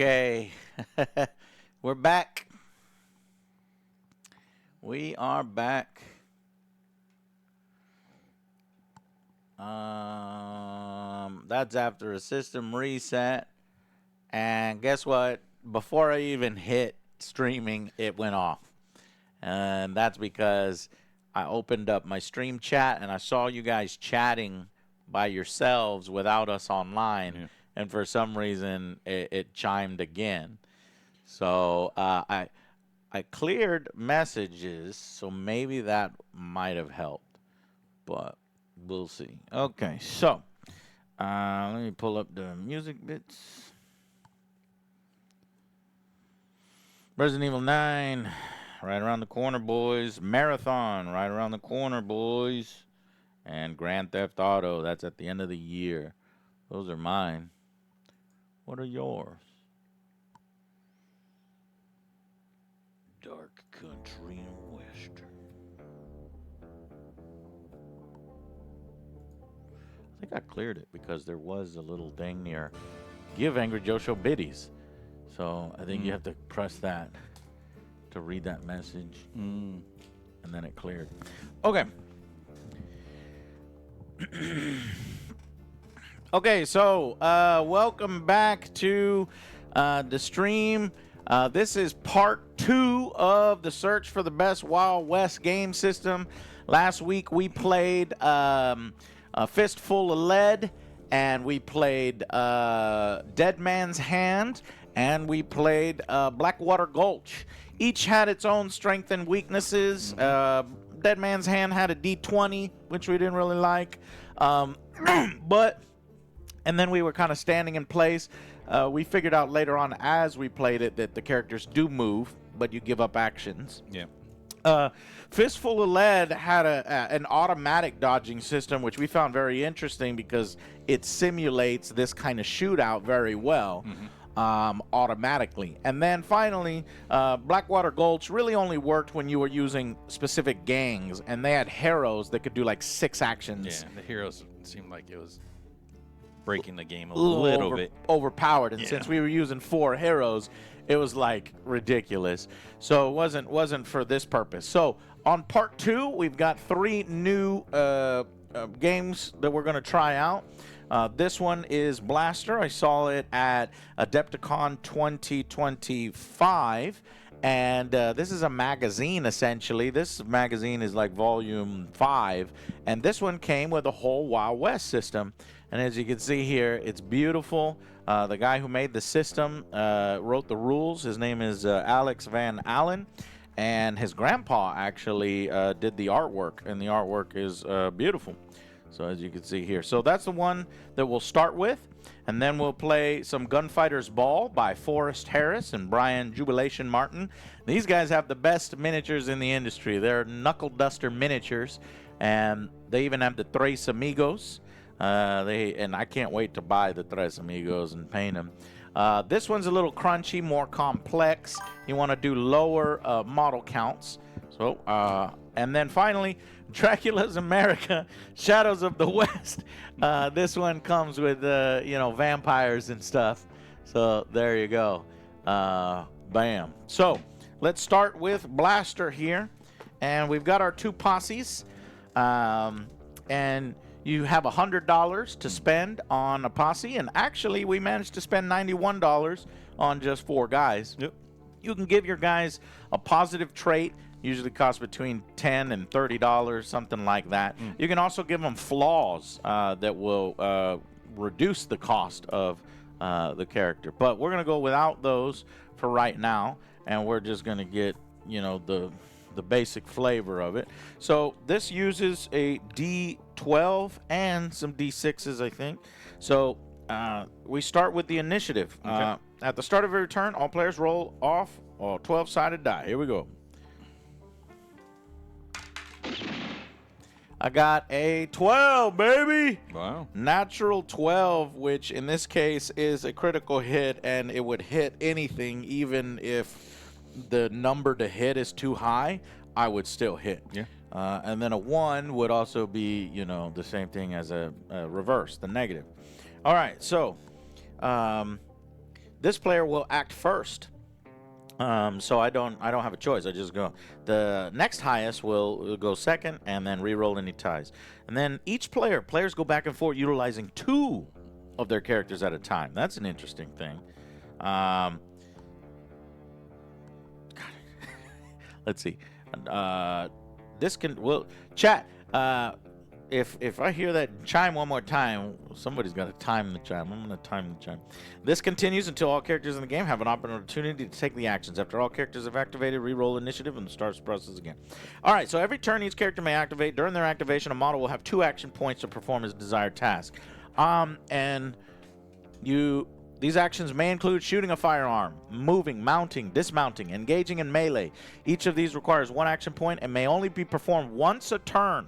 Okay, we're back. We are back. That's after a system reset. And guess what? Before I even hit streaming, it went off. And that's because I opened up my stream chat and I saw you guys chatting by yourselves without us online. Yeah. And for some reason, it chimed again. So I cleared messages, so maybe that might have helped, but we'll see. Okay, so let me pull up the music bits. Resident Evil 9, right around the corner, boys. Marathon, right around the corner, boys. And Grand Theft Auto, that's at the end of the year. Those are mine. What are yours? Dark Country and Western. I think I cleared it because there was a little thing near Give Angry Joe Show biddies. So I think you have to press that to read that message. And then it cleared. Okay. Okay, so welcome back to the stream. This is part 2 of the search for the best Wild West game system. Last week we played a Fistful of Lead, and we played Dead Man's Hand, and we played Blackwater Gulch. Each had its own strengths and weaknesses. Dead Man's Hand had a D20, which we didn't really like. And then we were kind of standing in place. We figured out later on as we played it that the characters do move, but you give up actions. Yeah. Fistful of Lead had an automatic dodging system, which we found very interesting because it simulates this kind of shootout very well. Automatically. And then finally, Blackwater Gulch really only worked when you were using specific gangs, and they had heroes that could do like 6 actions. Yeah, the heroes seemed like it was breaking the game a little bit. Overpowered, and since we were using 4 heroes, it was like ridiculous. So it wasn't for this purpose. So on part 2, we've got 3 new games that we're going to try out. This one is Blaster. I saw it at Adepticon 2025. And this is a magazine, essentially. This magazine is like volume 5. And this one came with a whole Wild West system. And as you can see here, it's beautiful. The guy who made the system wrote the rules. His name is Alex Van Allen. And his grandpa actually did the artwork. And the artwork is beautiful. So as you can see here. So that's the one that we'll start with. And then we'll play some Gunfighter's Ball by Forrest Harris and Brian Jubilation Martin. These guys have the best miniatures in the industry. They're knuckle duster miniatures. And they even have the Tres Amigos. And I can't wait to buy the Tres Amigos and paint them. This one's a little crunchy, more complex. You want to do lower model counts. So, and then finally, Dracula's America, Shadows of the West. This one comes with, vampires and stuff. So there you go. Bam. So let's start with Blaster here. And we've got our 2 posses. And you have $100 to spend on a posse. And actually, we managed to spend $91 on just 4 guys. Yep. You can give your guys a positive trait. Usually costs between $10 and $30, something like that. You can also give them flaws that will reduce the cost of the character. But we're going to go without those for right now, and we're just going to get, the basic flavor of it. So this uses a D12 and some D6s, I think. So we start with the initiative. Okay. At the start of every turn, all players roll off a 12-sided die. Here we go. I got a 12, baby. Wow. Natural 12, which in this case is a critical hit, and it would hit anything, even if the number to hit is too high, I would still hit. Yeah. And then a 1 would also be, the same thing as a reverse, the negative. All right, so this player will act first. So I don't have a choice. I just go. The next highest will go second, and then re-roll any ties. And then each players go back and forth utilizing 2 of their characters at a time. That's an interesting thing. Let's see. This can chat. If I hear that chime one more time, somebody's got to time the chime. I'm going to time the chime. This continues until all characters in the game have an opportunity to take the actions. After all characters have activated, re-roll initiative and starts the process again. All right, so every turn each character may activate. During their activation, a model will have 2 action points to perform his desired task. These actions may include shooting a firearm, moving, mounting, dismounting, engaging in melee. Each of these requires 1 action point and may only be performed once a turn.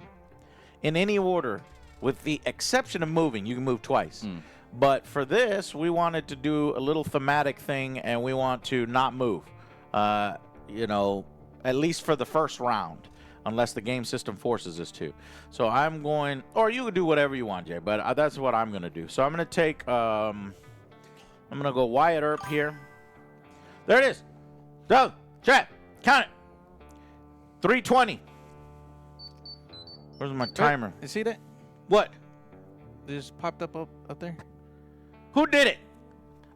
In any order, with the exception of moving. You can move twice. But for this, we wanted to do a little thematic thing, and we want to not move, you know, at least for the first round, unless the game system forces us to. So I'm going, or you can do whatever you want, Jay, but that's what I'm going to do. So I'm going to take, I'm going to go Wyatt Earp here. There it is. Go, chat, count it. 320. Where's my timer? You see that? What? It just popped up there. Who did it?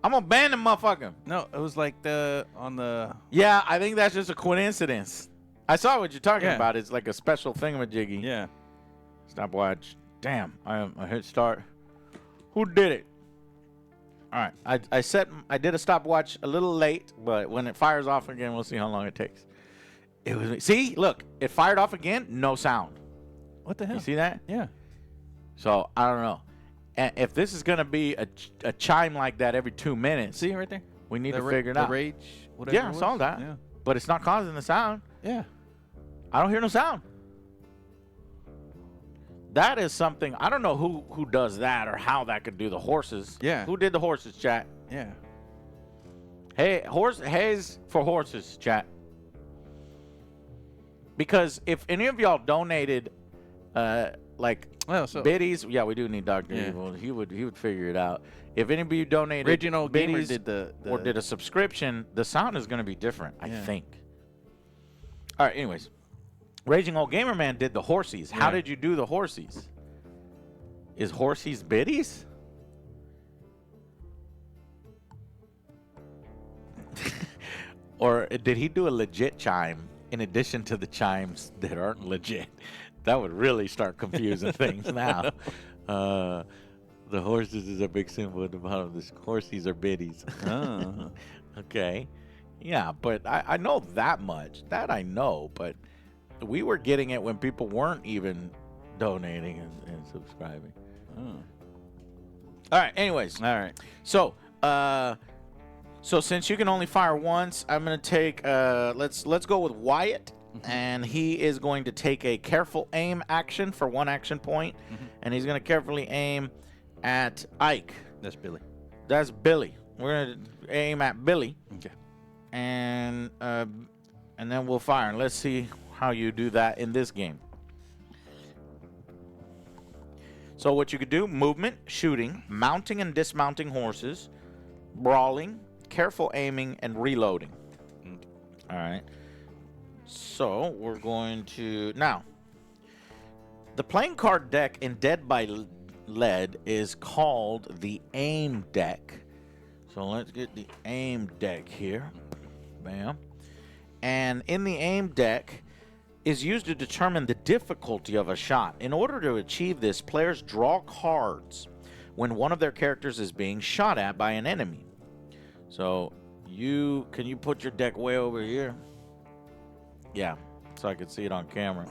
I'm gonna ban the motherfucker. No, it was like on the. Yeah, I think that's just a coincidence. I saw what you're talking Yeah. about. It's like a special thingamajiggy. Yeah. Stopwatch. Damn, I hit start. Who did it? All right, I did a stopwatch a little late, but when it fires off again, we'll see how long it takes. It was see, look, it fired off again, no sound. What the hell? You see that? Yeah. So I don't know. And if this is gonna be a chime like that every 2 minutes, See right there? we need The to figure it out. The rage, whatever. Yeah, it I was? saw that. Yeah. But it's not causing the sound. Yeah. I don't hear no sound. That is something, I don't know who does that or how that could do the horses. Yeah. Who did the horses, chat? Yeah. Hey, Hayes for horses, chat. Because if any of y'all donated, like Well, so biddies, yeah, we do need Dr. Yeah. Evil. He would figure it out. If any of you donated Regional Gamer biddies did the or did a subscription, the sound is going to be different, I Yeah. think. All right, anyways. Raging Old Gamer Man did the horsies. How Yeah. did you do the horsies? Is horsies biddies? Or did he do a legit chime in addition to the chimes that aren't legit? That would really start confusing things now. The horses is a big symbol at the bottom. The horsies are biddies. Oh. Okay. Yeah, but I know that much. That I know, but we were getting it when people weren't even donating and subscribing. Oh. All right, anyways. All right. So, so since you can only fire once, I'm going to take, let's go with Wyatt. And he is going to take a careful aim action for 1 action point. And he's going to carefully aim at Ike. That's Billy. That's Billy. We're going to aim at Billy. Okay. And then we'll fire. And let's see how you do that in this game. So what you could do, movement, shooting, mounting and dismounting horses, brawling, careful aiming, and reloading. All right. So we're going to... Now, the playing card deck in Dead by Lead is called the aim deck. So let's get the aim deck here. Bam. And in the aim deck is used to determine the difficulty of a shot. In order to achieve this, players draw cards when one of their characters is being shot at by an enemy. So can you put your deck way over here? Yeah, so I can see it on camera.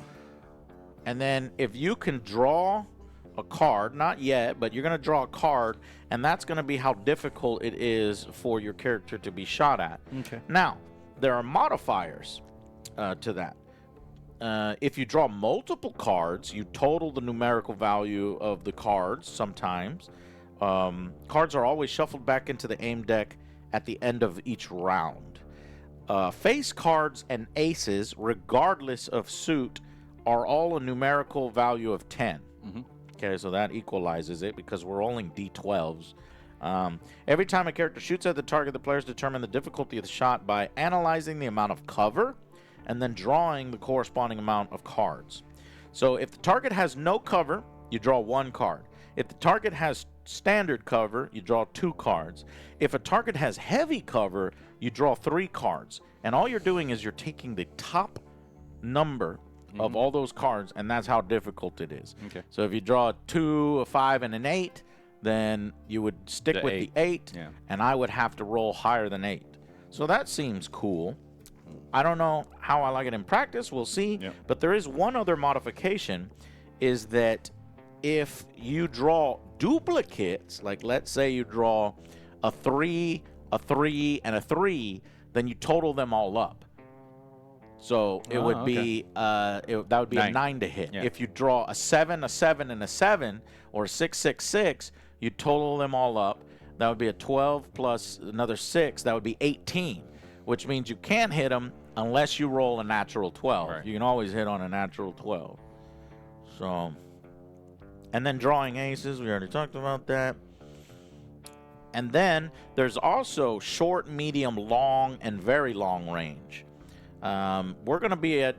And then if you can draw a card, not yet, but you're going to draw a card, and that's going to be how difficult it is for your character to be shot at. Okay. Now, there are modifiers to that. If you draw multiple cards, you total the numerical value of the cards sometimes. Cards are always shuffled back into the aim deck at the end of each round. Face cards and aces, regardless of suit, are all a numerical value of 10. Okay, so that equalizes it because we're rolling D12s. Every time a character shoots at the target, the players determine the difficulty of the shot by analyzing the amount of cover and then drawing the corresponding amount of cards. So if the target has no cover, you draw 1 card. If the target has standard cover, you draw 2 cards. If a target has heavy cover, you draw 3 cards. And all you're doing is you're taking the top number of all those cards, and that's how difficult it is. Okay. So if you draw a 2, a 5, and an 8, then you would stick with the 8, Yeah. and I would have to roll higher than 8. So that seems cool. I don't know how I like it in practice. We'll see. Yep. But there is one other modification, is that if you draw duplicates, like let's say you draw a 3, a 3, and a 3, then you total them all up. So it would be that would be a 9 to hit. Yeah. If you draw a 7, and a 7, or a 6, 6, 6, you total them all up. That would be a 12 plus another 6. That would be 18, which means you can't hit them unless you roll a natural 12. Right. You can always hit on a natural 12. So, and then drawing aces, we already talked about that. And then there's also short, medium, long, and very long range. We're going to be at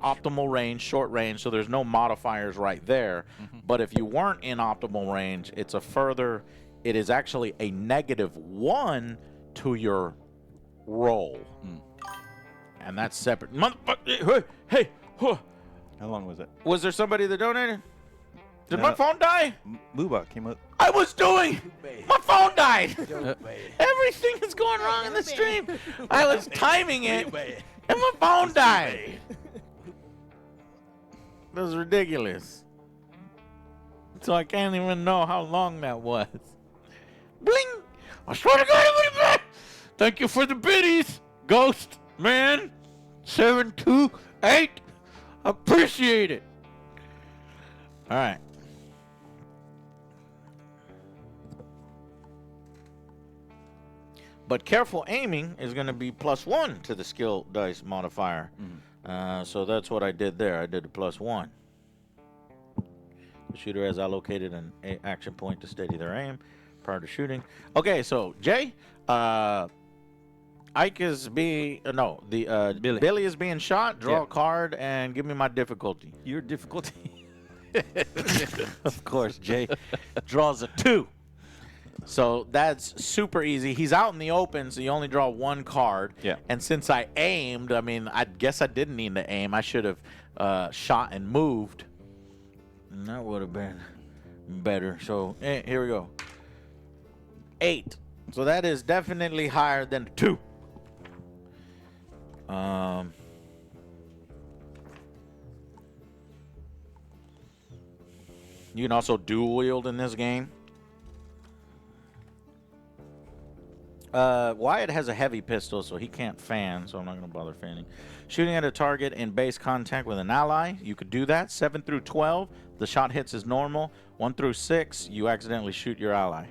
optimal range, short range, so there's no modifiers right there. But if you weren't in optimal range, it is actually a -1 to your roll. And that's separate. Hey, How long was it? was there somebody that donated? Did No. my phone die? Muba came up. I was doing. My phone died. Everything is going wrong in the stream. I was timing it, and my phone died. That was ridiculous. So I can't even know how long that was. Bling! I swear to God, everybody! Thank you for the biddies, Ghost Man 728. Appreciate it. All right. But careful aiming is going to be +1 to the skill dice modifier. So that's what I did there. I did a +1. The shooter has allocated an action point to steady their aim prior to shooting. Okay, so Jay, Ike is being Billy is being shot. Draw a card and give me my difficulty. Your difficulty. Of course, Jay draws a 2. So that's super easy. He's out in the open, so you only draw 1 card. Yeah. And since I aimed, I mean, I guess I didn't need to aim. I should have shot and moved. And that would have been better. So here we go. 8. So that is definitely higher than 2. You can also dual wield in this game. Wyatt has a heavy pistol, so he can't fan, so I'm not going to bother fanning. Shooting at a target in base contact with an ally, you could do that. 7 through 12, the shot hits as normal. 1 through 6, you accidentally shoot your ally.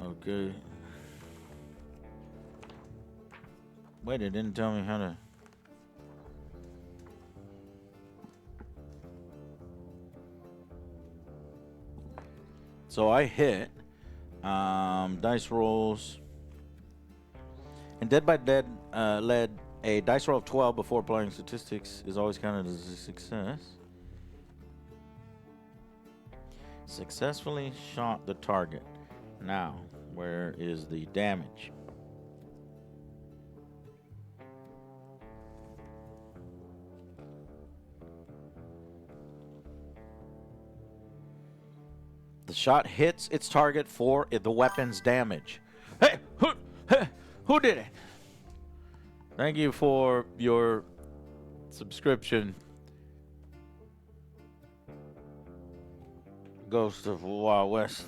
Okay. Wait, it didn't tell me how to... So I hit dice rolls, and Dead by Dead led a dice roll of 12 before playing statistics is always counted as a success. Successfully shot the target. Now, where is the damage? The shot hits its target for the weapon's damage. Hey, who did it? Thank you for your subscription, Ghost of Wild West.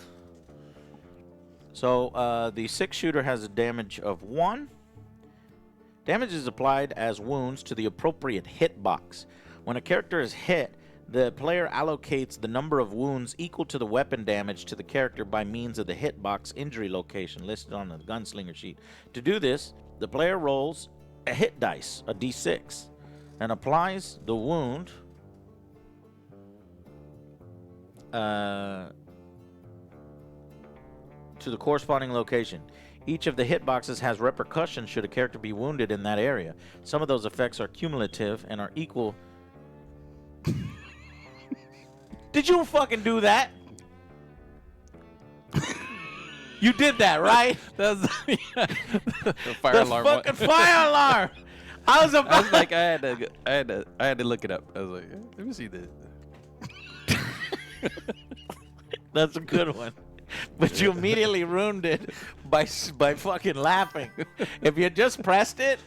So the 6-shooter has a damage of 1. Damage is applied as wounds to the appropriate hitbox. When a character is hit, the player allocates the number of wounds equal to the weapon damage to the character by means of the hitbox injury location listed on the gunslinger sheet. To do this, the player rolls a hit dice, a d6, and applies the wound to the corresponding location. Each of the hitboxes has repercussions should a character be wounded in that area. Some of those effects are cumulative and are equal. Did you fucking do that? You did that, right? That's the fire The alarm. fucking fire alarm. I was I about. was like, I had to look it up. I was like, let me see this. That's a good one. But you immediately ruined it by fucking laughing. If you just pressed it,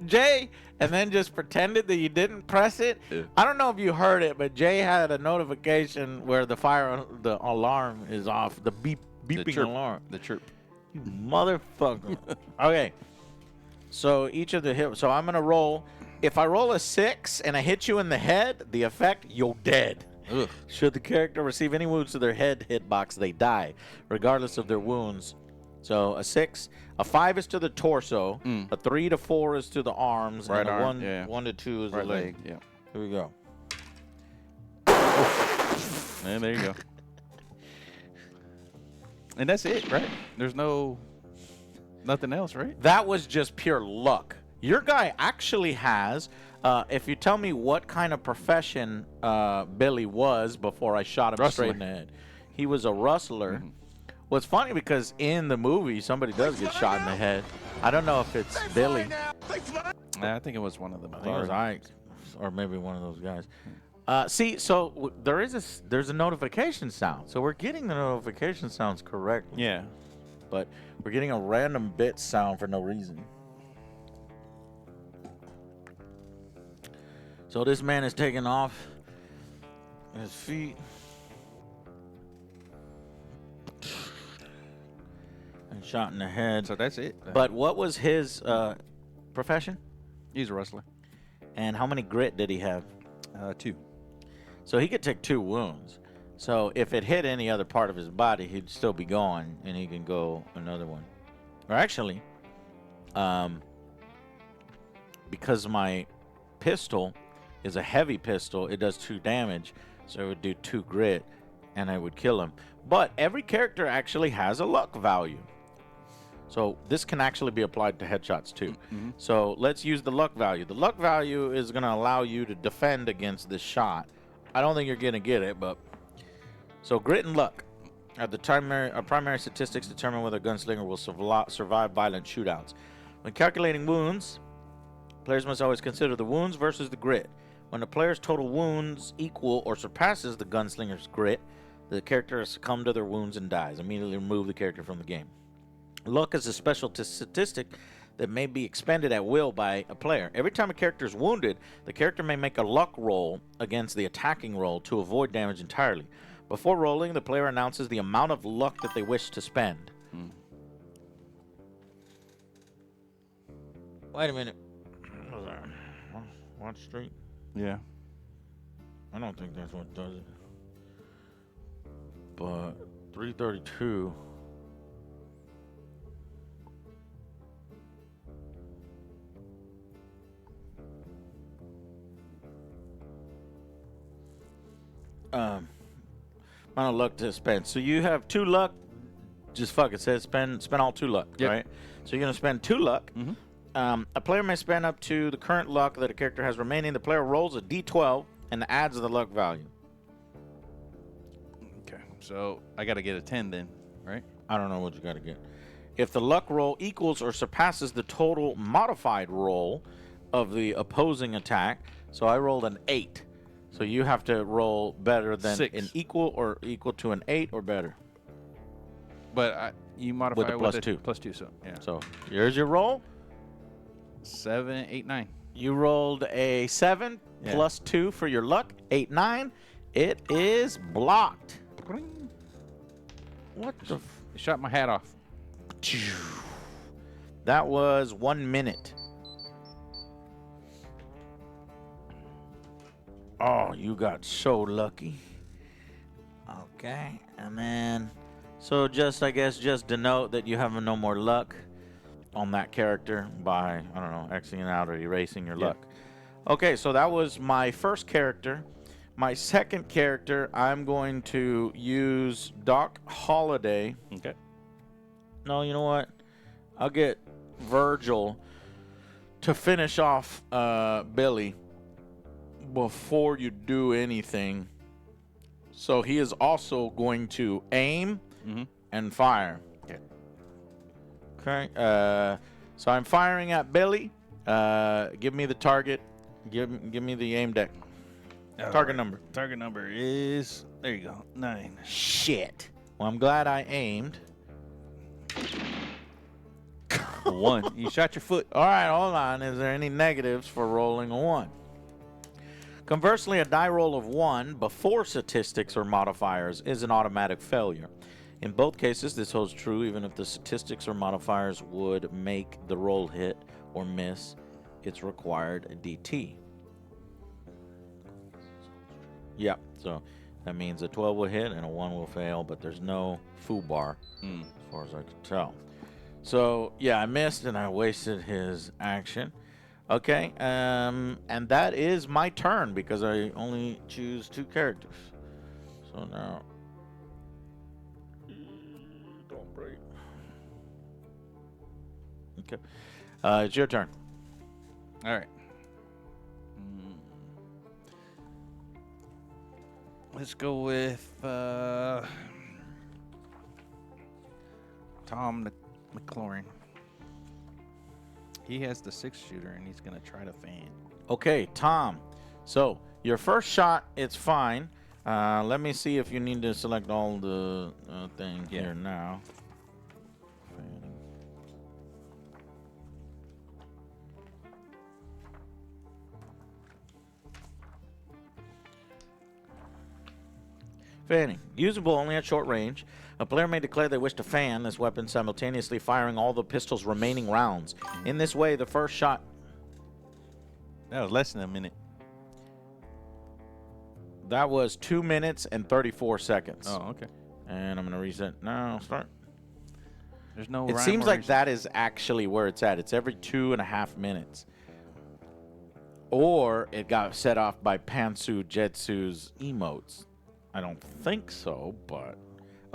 Jay, and then just pretended that you didn't press it, I don't know if you heard it, but Jay had a notification where the alarm is off, the beeping chirp. alarm. The chirp. You motherfucker. Okay. So each of the hit. So I'm gonna roll. If I roll a 6 and I hit you in the head, the effect, you're dead. Ugh. Should the character receive any wounds to their head hitbox, they die, regardless of their wounds. So a 6, a 5 is to the torso, a 3 to 4 is to the arms, Right and a arm, 1 to 2 is Right the leg. leg. Yeah. Here we go. And there you go. And that's it, right? There's nothing else, right? That was just pure luck. Your guy actually has, if you tell me what kind of profession Billy was before I shot him straight in the head, he was a rustler. What's funny because in the movie somebody does get shot in the head. I don't know if it's Billy. I think it was one of them. I think it was Ike, or maybe one of those guys. See, so there's a notification sound. So we're getting the notification sounds correct. Yeah. But we're getting a random bit sound for no reason. So this man is taking off his feet and shot in the head. So that's it. But what was his profession? He's a wrestler. And how many grit did he have? 2. So he could take 2 wounds. So if it hit any other part of his body, he'd still be gone, and he can go another one. Or actually, because my pistol is a heavy pistol, it does 2 damage, so it would do 2 grit, and I would kill him. But every character actually has a luck value. So this can actually be applied to headshots too. So let's use the luck value. The luck value is going to allow you to defend against this shot. I don't think you're going to get it, but... So grit and luck are the primary statistics determine whether a gunslinger will survive violent shootouts. When calculating wounds, players must always consider the wounds versus the grit. When the player's total wounds equal or surpasses the gunslinger's grit, the character has succumbed to their wounds and dies. Immediately remove the character from the game. Luck is a special statistic that may be expended at will by a player. Every time a character is wounded, the character may make a luck roll against the attacking roll to avoid damage entirely. Before rolling, the player announces the amount of luck that they wish to spend. Wait a minute. What was that? Watch Street? Yeah. I don't think that's what does it. But 332. Amount of luck to spend. So you have 2 luck. Just fuck it. Says spend all 2 luck, right? So you're gonna spend 2 luck. A player may spend up to the current luck that a character has remaining. The player rolls a d12 and adds the luck value. Okay. So I got to get a 10 then, right? I don't know what you got to get. If the luck roll equals or surpasses the total modified roll of the opposing attack, so I rolled an 8. So you have to roll better than 6. an equal to an 8 or better. But you modify With the it plus with 2. Plus 2, so yeah. So here's your roll. 7, 8, 9. You rolled a 7 plus 2 for your luck. 8, 9. It is blocked. What the? It shot my hat off. That was 1 minute. Oh, you got so lucky. Okay, and then, so I guess just denote that you have no more luck on that character by, I don't know, Xing it out or erasing your luck. Okay, so that was my first character. My second character, I'm going to use Doc Holliday. Okay. No, you know what? I'll get Virgil to finish off Billy before you do anything. So he is also going to aim and fire. Okay. Okay. So I'm firing at Billy. Give me the target. Give me the aim deck. Target number. Target number is, there you go, 9. Shit. Well, I'm glad I aimed. 1. You shot your foot. All right, hold on. Is there any negatives for rolling a 1? Conversely, a die roll of 1 before statistics or modifiers is an automatic failure. In both cases, this holds true even if the statistics or modifiers would make the roll hit or miss its required DT. Yep, so that means a 12 will hit and a 1 will fail, but there's no foo bar as far as I can tell. So, yeah, I missed and I wasted his action. Okay, and that is my turn because I only choose 2 characters. So now, don't break. Okay, it's your turn. All right. Let's go with Tom McLaurin. He has the 6-shooter, and he's going to try to fan. Okay, Tom. So your first shot, it's fine. Let me see if you need to select all the thing here now. Fanning. Usable only at short range. A player may declare they wish to fan this weapon, simultaneously firing all the pistol's remaining rounds. In this way, the first shot... That was less than a minute. That was 2 minutes and 34 seconds. Oh, okay. And I'm going to reset now. Start. There's no It rhyme seems or like reason. that is actually where it's at. It's every 2.5 minutes. Or it got set off by Pantsu Jetsu's emotes. I don't think so, but...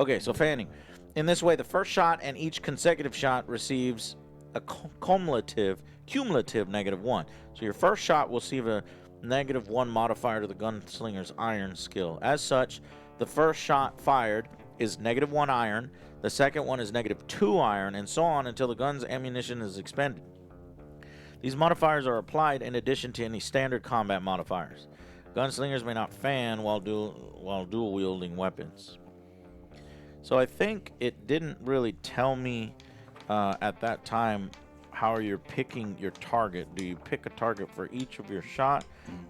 Okay, so fanning. In this way, the first shot and each consecutive shot receives a cumulative -1. So your first shot will receive a -1 modifier to the gunslinger's iron skill. As such, the first shot fired is -1 iron, the second one is -2 iron, and so on until the gun's ammunition is expended. These modifiers are applied in addition to any standard combat modifiers. Gunslingers may not fan while dual wielding weapons. So I think it didn't really tell me at that time how you're picking your target. Do you pick a target for each of your shot?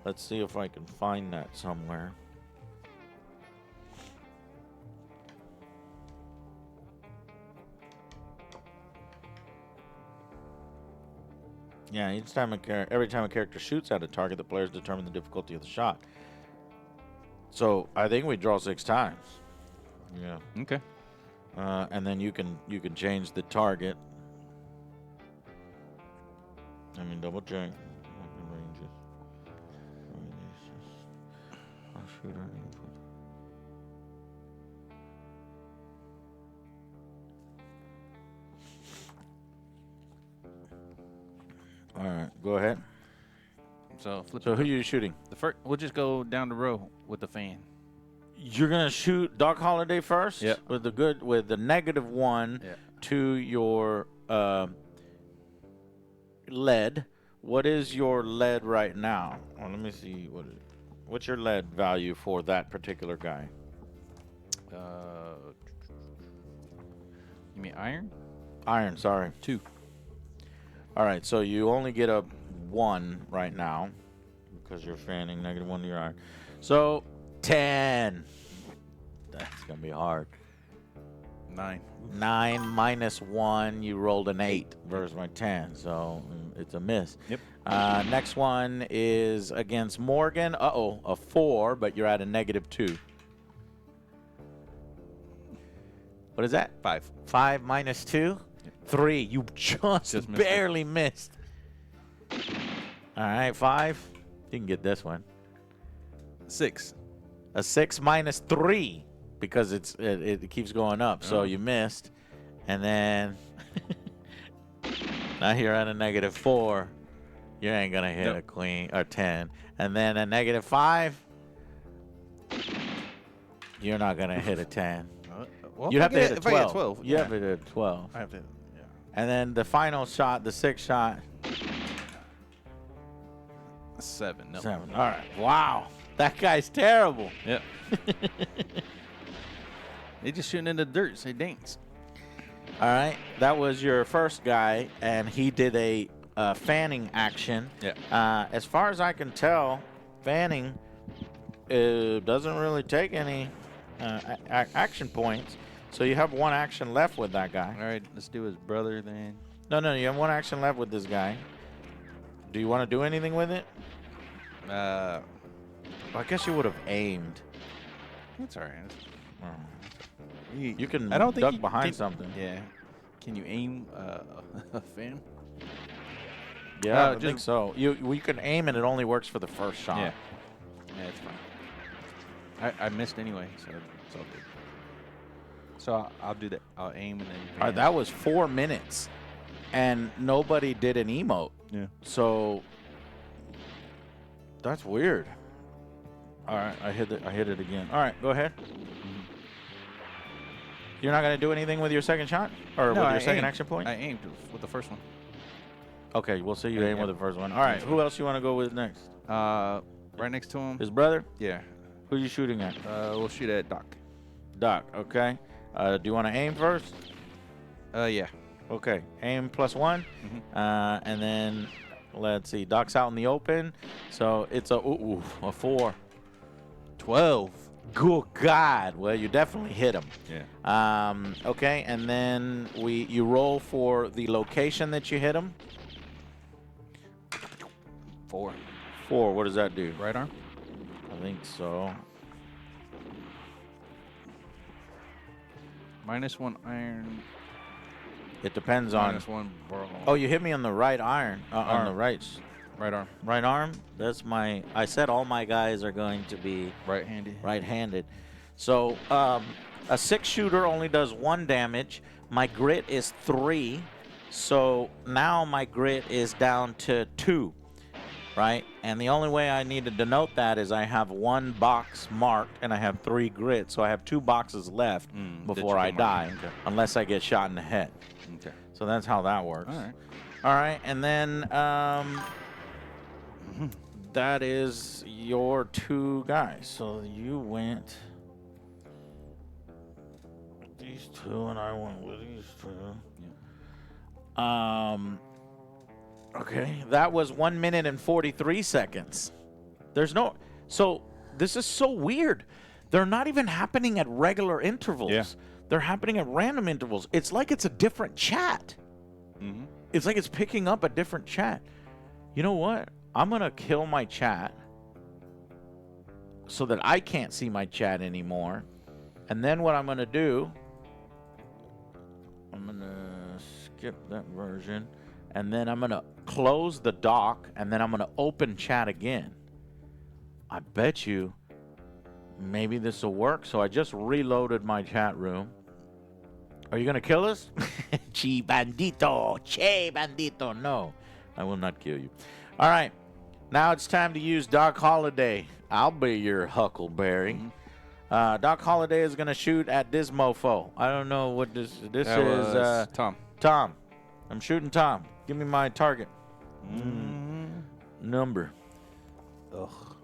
Let's see if I can find that somewhere. Yeah, every time a character shoots at a target, the players determine the difficulty of the shot. So I think we draw 6 times. Yeah. Okay. And then you can change the target. I mean, double check. Ranges. I'll shoot her. All right, go ahead. So flip. So who are you shooting? The first, we'll just go down the row with the fan. You're gonna shoot Doc Holliday first. Yep. With the -1 to your lead. What is your lead right now? Well, let me see what's your lead value for that particular guy. You mean iron? Iron, sorry. 2. All right, so you only get a 1 right now because you're fanning -1 to your iron. So 10. That's gonna be hard. 9. 9 minus 1, you rolled an 8 versus my 10, so it's a miss. Yep. Next one is against Morgan. A 4, but you're at a -2. What is that? 5. 5 minus 2? 3. You just missed it. barely missed. All right, 5. You can get this one. 6. A 6 minus 3 because it keeps going up. So you missed. And then now you're at a -4. You ain't going to hit a queen or 10. And then a -5. You're not going to hit a 10. Well, You have to hit a if I get 12. 12. You have to hit a 12. I have to. Yeah. And then the final shot, the 6th shot. 7. No. 7. All right. Wow. That guy's terrible. Yep. They just shooting in the dirt. Say dance. All right. That was your first guy, and he did a fanning action. Yeah. As far as I can tell, fanning doesn't really take any action points. So you have 1 action left with that guy. All right. Let's do his brother then. No, you have 1 action left with this guy. Do you want to do anything with it? I guess you would have aimed. It's all right. You can I don't think duck you behind can, something. Yeah. Can you aim a fan? Yeah, I think so. You can aim and it only works for the first shot. Yeah. Yeah, it's fine. I missed anyway, so it's all good. So I'll do that. I'll aim and then. All right, that was 4 minutes, and nobody did an emote. Yeah. So that's weird. All right, I hit it again. All right, go ahead. You're not gonna do anything with your second shot or No, with your I second aimed. action point? I aimed with the first one. Okay, we'll see you Yeah, aim yeah. with the first one. All right, who else you want to go with next? Right next to him. His brother? Yeah. Who you shooting at? We'll shoot at Doc. Doc. Okay. Do you want to aim first? Yeah. Okay. Aim +1, and then let's see. Doc's out in the open, so it's a 4. 12. Good God. Well, you definitely hit him. Yeah. Okay, and then you roll for the location that you hit him. 4. 4. What does that do? Right arm. I think so. -1 iron. It depends on. -1 brawl. Oh, you hit me on the right iron. On the right Right arm. That's my. I said all my guys are going to be right-handed. right-handed. So a 6-shooter only does 1 damage. My grit is 3. So now my grit is down to 2. Right? And the only way I need to denote that is I have 1 box marked and I have 3 grit. So I have 2 boxes left before I die, unless I get shot in the head. Okay. So that's how that works. All right. All right, and then that is your 2 guys. So you went with these 2, and I went with these 2. Yeah. Okay, that was 1 minute and 43 seconds. There's no. So this is so weird. They're not even happening at regular intervals. Yeah. They're happening at random intervals. It's like it's a different chat. It's like it's picking up a different chat. You know what? I'm going to kill my chat so that I can't see my chat anymore. And then what I'm going to do, I'm going to skip that version. And then I'm going to close the dock. And then I'm going to open chat again. I bet you maybe this will work. So I just reloaded my chat room. Are you going to kill us? Che bandito. Che bandito. No, I will not kill you. All right. Now it's time to use Doc Holliday. I'll be your Huckleberry. Doc Holliday is going to shoot at this mofo. I don't know what this is. Tom. Tom. I'm shooting Tom. Give me my target. Number. Ugh.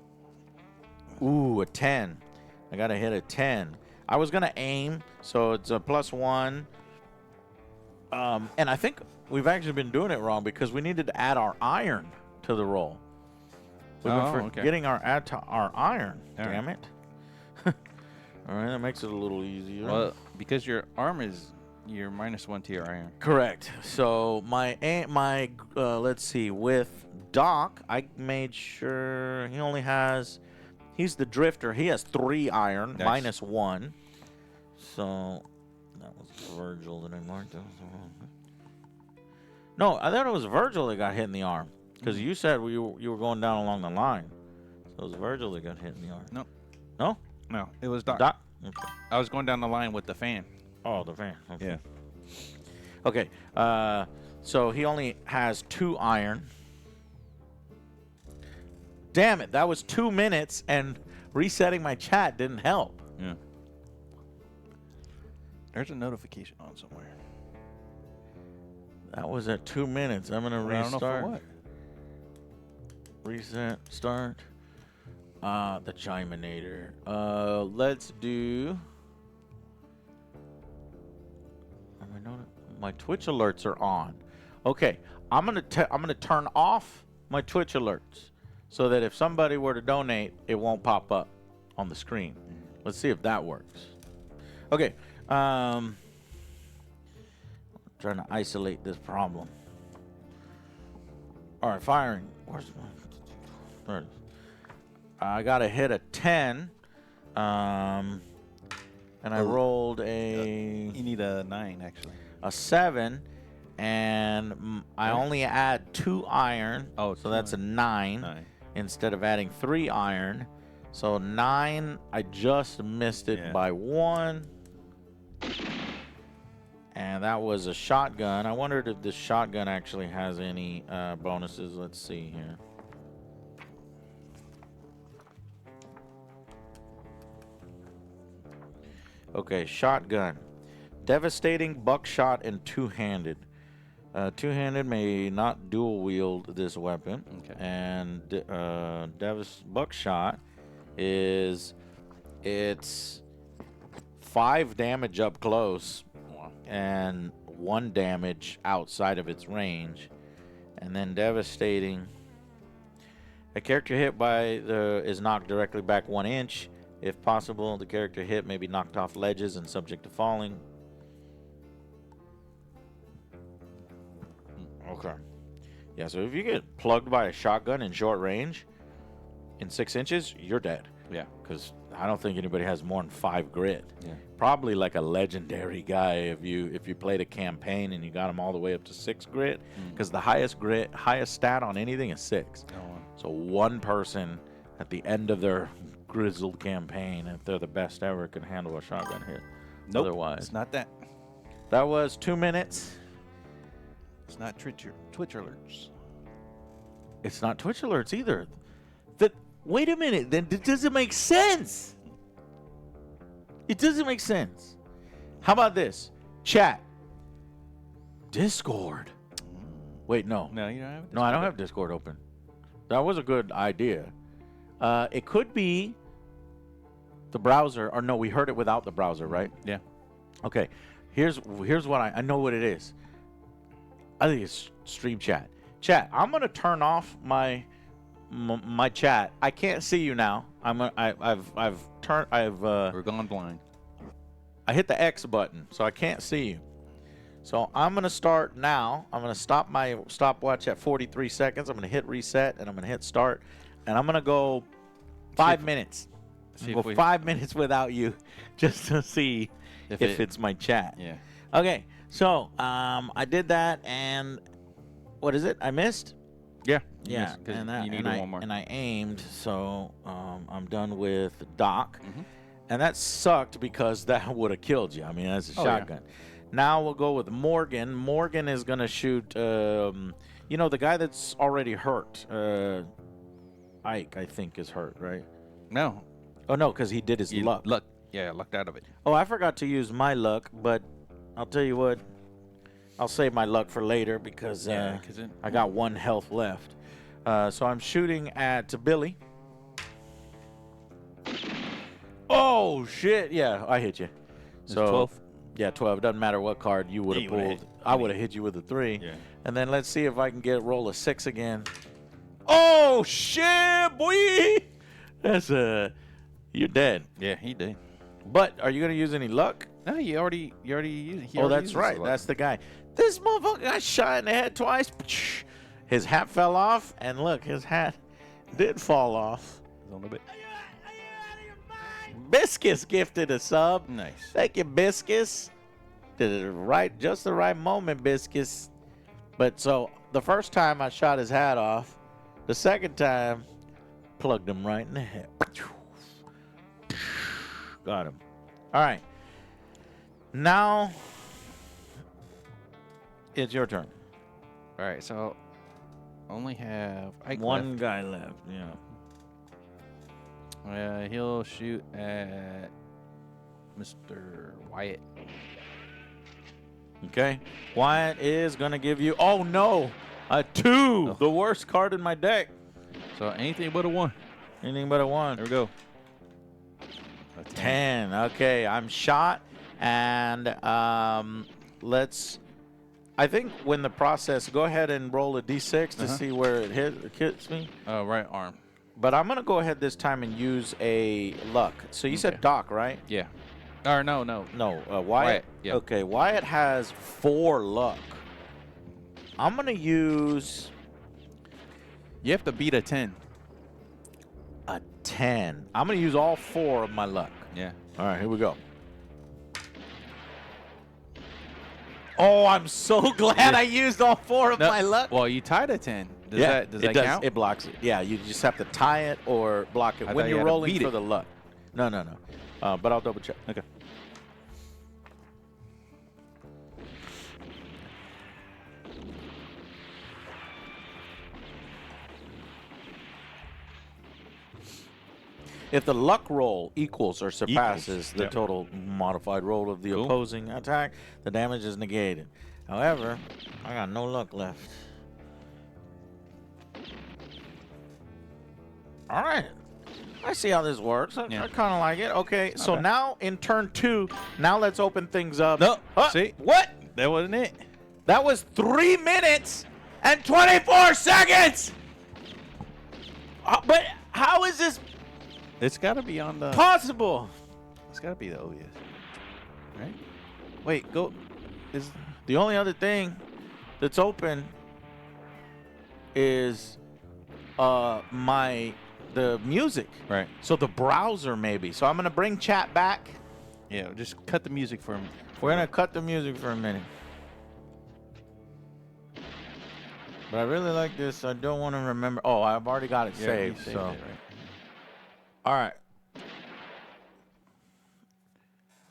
Ooh, a 10. I got to hit a 10. I was going to aim, so it's a +1. And I think we've actually been doing it wrong because we needed to add our iron to the roll. We've been forgetting our iron. All Damn right. it. All right, that makes it a little easier. Well, because your arm is you're -1 to your iron. Correct. So let's see, with Doc, I made sure he only has. He's the drifter. He has 3 iron, Nice. -1. So that was Virgil that I marked. No, I thought it was Virgil that got hit in the arm because you said you were going down along the line. So it was Virgil that got hit in the arm. No. No? No, it was Doc. Doc? Okay. I was going down the line with the fan. Oh, the fan. Okay. Yeah. Okay. So he only has 2 iron. Damn it! That was 2 minutes, and resetting my chat didn't help. Yeah. There's a notification on somewhere. That was at 2 minutes. I'm gonna I don't know restart. for what. Reset. Start. The Chiminator. Let's do. My Twitch alerts are on. Okay, I'm gonna turn off my Twitch alerts so that if somebody were to donate, it won't pop up on the screen. Let's see if that works. Okay. I'm trying to isolate this problem. All right, firing. Where's my? There it is. I got to hit a 10. And I rolled a You need a 9, actually. 7, and I only add 2 iron. Oh, so that's a 9 instead of adding 3 iron. So 9, I just missed it by 1. And that was a shotgun. I wondered if this shotgun actually has any bonuses. Let's see here. Okay, shotgun. Devastating, buckshot, and two-handed. Two-handed may not dual wield this weapon. Okay. And buckshot is it's 5 damage up close and 1 damage outside of its range. And then devastating. A character hit by is knocked directly back 1 inch. If possible, the character hit may be knocked off ledges and subject to falling. Okay. Yeah, so if you get plugged by a shotgun in short range in 6 inches, you're dead. Yeah. Because I don't think anybody has more than 5 grit. Yeah. Probably like a legendary guy if you played a campaign and you got him all the way up to 6 grit. Because the highest stat on anything is 6. So one person at the end of their grizzled campaign, if they're the best ever, can handle a shotgun hit. Nope, Otherwise, it's not that. That was 2 minutes. It's not Twitch alerts. It's not Twitch alerts either. Wait a minute. Then it doesn't make sense. It doesn't make sense. How about this? Chat. Discord. Wait, no. No, you don't have Discord. No, I don't have Discord open. That was a good idea. It could be the browser, or no, we heard it without the browser, right? Yeah. Okay. Here's what I know what it is. I think it's stream chat. Chat. I'm gonna turn off my chat. I can't see you now. We're gone blind. I hit the X button, so I can't see you. So I'm gonna start now. I'm gonna stop my stopwatch at 43 seconds. I'm gonna hit reset, and I'm gonna hit start, and I'm gonna go 5 minutes. Go 5 minutes without you, just to see if it's my chat. Yeah. Okay. So I did that, and what is it? I missed. Yeah. Yeah, and I aimed, so I'm done with Doc, and that sucked because that would have killed you. I mean, that's a shotgun. Yeah. Now we'll go with Morgan. Morgan is gonna shoot, the guy that's already hurt. Ike, I think, is hurt, right? No. Oh no, because he did his luck. Yeah, lucked out of it. Oh, I forgot to use my luck, but I'll tell you what. I'll save my luck for later because I got 1 health left. So I'm shooting at Billy. Oh, shit. Yeah, I hit you. So 12? Yeah, 12. Doesn't matter what card you would have pulled. I would have hit you with a 3. Yeah. And then let's see if I can roll a 6 again. Oh, shit, boy. That's you're dead. Yeah, he did. But are you going to use any luck? No, you already used. Oh, that's right. That's the guy. This motherfucker got shot in the head twice. His hat fell off, and look, his hat did fall off. A little bit. Biscuits gifted a sub. Nice. Thank you, Biscuits. Did it just the right moment, Biscuits. But so the first time I shot his hat off, the second time plugged him right in the head. Got him. All right. Now it's your turn. All right, so only have Ike One left. guy left. Yeah. He'll shoot at Mr. Wyatt. Okay. Wyatt is gonna give you. Oh no, a 2. Oh. The worst card in my deck. So anything but a 1. Anything but a 1. There we go. A 10. Okay, I'm shot, and let's. I think when the process, go ahead and roll a d6 to see where it hits me. Right arm. But I'm gonna go ahead this time and use a luck. So you said Doc, right? Yeah. Or no. No, Wyatt. Wyatt, yeah. Okay, Wyatt has 4 luck. I'm gonna use You have to beat a 10. a 10. I'm gonna use all 4 of my luck. Yeah. All right, here we go. Oh, I'm so glad I used all 4 of my luck. Well, you tied a 10. Does yeah, that count? It blocks it. Yeah, you just have to tie it or block it I when thought you you're had to rolling beat for it. the luck. No. But I'll double check. Okay. If the luck roll equals or surpasses the Yep. total modified roll of the Cool. opposing attack, the damage is negated. However, I got no luck left. All right. I see how this works. I kind of like it. Okay, so bad. now in turn 2, now let's open things up. No. Huh? See? What? That wasn't it. That was 3 minutes and 24 seconds. But how is this It's got to be on the. possible? It's got to be the OBS. Right? Wait, go. Is The only other thing that's open is the music. right? So the browser maybe. So I'm gonna bring chat back. Yeah. Just cut the music for him. We're gonna cut the music for a minute. But I really like this. I don't want to remember. Oh, I've already got it Yeah, saved. you saved So it, right? all right.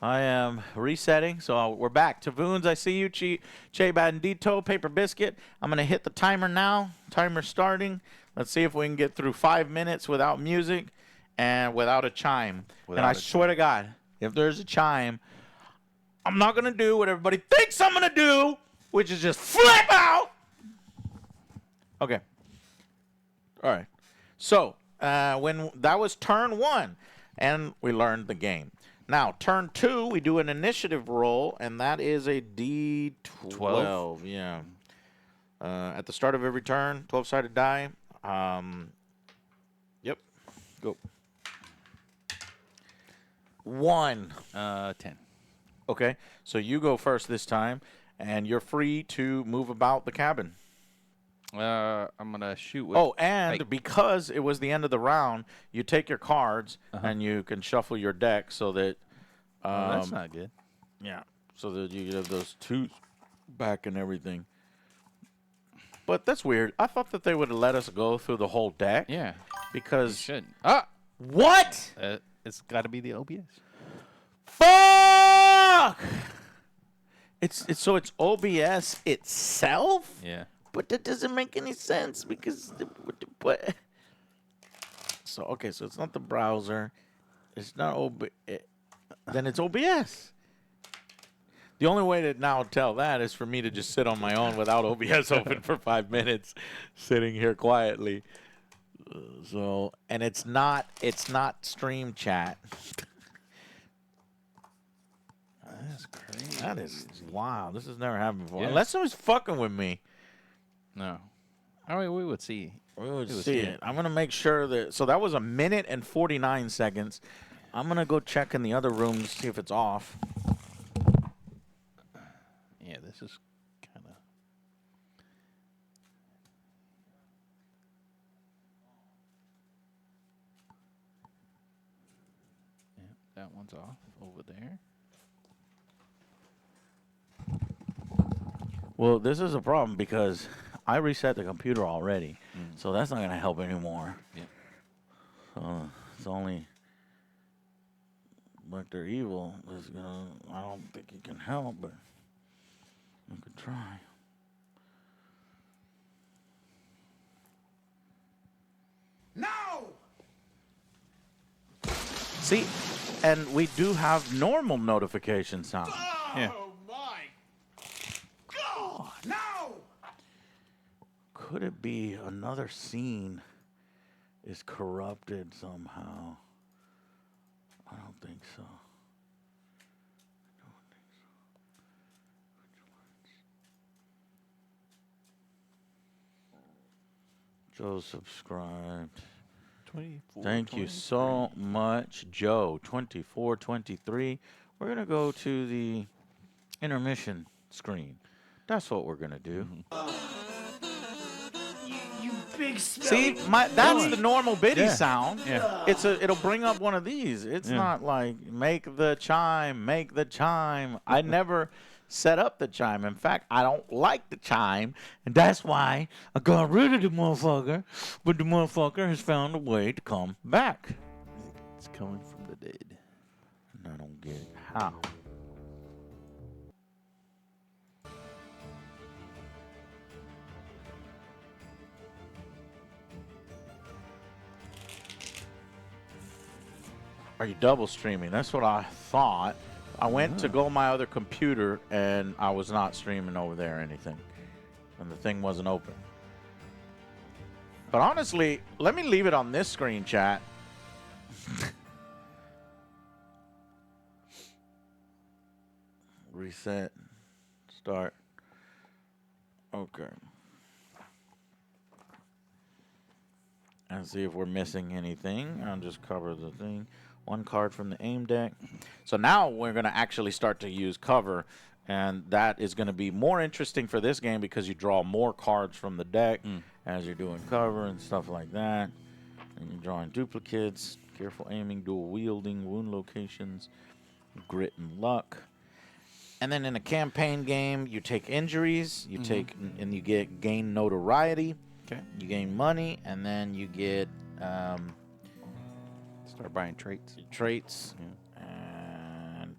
I am resetting, so we're back. Tavoons, I see you. Che Bandito, Paper Biscuit. I'm going to hit the timer now. Timer starting. Let's see if we can get through 5 minutes without music and without a chime. And I swear to God, if there's a chime, I'm not going to do what everybody thinks I'm going to do, which is just flip out. Okay. All right. So, when that was turn 1, and we learned the game. Now, turn 2, we do an initiative roll, and that is a D12. 12? Yeah. At the start of every turn, 12-sided die. Yep. Go. 1. 10. Okay. So you go first this time, and you're free to move about the cabin. I'm gonna shoot with. Oh, and because it was the end of the round, you take your cards and you can shuffle your deck so that. That's not good. Yeah, so that you have those 2 back and everything. But that's weird. I thought that they would have let us go through the whole deck. Yeah. You Because shouldn't. what? It's got to be the OBS. Fuck! It's OBS itself. Yeah. But that doesn't make any sense because what? So okay, so it's not the browser, it's not then it's OBS. The only way to now tell that is for me to just sit on my own without OBS open for 5 minutes, sitting here quietly. So and it's not stream chat. That's crazy. That is wow. This has never happened before. Yeah. Unless someone's fucking with me. No. I mean, we would see. We would see it. I'm going to make sure that... So that was 1 minute and 49 seconds. I'm going to go check in the other room to see if it's off. Yeah, this is kind of. Yeah, that one's off over there. Well, this is a problem because I reset the computer already. So that's not going to help anymore. Yeah. So it's only... like they're evil. I don't think he can help, but I could try. No! See, and we do have normal notification sound. Yeah. Oh my God! No! Could it be another scene is corrupted somehow? I don't think so. Joe subscribed. 24. Thank you so much, Joe. 2423. We're going to go to the intermission screen. That's what we're going to do. You big See, smelly. that's the normal biddy Yeah. sound. Yeah. It'll bring up one of these. It's Yeah. not like make the chime, make the chime. I never set up the chime. In fact, I don't like the chime, and that's why I got rid of the motherfucker. But the motherfucker has found a way to come back. It's coming from the dead. And I don't get how. Are you double streaming? That's what I thought. I went to go my other computer and I was not streaming over there or anything. And the thing wasn't open. But honestly, let me leave it on this screen, chat. Reset. Start. Okay. And see if we're missing anything. I'll just cover the thing. One card from the aim deck. So now we're going to actually start to use cover. And that is going to be more interesting for this game because you draw more cards from the deck as you're doing cover and stuff like that. And you're drawing duplicates, careful aiming, dual wielding, wound locations, grit and luck. And then in a campaign game, you take injuries, you take and you gain notoriety. Okay. You gain money, and then you get Start buying traits. traits.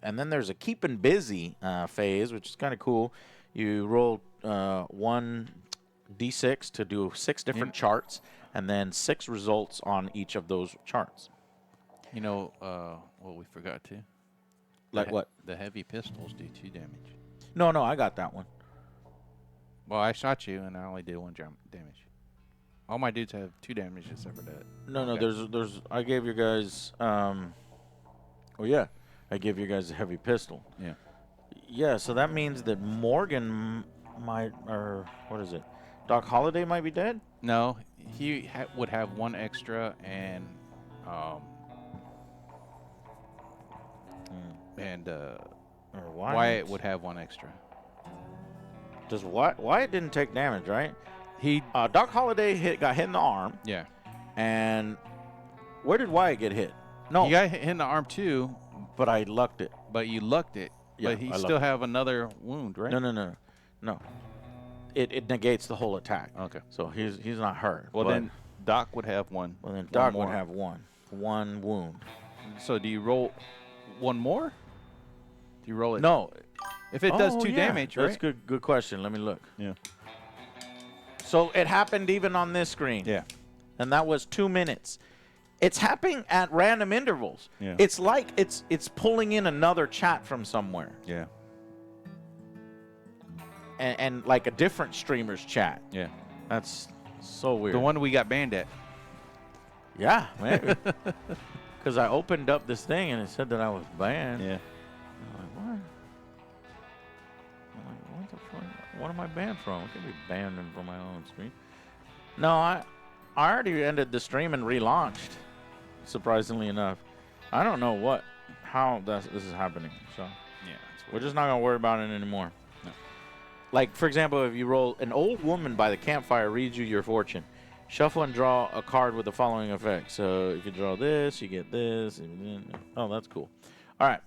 And then there's a keeping busy phase, which is kind of cool. You roll 1d6 to do 6 different charts, and then 6 results on each of those charts. You know, what we forgot to. Like what? The heavy pistols do 2 damage. No, I got that one. Well, I shot you, and I only did 1 damage. All my dudes have 2 damage except for that. No, Okay. there's. I gave you guys. Oh yeah, I gave you guys a heavy pistol. Yeah. Yeah, so that means that Morgan might, or what is it? Doc Holliday might be dead. No, he would have 1 extra, and Or Wyatt. Wyatt would have 1 extra. Does Wyatt didn't take damage, right? He Doc Holliday got hit in the arm, yeah. and where did Wyatt get hit? No, He got hit in the arm too, but I lucked it. but you lucked it. Yeah, but he I lucked still it. have another wound, right? No. It negates the whole attack. Okay. So he's not hurt. Well, but- then Doc would have 1. well then one Doc more. would have one wound. So do you roll 1 more? Do you roll it? No, If it does 2 yeah, damage, right? That's good question. Let me look. Yeah. So it happened even on this screen. Yeah. And that was 2 minutes. It's happening at random intervals. Yeah. It's like it's pulling in another chat from somewhere. Yeah. And like a different streamer's chat. Yeah. That's so weird. The one we got banned at. Yeah, maybe. Because I opened up this thing and it said that I was banned. Yeah. I'm like, what? I'm like, what the fuck? What am I banned from? I can't be banned from my own stream. No, I already ended the stream and relaunched, surprisingly enough. I don't know how this is happening. So Yeah. we're just not going to worry about it anymore. No. Like, for example, if you roll, an old woman by the campfire reads you your fortune. Shuffle and draw a card with the following effect. So if you draw this, you get this. Oh, that's cool. All right.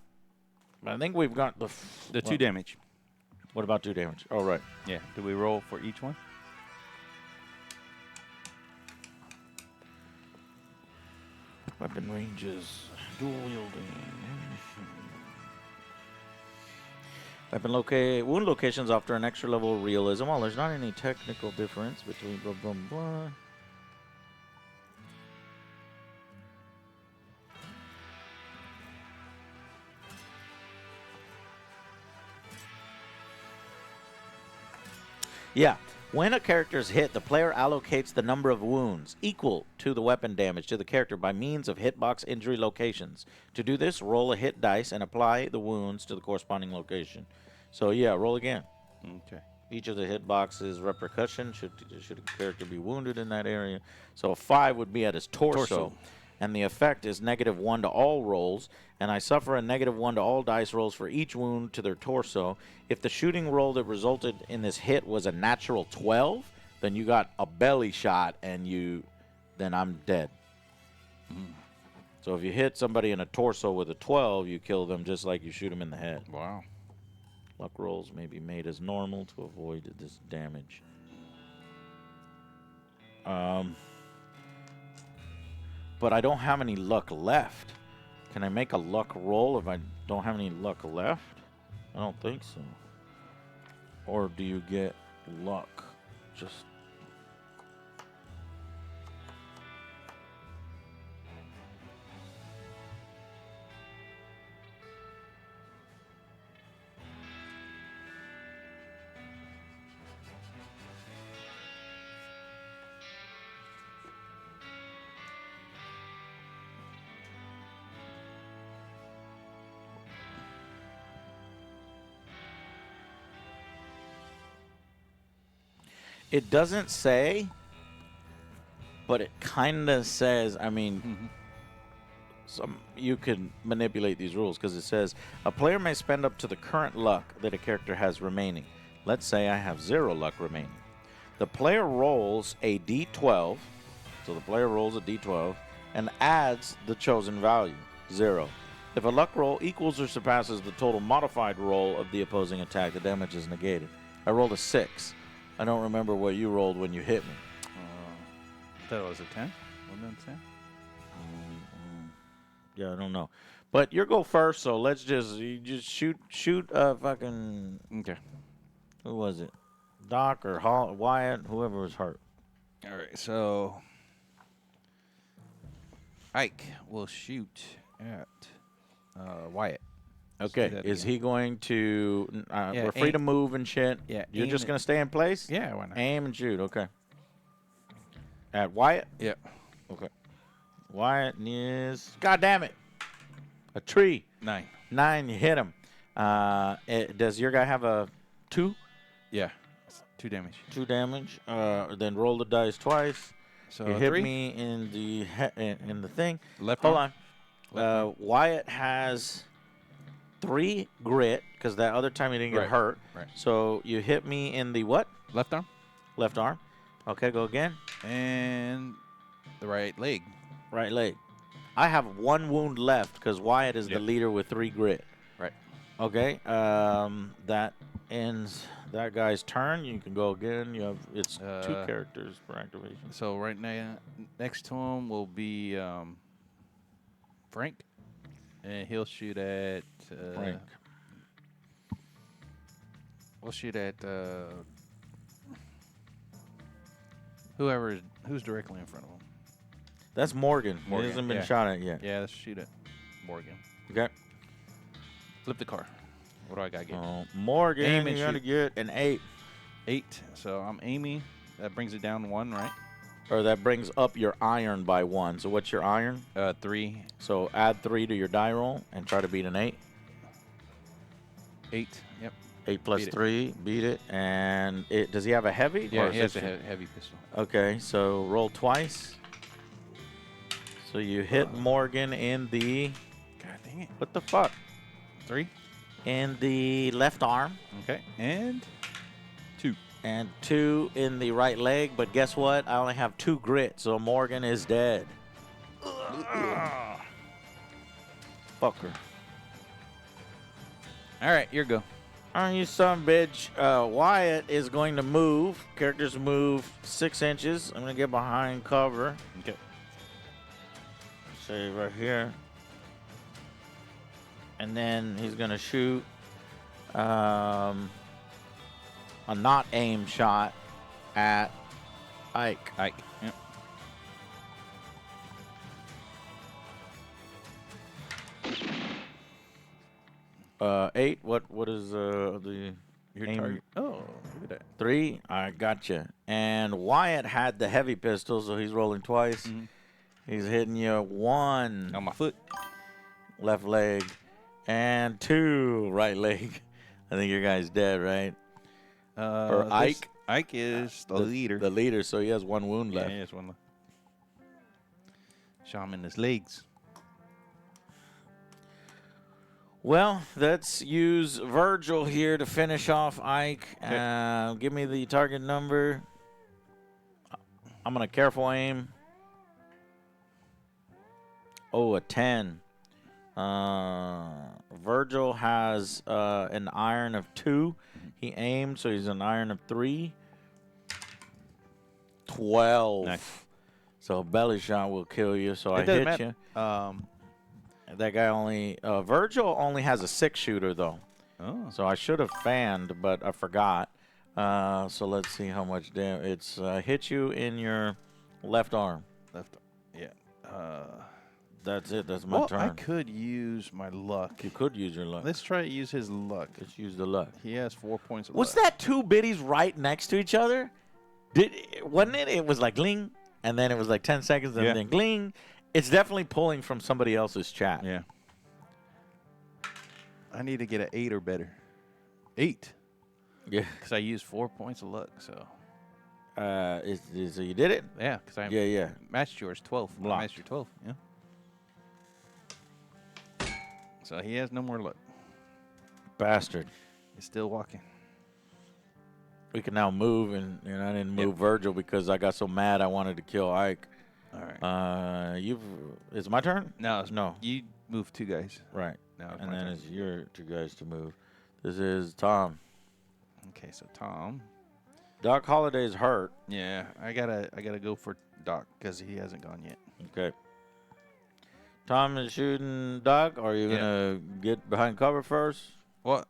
But I think we've got The 2 damage. What about 2 damage? Oh, right. Yeah. Do we roll for each one? Weapon ranges. Dual wielding. Wound locations offer an extra level of realism. Well, there's not any technical difference between blah, blah, blah. Yeah. When a character is hit, the player allocates the number of wounds equal to the weapon damage to the character by means of hitbox injury locations. To do this, roll a hit dice and apply the wounds to the corresponding location. So, yeah, roll again. Okay. Each of the hitboxes repercussion should a character be wounded in that area. So a 5 would be at his torso. And the effect is -1 to all rolls, and I suffer a -1 to all dice rolls for each wound to their torso. If the shooting roll that resulted in this hit was a natural 12, then you got a belly shot, and then I'm dead. So if you hit somebody in a torso with a 12, you kill them just like you shoot them in the head. Wow. Luck rolls may be made as normal to avoid this damage. But I don't have any luck left. Can I make a luck roll if I don't have any luck left? I don't think so. Or do you get luck? Just... It doesn't say, but it kind of says, I mean, you can manipulate these rules because it says a player may spend up to the current luck that a character has remaining. Let's say I have 0 luck remaining. The player rolls a d12, so the player rolls a d12 and adds the chosen value, 0. If a luck roll equals or surpasses the total modified roll of the opposing attack, the damage is negated. I rolled a 6. I don't remember what you rolled when you hit me. I thought it was a 10. Wasn't it 10? Yeah, I don't know. But you go first, so let's you just shoot fucking... Okay. Who was it? Doc or Wyatt, whoever was hurt. All right, so Ike will shoot at Wyatt. Okay, is he going to... we're free to move and shit. Yeah. You're just going to stay in place? Yeah, why not? Aim and shoot, okay. At Wyatt? Yeah. Okay. Wyatt is... God damn it! A tree. 9. 9, you hit him. Does your guy have a 2? Yeah. 2 damage. 2 damage. Then roll the dice twice. So you hit 3. me in the thing. Left Hold arm. on. Wyatt has 3 grit, because that other time he didn't get hurt. Right. So you hit me in the what? Left arm. Left arm. Okay, go again. And the right leg. Right leg. I have 1 wound left, because Wyatt is the leader with 3 grit. Right. Okay. That ends that guy's turn. You can go again. It's 2 characters per activation. So right now, next to him will be Frank. And he'll shoot at... Frank. We'll shoot at who's directly in front of him. That's Morgan. Morgan, He hasn't been yeah. shot at yet. Yeah, let's shoot at Morgan. Okay. Flip the car. What do I got to get? Morgan, Aim and you got to shoot. get an 8. 8. So I'm aiming. That brings it down 1, right? Or that brings up your iron by 1. So what's your iron? 3. So add 3 to your die roll and try to beat an 8. 8. Yep. 8 plus Beat it. 3, beat it. And does he have a heavy? Yeah, Or he is has a this- heavy pistol. Okay, so roll twice. So you hit Morgan in the... God dang it. What the fuck? 3. In the left arm. Okay. And 2. And 2 in the right leg. But guess what? I only have 2 grit, so Morgan is dead. Fucker. All right, your go. Alright, you son of a bitch. Wyatt is going to move. Characters move 6 inches. I'm going to get behind cover. Okay. Say right here. And then he's going to shoot a not aim shot at Ike. Ike. Yep. Eight. What is the Your aim? target. Oh, look at that. 3. I gotcha. And Wyatt had the heavy pistol, so he's rolling twice. He's hitting you 1 On my foot. left leg and 2 right leg. I think your guy's dead, right? Or This- Ike. Ike is the leader. The leader, so he has 1 wound yeah, left. he has one left. Shot him in his legs. Well, let's use Virgil here to finish off Ike. Give me the target number. I'm going to careful aim. Oh, a 10. Virgil has an iron of 2. He aimed, so he's an iron of 3. 12. Nice. So a belly shot will kill you, so I It doesn't hit matter. you. That guy only Virgil only has a 6-shooter though, Oh. so I should have fanned, but I forgot. So let's see how much damage it's hit you in your left arm. Left. Yeah. That's it. That's my Well, turn. I could use my luck. You could use your luck. Let's try to use his luck. Let's use the luck. He has 4 points of What's luck. that? 2 biddies right next to each other? Wasn't it? It was like gling, and then it was like 10 seconds, and Yeah. then gling. It's definitely pulling from somebody else's chat. Yeah. I need to get an 8 or better. 8. Yeah. Because I used 4 points of luck, so. So you did it? Yeah, because I Yeah. matched yours 12. I Blocked. matched your 12, yeah. So he has no more luck. Bastard. He's still walking. We can now move, and I didn't move Virgil because I got so mad I wanted to kill Ike. All right. It's my turn? No, No. You move 2 guys. Right. Now it's And my then turn. it's your 2 guys to move. This is Tom. Okay, so Tom. Doc Holliday's hurt. Yeah, I gotta go for Doc because he hasn't gone yet. Okay. Tom is shooting Doc. Are you Yeah. going to get behind cover first? What?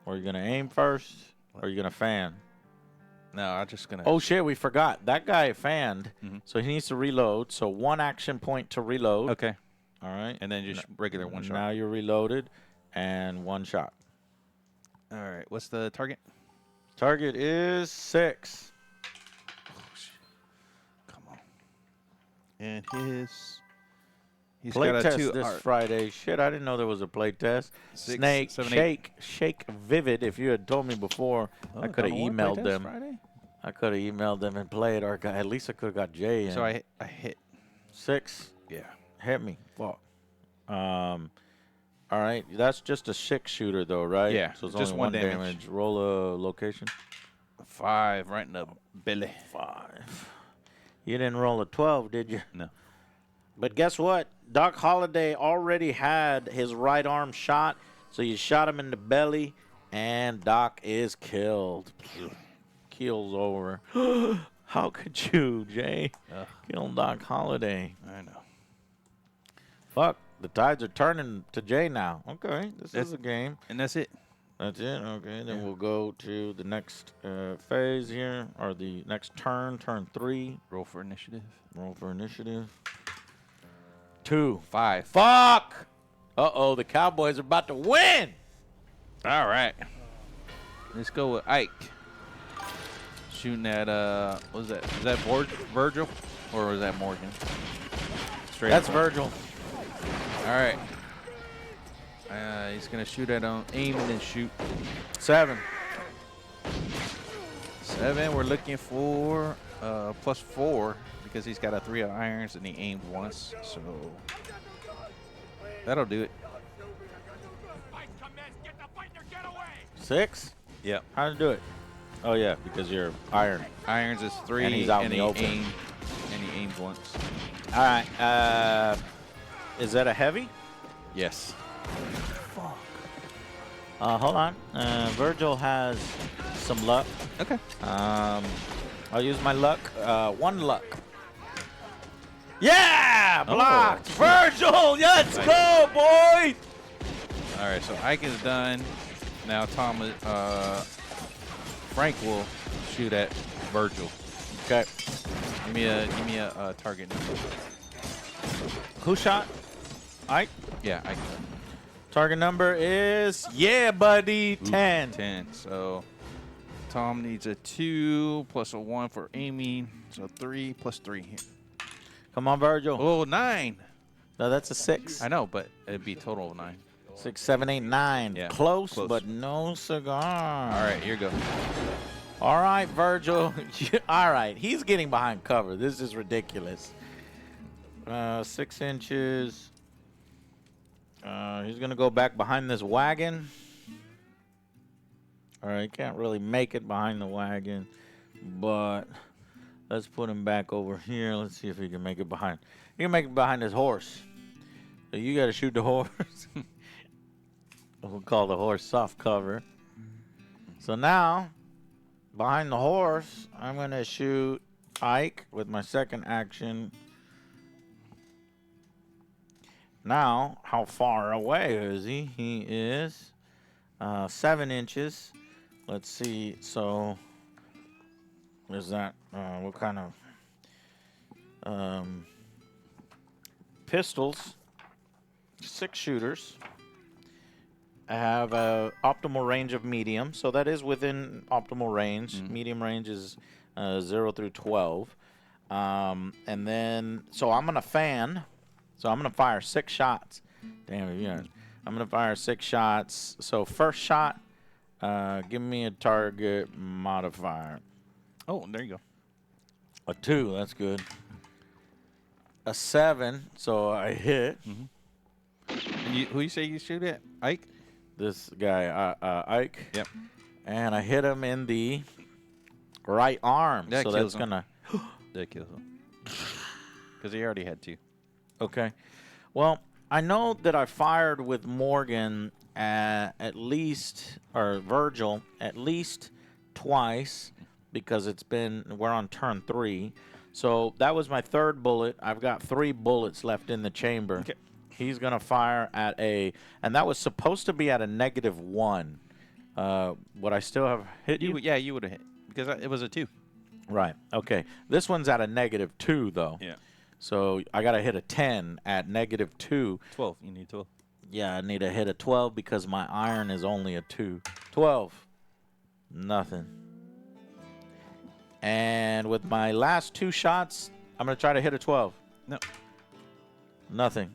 Or are you going to aim first? Or are you going to fan? No, I'm just gonna. Oh, shit, we forgot. That guy fanned, Mhm. so he needs to reload. So 1 action point to reload. Okay. All right. And then just regular 1 shot. Now you're reloaded, and 1 shot. All right. What's the target? Target is 6. Come on. And he's Play got a test 2. this Alright. Friday. Shit, I didn't know there was a play test. 6, Snake, 7, 8. shake, Vivid. If you had told me before, Oh, I could have Dawn of War emailed playtest them. Friday? I could have emailed them and played, or at least I could have got Jay in. So I hit. 6. Yeah. Hit me. Fuck. All right, that's just a 6-shooter though, right? Yeah, So it's just only 1 1 damage. damage. Roll a location. 5 right in the belly. 5. You didn't roll a 12, did you? No. But guess what? Doc Holliday already had his right arm shot, so you shot him in the belly, and Doc is killed. Keel's over. How could you, Jay? Ugh. Kill Doc Holliday. I know. Fuck. The tides are turning to Jay now. Okay, this That's- is a game. And that's it. That's it. Okay, then Yeah. we'll go to the next phase here, or the next turn, turn 3. Roll for initiative. Roll for initiative. 2. 5. Fuck! Uh-oh, the Cowboys are about to win! All right. Let's go with Ike. Shooting at, what was that? Is that Virgil? Or was that Morgan? Straight That's up. Virgil. All right. He's going to shoot at aim and then shoot. 7. 7. We're looking for +4 because he's got a 3 of irons and he aimed once. So that'll do it. 6? Yep. How to do it? Oh, yeah, because you're iron. Irons is 3 And he's out in the he open. aimed once. All right. Is that a heavy? Yes. Hold on. Virgil has some luck. Okay. I'll use my luck. 1 luck. Yeah! Blocked! Oh. Virgil! Let's Nice. go, boys! All right, so Ike is done. Now Frank will shoot at Virgil. Okay. Give me a target number. Who shot? Ike. Yeah, Ike. Target number is, yeah, buddy, 10. 10. So Tom needs a 2 plus a 1 for aiming. So 3 plus 3 here. Come on, Virgil. Oh, 9. No, that's a 6. I know, but it'd be total of 9. 6, 7, 8, 9. Yeah, Close, close. but no cigar. All right, here you go. All right, Virgil. All right, he's getting behind cover. This is ridiculous. 6 inches. He's going to go back behind this wagon. All right, he can't really make it behind the wagon, but let's put him back over here. Let's see if he can make it behind. He can make it behind his horse. So you got to shoot the horse. We'll call the horse soft cover. So now, behind the horse, I'm going to shoot Ike with my second action. Now, how far away is he? He is 7 inches. Let's see. So, is that what kind of pistols? 6 shooters. I have a optimal range of medium, so that is within optimal range. Medium range is 0 through 12. And then, so I'm gonna fan. So I'm gonna fire 6 shots. Damn, yeah. I'm gonna fire 6 shots. So first shot, give me a target modifier. Oh, there you go. A 2, that's good. A 7, so I hit. And who you say you shoot at? Ike? This guy, Ike. Yep. And I hit him in the right arm. That so kills that's him. gonna. That kills him. Because he already had 2. Okay. Well, I know that I fired with Morgan at least, or Virgil, at least twice because we're on turn 3. So that was my 3rd bullet. I've got 3 bullets left in the chamber. Okay. He's going to fire at and that was supposed to be at a -1. Would I still have hit you? Yeah, you would have hit. Because it was a 2. Right. Okay. This one's at a -2, though. Yeah. So I got to hit a 10 at -2. 12. You need 12. Yeah, I need to hit a 12 because my iron is only a 2. 12. Nothing. And with my last 2 shots, I'm going to try to hit a 12. No. Nothing.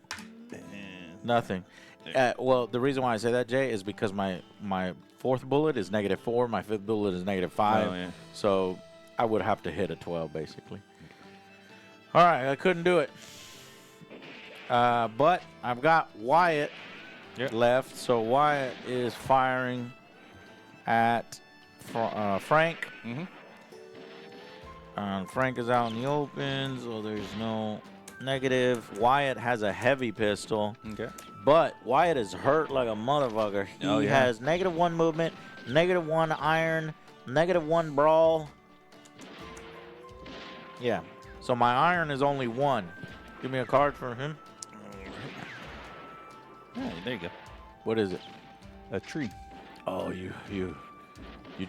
Nothing. Well, the reason why I say that, Jay, is because my 4th bullet is -4. My 5th bullet is -5. Oh, yeah. So I would have to hit a 12, basically. All right, I couldn't do it. But I've got Wyatt left. So Wyatt is firing at Frank. Frank is out in the open, so there's no negative. Wyatt has a heavy pistol. Okay. But Wyatt is hurt like a motherfucker. He has -1 movement, -1 iron, -1 brawl. Yeah. So my iron is only 1. Give me a card for him. Yeah, there you go. What is it? A tree. Oh, you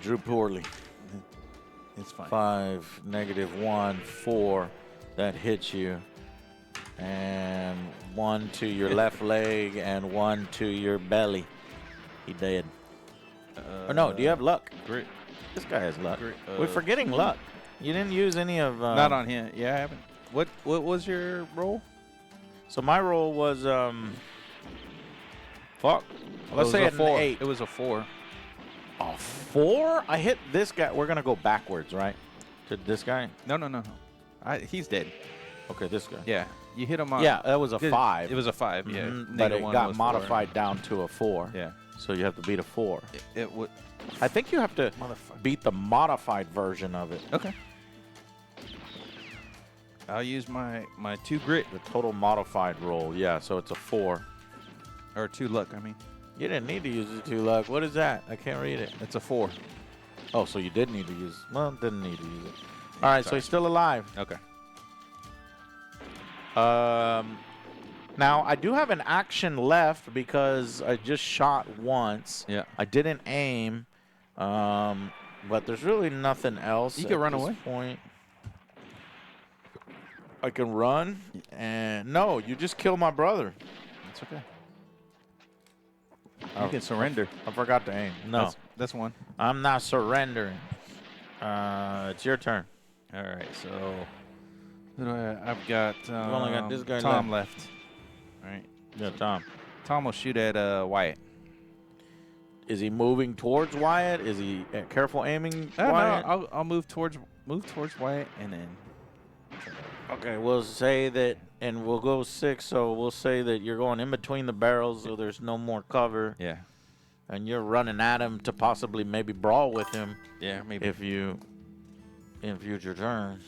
drew poorly. It's fine. 5, -1, 4. That hits you. And 1 to your left leg and 1 to your belly. He dead. Or no, do you have luck? Great. This guy has luck. Great, We're forgetting luck. You didn't use any of... Not on him. Yeah, I haven't. What was your roll? So my roll was... Fuck. Let's say an 8. It was a 4. A 4? I hit this guy. We're going to go backwards, right? To this guy? No. He's dead. Okay, this guy. Yeah. You hit him on. Yeah, that was a 5. It was a 5, yeah. But it -1 got was modified down to a 4. 4. Yeah. So you have to beat a 4. It would. I think you have to Motherfucker. beat the modified version of it. Okay. I'll use my 2 grit. The total modified roll. Yeah, so it's a 4. Or 2 luck, I mean. You didn't need to use the 2 luck. What is that? I can't read it. It's a 4. Oh, so you did need to use... Well, didn't need to use it. All right, so he's still alive. Okay. Now, I do have an action left because I just shot once. Yeah. I didn't aim, but there's really nothing else. You can run at this away. Point. I can run, and no, you just kill my brother. It's okay. Oh. You can surrender. I forgot to aim. No, That's one. I'm not surrendering. It's your turn. All right, so who do I've got, only got this guy Tom left. All right. Yeah, Tom. Tom will shoot at Wyatt. Is he moving towards Wyatt? Is he careful aiming? No, Wyatt? I'll move towards Wyatt and then. Okay, we'll say that, and we'll go 6. So we'll say that you're going in between the barrels, so there's no more cover, Yeah. and you're running at him to possibly maybe brawl with him Yeah, maybe. if you in future turns.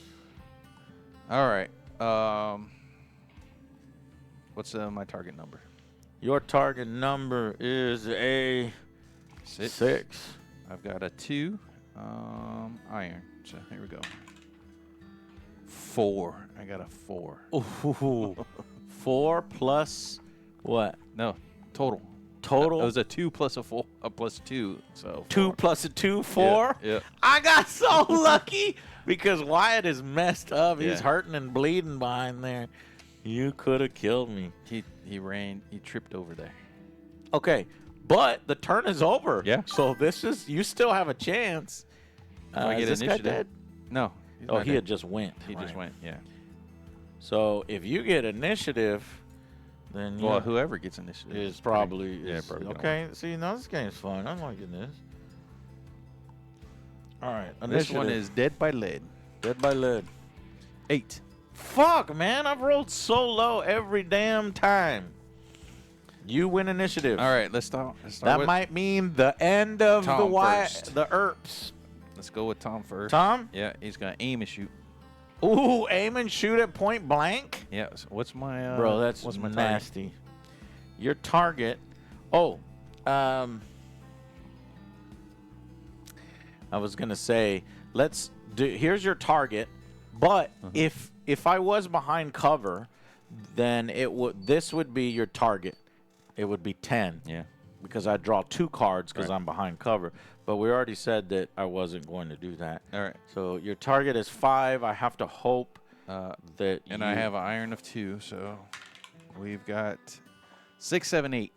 All right. What's my target number? Your target number is a 6. I've got a 2 iron. So here we go. 4. I got a 4. Ooh, 4 plus what? No, total. Total? It was a 2 plus a 4, plus 2. So 2 4. plus a 2, 4? Yeah. I got so lucky because Wyatt is messed up. He's Yeah. hurting and bleeding behind there. You could have killed me. He tripped over there. Okay, but the turn is over. Yeah. So you still have a chance. I get is this guy initiative? dead? No. he's Oh, not he dead. had just went. He just right. went, yeah. So if you get initiative, then Well, you whoever gets initiative is pretty- probably yeah, is- probably gonna okay. See, now this game's fun. I'm liking this. All right, win. This one initiative. is Dead by Lead. Dead by lead. 8. Fuck, man, I've rolled so low every damn time. You win initiative. All right, let's start That with might mean the end of Tom the first. the ERPs. Let's go with Tom first. Tom? Yeah, he's gonna aim and shoot. Ooh, aim and shoot at point blank? Yeah. So what's my Bro, that's what's my target? nasty. Your target. Oh, I was gonna say, let's do. Here's your target, but if I was behind cover, then this would be your target. It would be 10 Yeah. because I draw 2 cards because Right. I'm behind cover. But we already said that I wasn't going to do that. All right. So your target is 5. I have to hope that And I have an iron of 2, so we've got 6, 7, 8.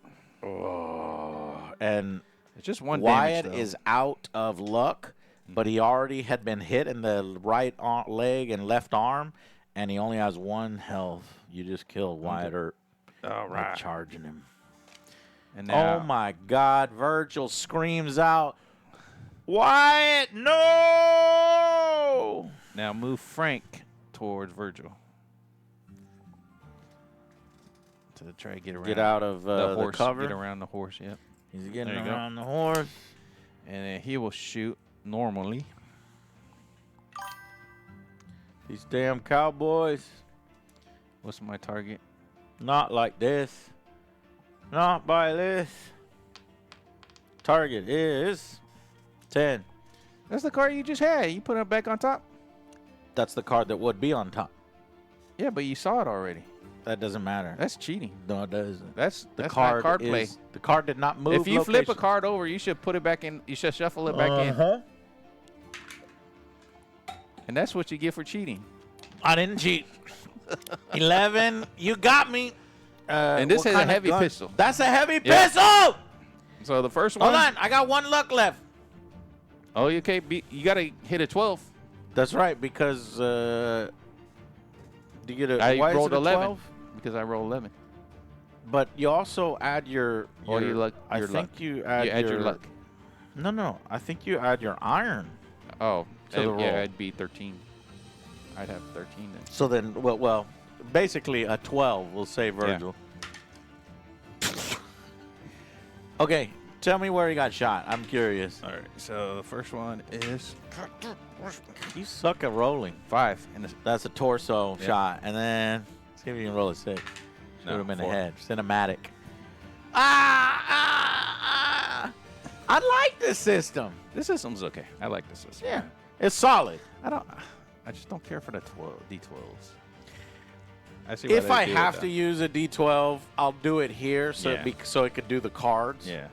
and It's just one Wyatt damage, though. is out of luck, but he already had been hit in the right leg and left arm, and he only has 1 health. You just killed Wyatt Earp All by right. charging him. And now, Oh my God! Virgil screams out, "Wyatt, no!" now move Frank towards Virgil to try to get around. Get out of the the horse. cover. Get around the horse. Yep. He's getting There you go. around the horse. And then he will shoot normally. These damn cowboys. What's my target? Not like this. Not by this. Target is 10. That's the card you just had. You put it back on top. That's the card that would be on top. Yeah, but you saw it already. That doesn't matter. That's cheating. No, it doesn't. That's The not card card play. is the card did not move. If you flip a location. card over, you should put it back in. You should shuffle it back in. And that's what you get for cheating. I didn't cheat. 11. You got me. And this what is a kind of heavy gun? pistol. That's a heavy Yeah. pistol. So the first one. Hold on. I got 1 luck left. Oh, you can't be. You gotta hit a 12. That's right, because do you get a? I why is rolled it a 11 12? because I rolled 11. But you also add your. Oh, your luck- I your think luck. you add, You add your luck. No. I think you add your iron. Oh, To the yeah, roll. I'd be 13. I'd have 13 then. So then, well, basically a 12. We'll say Virgil. Okay, tell me where he got shot. I'm curious. All right. So the first one is You suck at rolling. 5. And That's a torso Yeah. shot, and then see if you can roll a 6. Shoot No, him in 4. the head. Cinematic. Ah! I like this system. this system's okay. I like this system. Yeah, it's solid. I just don't care for the D12s. I see. Why If they I do it, have though. to use a D12, I'll do it here so Yeah. so it could do the cards. Yeah.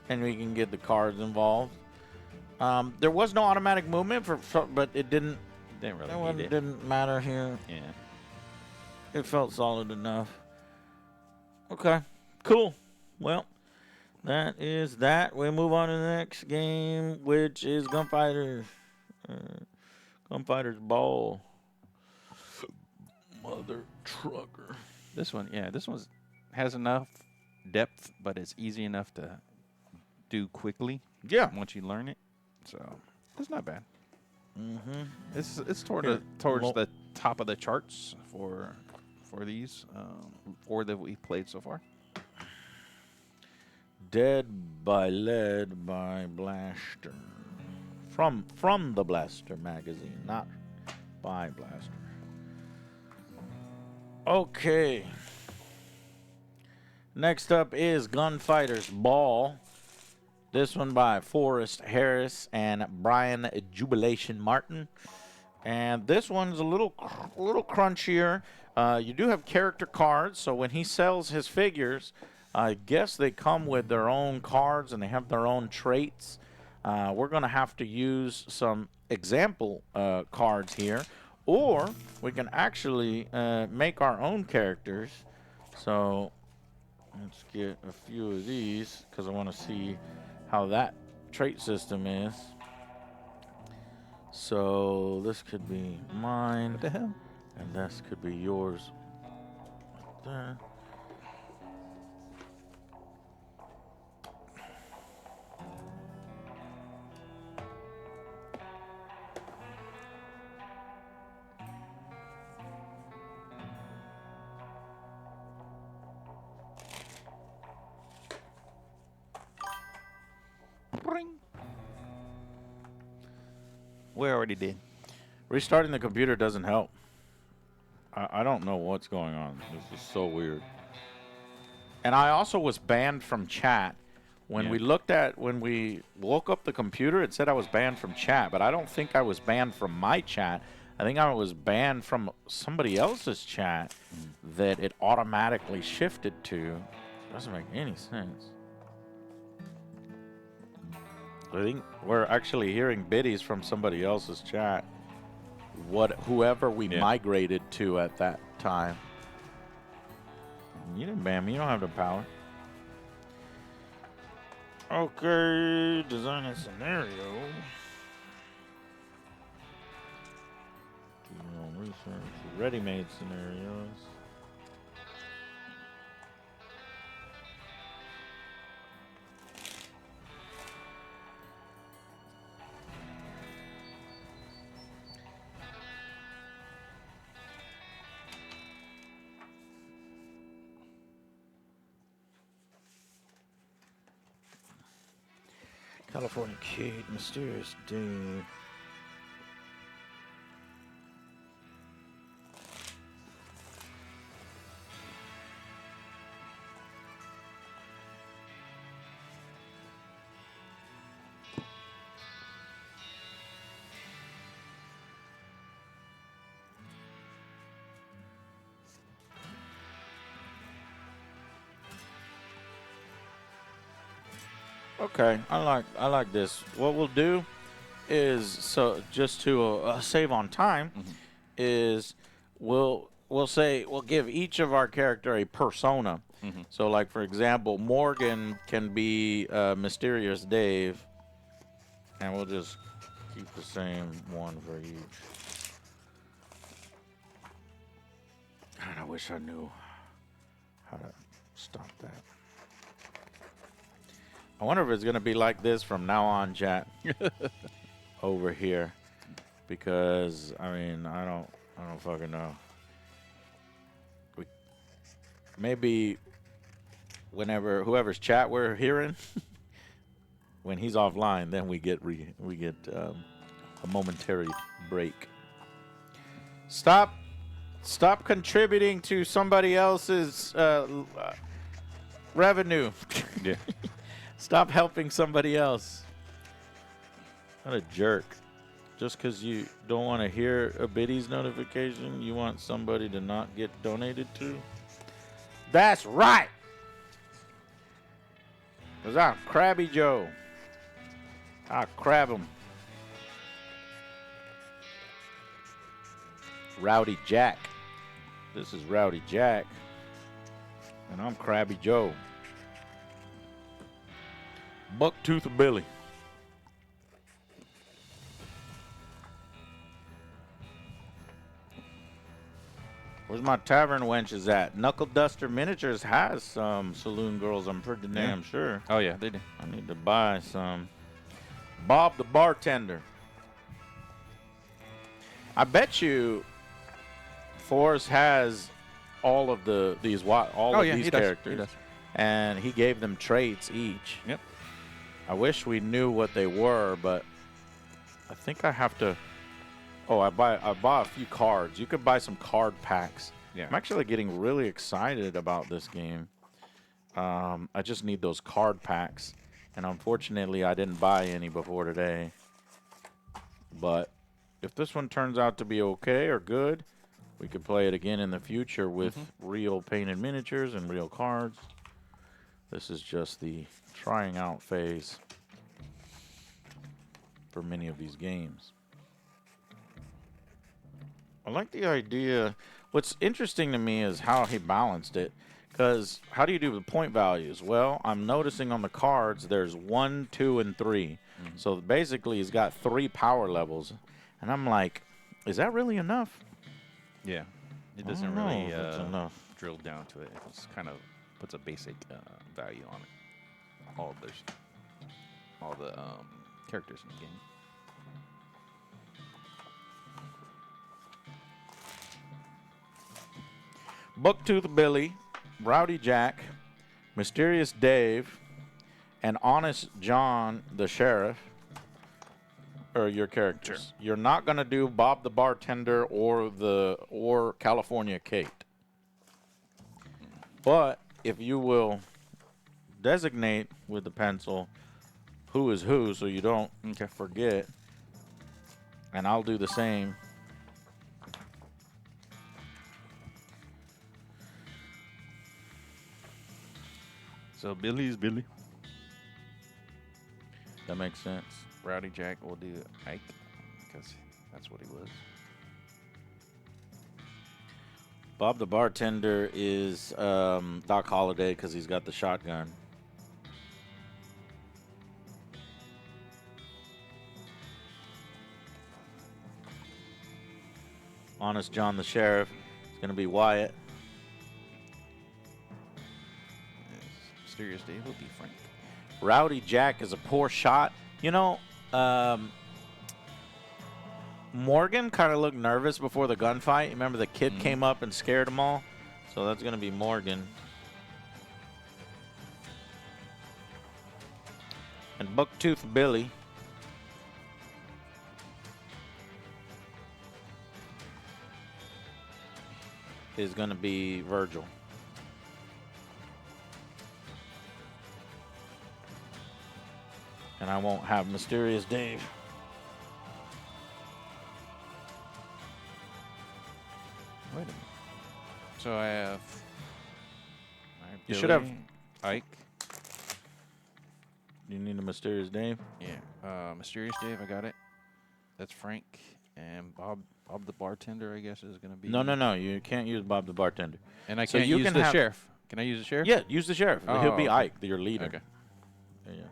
And we can get the cards involved. There was no automatic movement but it didn't. Didn't That really one need it. didn't matter here. Yeah. It felt solid enough. Okay, cool. Well, that is that. We move on to the next game, which is Gunfighters. Gunfighters Ball. Mother trucker. This one, yeah, this one has enough depth, but it's easy enough to do quickly. Yeah. Once you learn it, so it's not bad. Mm-hmm. It's towards Well- the top of the charts for these or that we played so far. Dead by Lead by Blaster. From the Blaster magazine, not by Blaster. Okay. Next up is Gunfighters Ball. This one by Forrest Harris and Brian Jubilation Martin. And this one's a little crunchier. You do have character cards, so when he sells his figures, I guess they come with their own cards and they have their own traits. We're going to have to use some example cards here, or we can actually make our own characters. So let's get a few of these because I want to see how that trait system is. So this could be mine. What the hell? And this could be yours. Right there. We already did. Restarting the computer doesn't help. I don't know what's going on. This is so weird. And I also was banned from chat. When Yeah. when we woke up the computer, it said I was banned from chat, but I don't think I was banned from my chat. I think I was banned from somebody else's chat that it automatically shifted to. Doesn't make any sense. I think we're actually hearing biddies from somebody else's chat. Whoever we Yeah. migrated to at that time. You didn't ban me. You don't have the power. Okay, design a scenario. Do your own research. Ready-made scenarios. California Kid, Mysterious Dude. Okay, I like this. What we'll do is, so just to save on time, is we'll give each of our character a persona. So like for example, Morgan can be Mysterious Dave, and we'll just keep the same one for each. God, I wish I knew how to stop that. I wonder if it's gonna be like this from now on, chat. Over here, because I mean I don't fucking know. Maybe whenever whoever's chat we're hearing, when he's offline, then we get a momentary break. Stop contributing to somebody else's revenue. Yeah. Stop helping somebody else. What a jerk. Just because you don't want to hear a biddies notification, you want somebody to not get donated to? That's right! Because I'm Krabby Joe. I crab him. Rowdy Jack. This is Rowdy Jack. And I'm Krabby Joe. Bucktooth Billy. Where's my tavern wenches at? Knuckle Duster Miniatures has some saloon girls, I'm pretty damn sure. Oh, yeah, they do. I need to buy some. Bob the Bartender. I bet you Forrest has all of these He characters. does. And he gave them traits each. Yep. I wish we knew what they were, but I think I have to. Oh, I bought a few cards. You could buy some card packs. Yeah. I'm actually getting really excited about this game. I just need those card packs, and unfortunately, I didn't buy any before today. But if this one turns out to be okay or good, we could play it again in the future with real painted miniatures and real cards. This is just the trying out phase for many of these games. I like the idea. What's interesting to me is how he balanced it. Because how do you do the point values? Well, I'm noticing on the cards there's 1, 2, and 3. So basically he's got 3 power levels. And I'm like, is that really enough? Yeah. It I doesn't don't know really if it's enough. drill down to it. It's kind of puts a basic value on it. All the characters in the game. Bucktooth Billy, Rowdy Jack, Mysterious Dave, and Honest John the Sheriff are your characters. You're not gonna do Bob the Bartender or California Kate. But if you will designate with the pencil who is who so you don't forget, and I'll do the same. So Billy's Billy. That makes sense. Rowdy Jack will do Ike because that's what he was. Bob the Bartender is Doc Holliday because he's got the shotgun. Honest John the Sheriff is going to be Wyatt. Mysterious Dave will be Frank. Rowdy Jack is a poor shot. You know, Morgan kind of looked nervous before the gunfight. Remember the kid came up and scared them all? So that's going to be Morgan. And Bucktooth Billy. Is going to be Virgil. And I won't have Mysterious Dave. Wait a minute. So I have. You should have- Ike. You need a Mysterious Dave? Yeah. Mysterious Dave, I got it. That's Frank. And Bob the Bartender, I guess, is going to be. No. You can't use Bob the Bartender. And I So can't you use can the have- sheriff. Can I use the sheriff? Yeah, use the sheriff. Oh, He'll be okay. Ike, your leader. Okay. Yeah.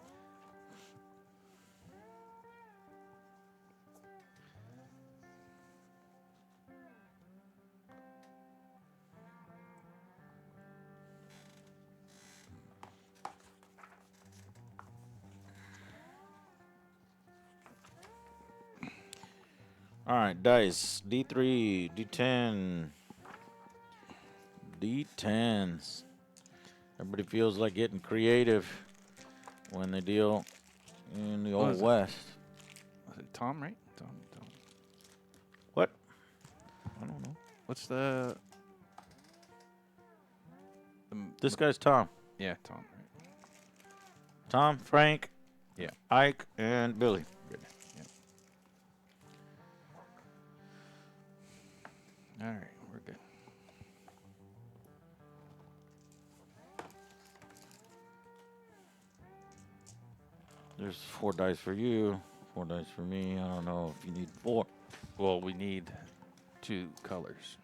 All right, dice. D3, D10. D10s. Everybody feels like getting creative when they deal in the Old is it? West. Was it Tom, right? Tom. What? I don't know. What's the This guy's Tom. yeah, Tom, right? Tom, Frank, Yeah. Ike, and Billy. Good. Yeah. All right, we're good. There's 4 dice for you, 4 dice for me. I don't know if you need 4. Well, we need 2 colors.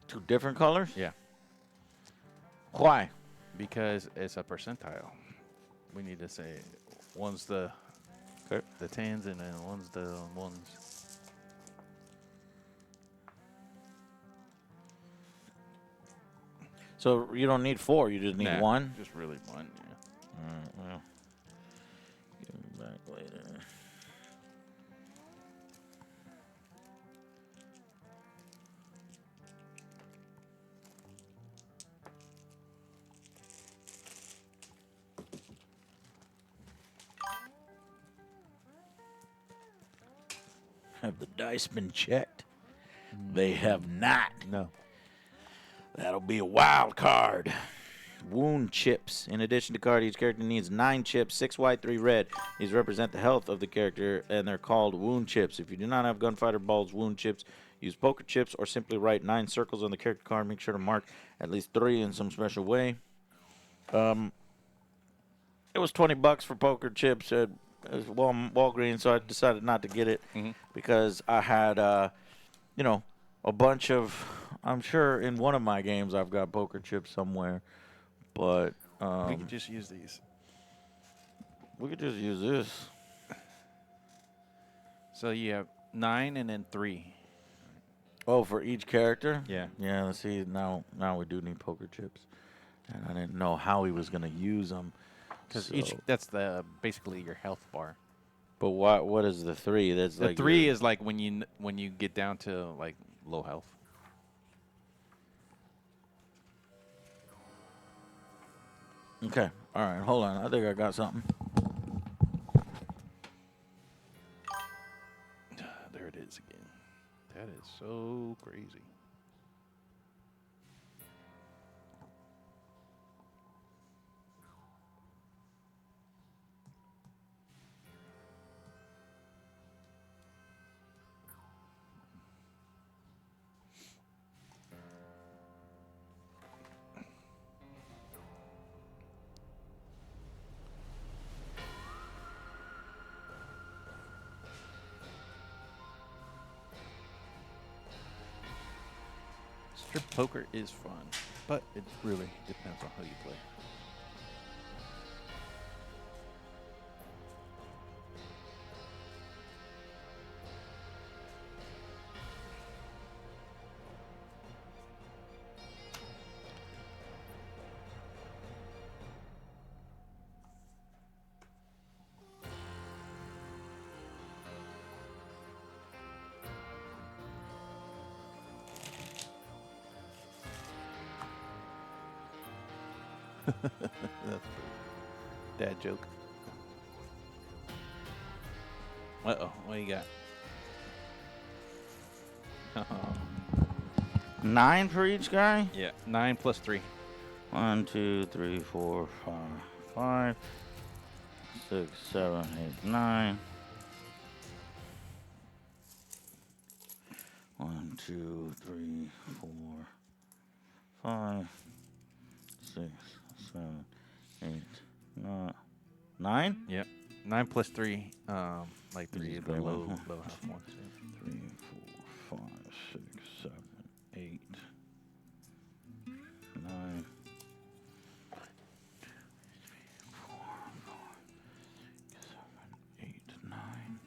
2 different colors? Yeah. Why? Because it's a percentile. We need to say one's the Okay. the tens and then one's the ones. So you don't need 4. You just need Nah, 1. Just really one. Yeah. All right. Well, give me back later. Have the dice been checked? They have not. No. That'll be a wild card. Wound chips. In addition to card, each character needs 9 chips, 6 white, 3 red. These represent the health of the character, and they're called wound chips. If you do not have gunfighter balls, wound chips, use poker chips, or simply write 9 circles on the character card. Make sure to mark at least 3 in some special way. It was $20 for poker chips at Walgreens, so I decided not to get it because I had, a bunch of. I'm sure in one of my games I've got poker chips somewhere, but We could just use these. we could just use this. So you have 9 and then 3. Oh, for each character? Yeah. Yeah. Let's see. Now we do need poker chips, and I didn't know how he was gonna use them. Because each that's the basically your health bar. But what is the 3? That's The like 3 is like when you get down to like low health. Okay. All right. Hold on. I think I got something. There it is again. That is so crazy. Strip poker is fun, but it really depends on who you play. That's dad joke. Uh-oh, what do you got? 9 for each guy. Yeah, 9 plus 3. 1, 2, 3, 4, 5, 5, 6, 7, 8, 9. 1, 2, 3, 4, 5, 6, 7, 8, 9. Yep. 9 plus 3, like 3 This is is the great low one. health ones. 3, 4, 5, 6, 7, 8, 9. 8, 9.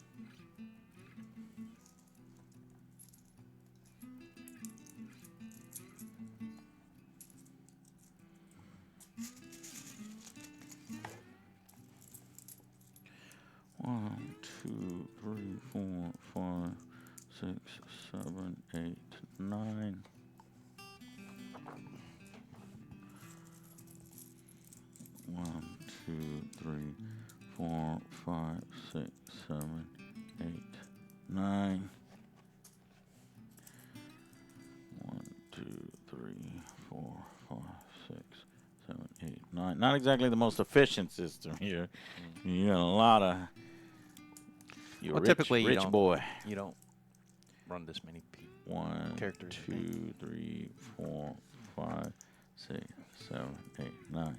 One, 2, 3, 4, 5, 6, 7, 8, 9. 1, 2, 3, 4, 5, 6, 7, 8, 9. 1, 2, 3, 4, 5, 6, 7, 8, 9. Not exactly the most efficient system here. You got a lot of. You're Well, rich, typically you rich don't- boy. You don't run this many people. 1, Characters, 2, 3, 4, 5, 6, 7, 8, 9.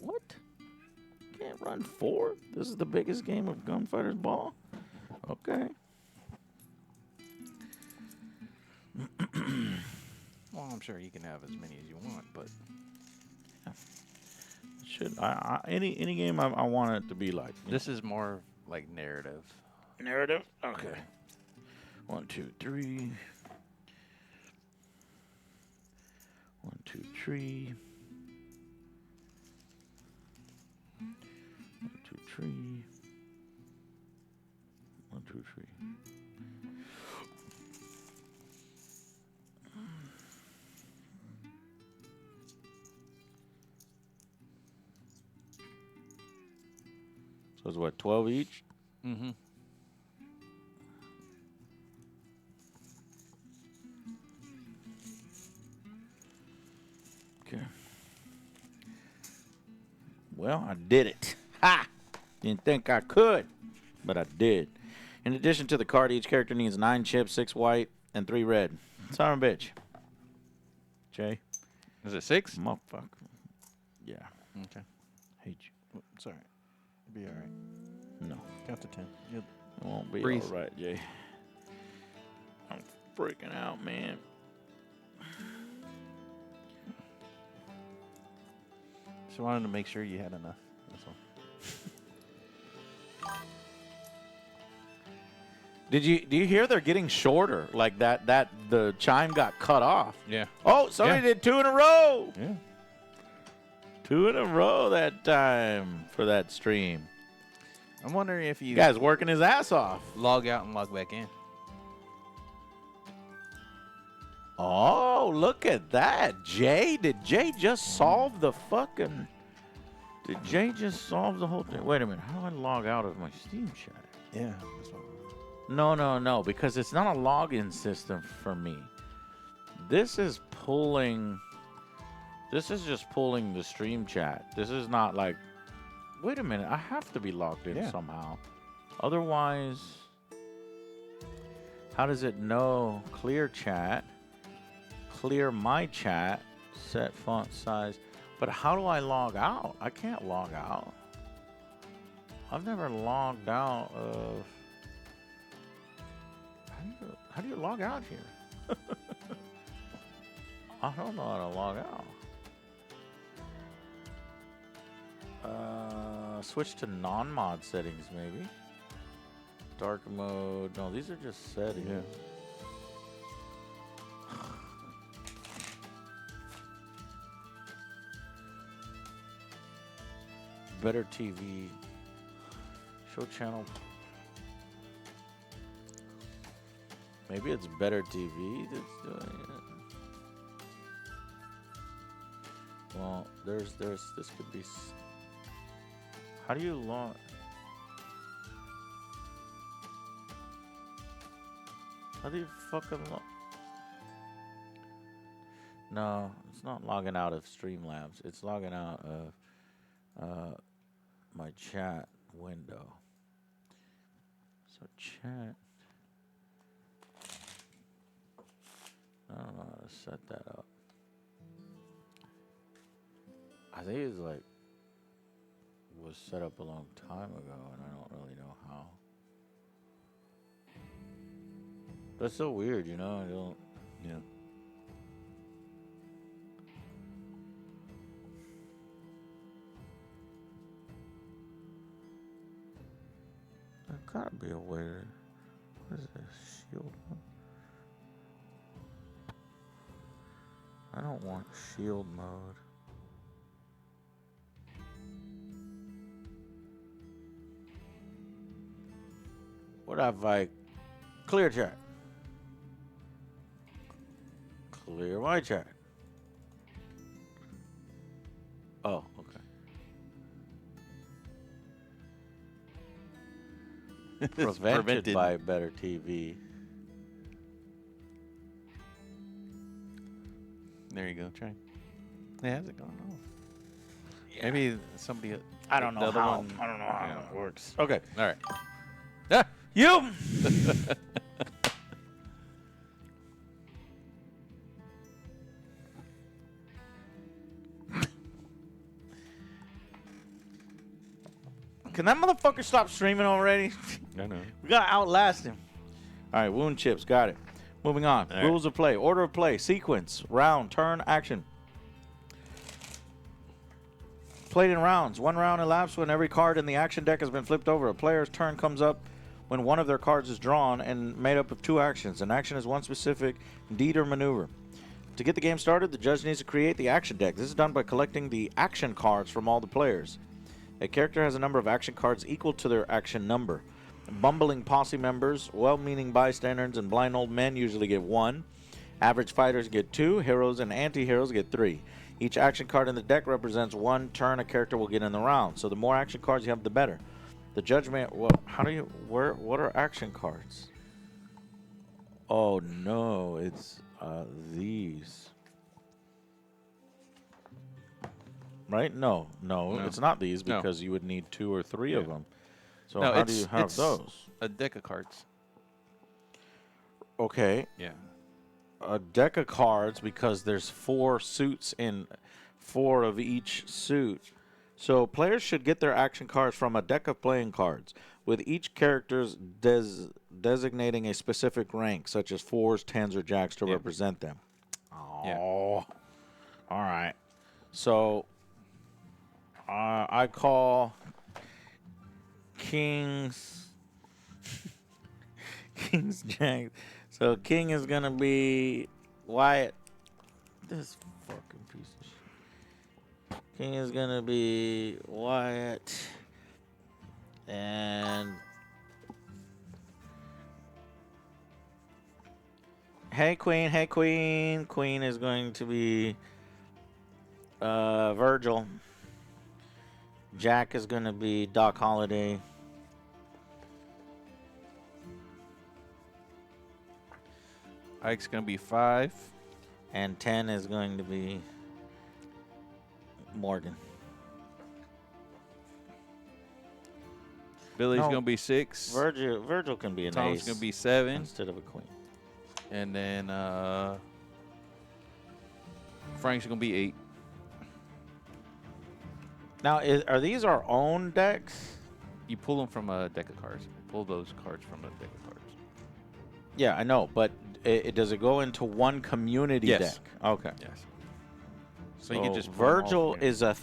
What? Can't run 4? This is the biggest game of Gunfighter's Ball? Okay. Well, I'm sure you can have as many as you want, but Should any game I want it to be like. this is more like narrative. Narrative? Okay. 1, 2, 3. 1, 2, 3. 1, 2, 3. 1, 2, 3. So it's what, 12 each? Mm-hmm. Okay. Well, I did it. Ha! Didn't think I could, but I did. In addition to the card, each character needs 9 chips, 6 white, and 3 red. Son of a bitch. Jay? Is it 6? Motherfucker. Yeah. Okay. Hate you. Sorry. It'll be all right. No. Count to 10. You'll It won't be Breeze. all right, Jay. I'm freaking out, man. just wanted to make sure you had enough. That's all. Do you hear they're getting shorter? Like that the chime got cut off. Yeah. Oh, somebody Yeah. did 2 in a row. Yeah. 2 in a row that time for that stream. I'm wondering if you Guy's working his ass off. log out and log back in. Oh, look at that. Jay, did Jay just solve the fucking... Did Jay just solve the whole thing? Wait a minute. How do I log out of my Steam chat? Yeah. That's what. No, because it's not a login system for me. This is pulling... This is just pulling the stream chat. This is not like... Wait a minute. I have to be logged in somehow. Otherwise... How does it know clear chat? Clear my chat. Set font size. But how do I log out? I can't log out. I've never logged out of... How do you log out here? I don't know how to log out. Switch to non-mod settings, maybe. Dark mode. No, these are just settings. Yeah. Better TV. Show channel. Maybe it's Better TV that's doing it. Well, this could be. How do you log? How do you fucking log? No, it's not logging out of Streamlabs. It's logging out of my chat window. So chat. I don't know how to set that up. I think it's like was set up a long time ago, and I don't really know how. That's so weird, you know. I don't. Yeah. There gotta be a way to. What is this? Shield mode? I don't want shield mode. What have I? Clear chat. Clear my chat. Oh, okay. Prevented by Better TV. There you go. Try. Yeah, how's it going on? Maybe somebody. I don't know the other how. one- I don't know how Yeah. it works. Okay. All right. Ah! You. Can that motherfucker stop streaming already? No, no. We gotta outlast him. All right, wound chips, got it. Moving on. All right. Rules of play, order of play, sequence, round, turn, action. Played in rounds. 1 round elapsed when every card in the action deck has been flipped over. A player's turn comes up when one of their cards is drawn and made up of 2 actions. An action is one specific deed or maneuver. To get the game started, the judge needs to create the action deck. This is done by collecting the action cards from all the players. A character has a number of action cards equal to their action number. Bumbling posse members, well-meaning bystanders, and blind old men usually get 1. Average fighters get 2. Heroes and anti-heroes get 3. Each action card in the deck represents 1 turn a character will get in the round. So the more action cards you have, the better. The judge may... Well, what are action cards? Oh, no. It's these. Right? No, it's not these because you would need 2 or 3 of them. So No, how do you have it's those? a deck of cards. Okay, Yeah. a deck of cards because there's 4 suits in 4 of each suit. So players should get their action cards from a deck of playing cards, with each character's designating a specific rank, such as 4s, 10s, or jacks to represent them. Oh, Yeah. all right. So I call kings, kings, jacks. So king is gonna be Wyatt. This fucking piece of shit. King is gonna be Wyatt, and hey queen. Queen is going to be Virgil. Jack is gonna be Doc Holliday. Ike's gonna be 5. And 10 is going to be Morgan. Billy's No. gonna be 6. Virgil can be an Tom's ace gonna be 7. instead of a queen. And then Frank's gonna be 8. Now, are these our own decks? You pull them from a deck of cards. Pull those cards from a deck of cards. Yeah, I know, but does it go into one community Yes. deck? Okay. Yes. So you can just pull 'em all Virgil from here. is a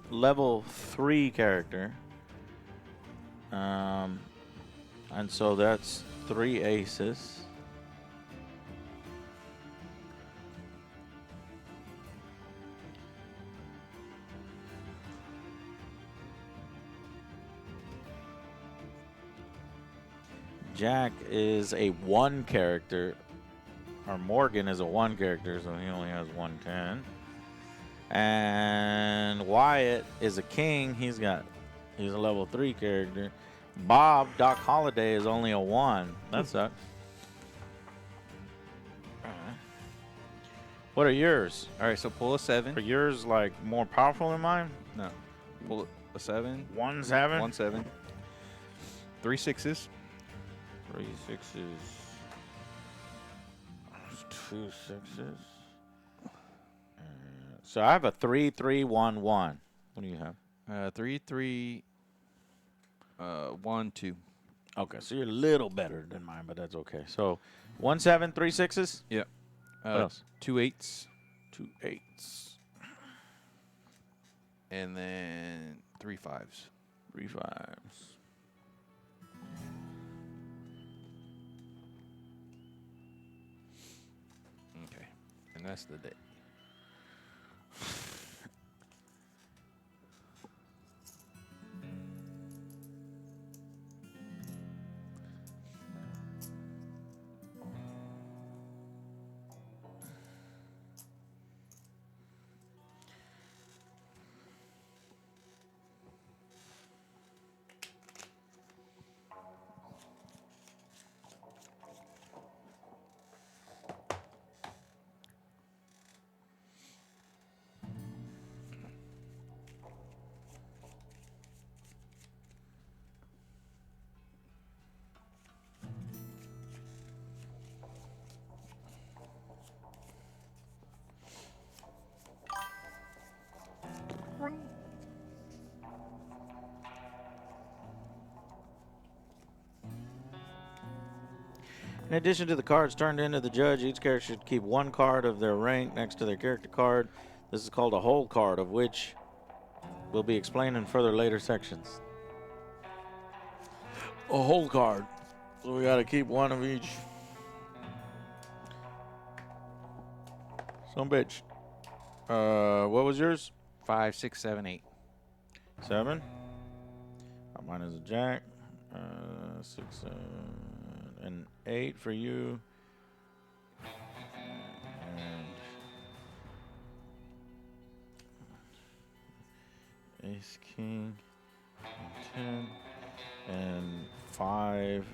level 3 character. And so that's 3 aces. Jack is a 1 character, or Morgan is a 1 character, so he only has 110. And Wyatt is a king. He's a level 3 character. Bob, Doc Holliday, is only a 1. That sucks. What are yours? All right, so pull a 7. Are yours like more powerful than mine? No. Pull a 7. 1 7? 1 7. 3 6s. 3 6s. 2 6s. So I have a 3 3 1 1. What do you have? 3 3 1 2. Okay, so you're a little better than mine, but that's okay. So 1 7 3 6s. Yeah. What else? 2 8s. 2 8s. And then 3 5s. 3 5s. Okay. And that's the day. In addition to the cards turned into the judge, each character should keep one card of their rank next to their character card. This is called a hold card, of which will be explained in further later sections. A hold card. So we gotta keep one of each. Some bitch. What was yours? 5, 6, 7, 8. 7. Mine is a jack. 6, 7, and 8 for you. And ace, king, and 10, and 5,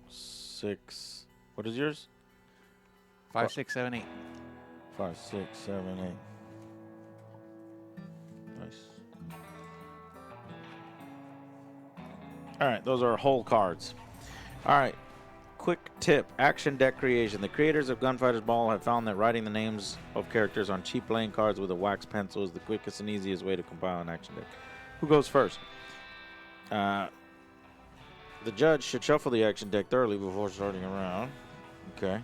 6. What is yours? 5, 6, 7, 8. 5, 6, 7, 8. Nice. All right, those are whole cards. All right, quick tip. Action deck creation. The creators of Gunfighter's Ball have found that writing the names of characters on cheap playing cards with a wax pencil is the quickest and easiest way to compile an action deck. Who goes first? The judge should shuffle the action deck thoroughly before starting a round. Okay.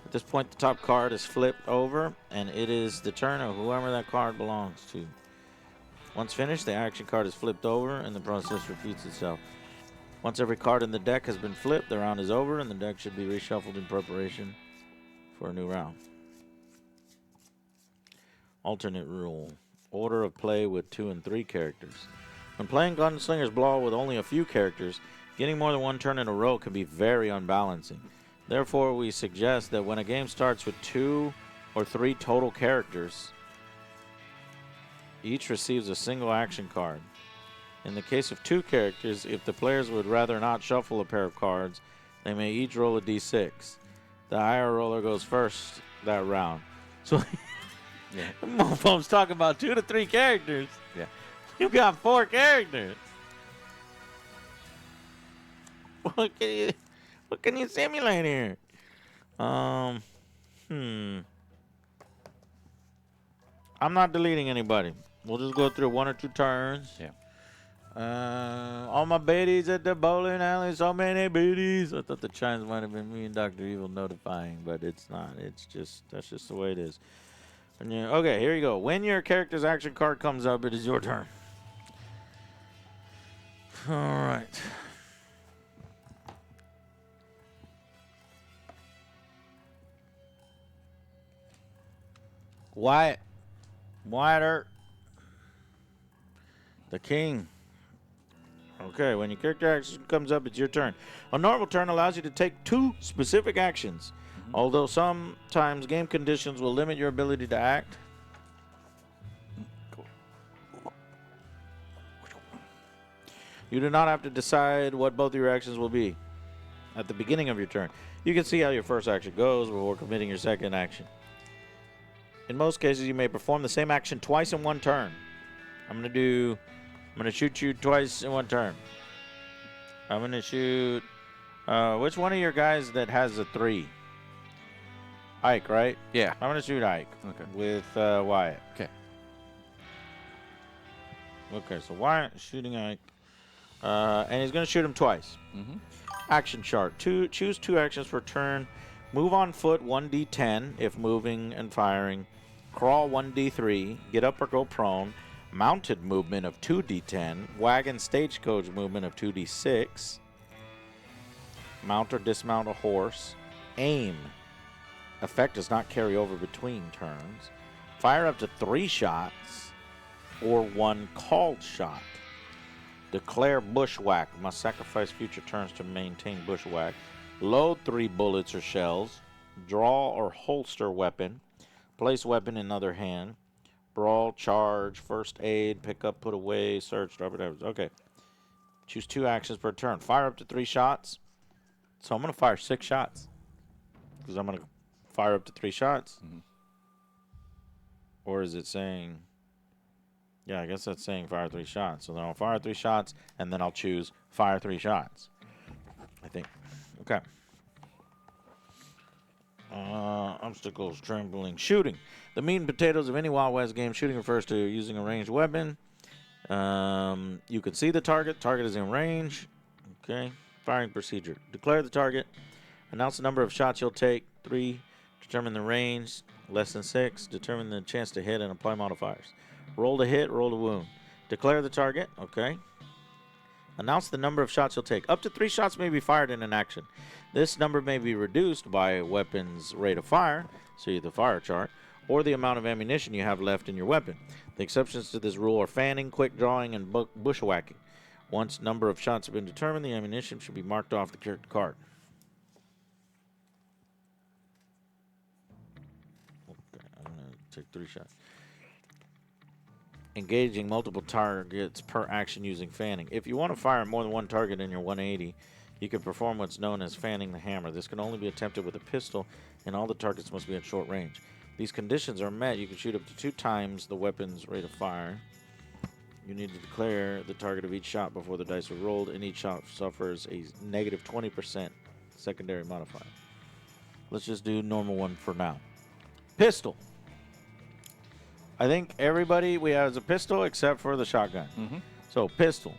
At this point, the top card is flipped over, and it is the turn of whoever that card belongs to. Once finished, the action card is flipped over, and the process repeats itself. Once every card in the deck has been flipped, the round is over, and the deck should be reshuffled in preparation for a new round. Alternate rule. Order of play with 2 and 3 characters. When playing Gunslinger's Ball with only a few characters, getting more than one turn in a row can be very unbalancing. Therefore, we suggest that when a game starts with 2 or 3 total characters, each receives a single action card. In the case of 2 characters, if the players would rather not shuffle a pair of cards, they may each roll a d6. The higher roller goes first that round. So, Yeah. Mofo's talking about 2 to 3 characters. Yeah. You got 4 characters. What can you simulate here? I'm not deleting anybody. We'll just go through 1 or 2 turns. Yeah. All my biddies at the bowling alley, so many biddies. I thought the chimes might have been me and Dr. Evil notifying, but it's not. It's just, that's just the way it is. And okay, here you go. When your character's action card comes up, it is your turn. All right. Wyatt Earp. The king. Okay, when your character action comes up, it's your turn. A normal turn allows you to take 2 specific actions, although sometimes game conditions will limit your ability to act. You do not have to decide what both of your actions will be at the beginning of your turn. You can see how your first action goes before committing your second action. In most cases, you may perform the same action twice in one turn. I'm gonna shoot you twice in one turn. I'm gonna shoot. Which one of your guys that has a 3? Ike, right? Yeah. I'm gonna shoot Ike. Okay. With Wyatt. Okay. Okay, so Wyatt is shooting Ike, and he's gonna shoot him twice. Mm-hmm. Action chart. Choose 2 actions per turn. Move on foot 1d10 if moving and firing. Crawl 1d3. Get up or go prone. Mounted movement of 2d10. Wagon stagecoach movement of 2d6. Mount or dismount a horse. Aim. Effect does not carry over between turns. Fire up to 3 shots or 1 called shot. Declare bushwhack. Must sacrifice future turns to maintain bushwhack. Load 3 bullets or shells. Draw or holster weapon. Place weapon in other hand. Brawl, charge, first aid, pick up, put away, search, drop it. Okay. Choose 2 actions per turn. Fire up to 3 shots. So I'm going to fire 6 shots. Because I'm going to fire up to 3 shots. Mm-hmm. Or is it saying... Yeah, I guess that's saying fire 3 shots. So then I'll fire 3 shots, and then I'll choose fire 3 shots. I think. Okay. Obstacles, trembling, shooting. The meat and potatoes of any Wild West game. Shooting refers to using a ranged weapon. You can see the target. Target is in range. Okay. Firing procedure. Declare the target Announce the number of shots you'll take. 3. Determine the range. Less than 6. Determine the chance to hit and apply modifiers. Roll to hit, roll to wound. Declare the target. Okay. Announce the number of shots you'll take. Up to 3 shots may be fired in an action. This number may be reduced by a weapon's rate of fire, see the fire chart, or the amount of ammunition you have left in your weapon. The exceptions to this rule are fanning, quick drawing, and bushwhacking. Once number of shots have been determined, the ammunition should be marked off the character card. Okay, I'm going to take 3 shots. Engaging multiple targets per action using fanning. If you want to fire more than one target in your 180, you can perform what's known as fanning the hammer. This can only be attempted with a pistol, and all the targets must be at short range. These conditions are met, you can shoot up to 2 times the weapon's rate of fire. You need to declare the target of each shot before the dice are rolled, and each shot suffers a negative 20% secondary modifier. Let's just do normal one for now. Pistol. I think everybody we have is a pistol except for the shotgun. So pistol.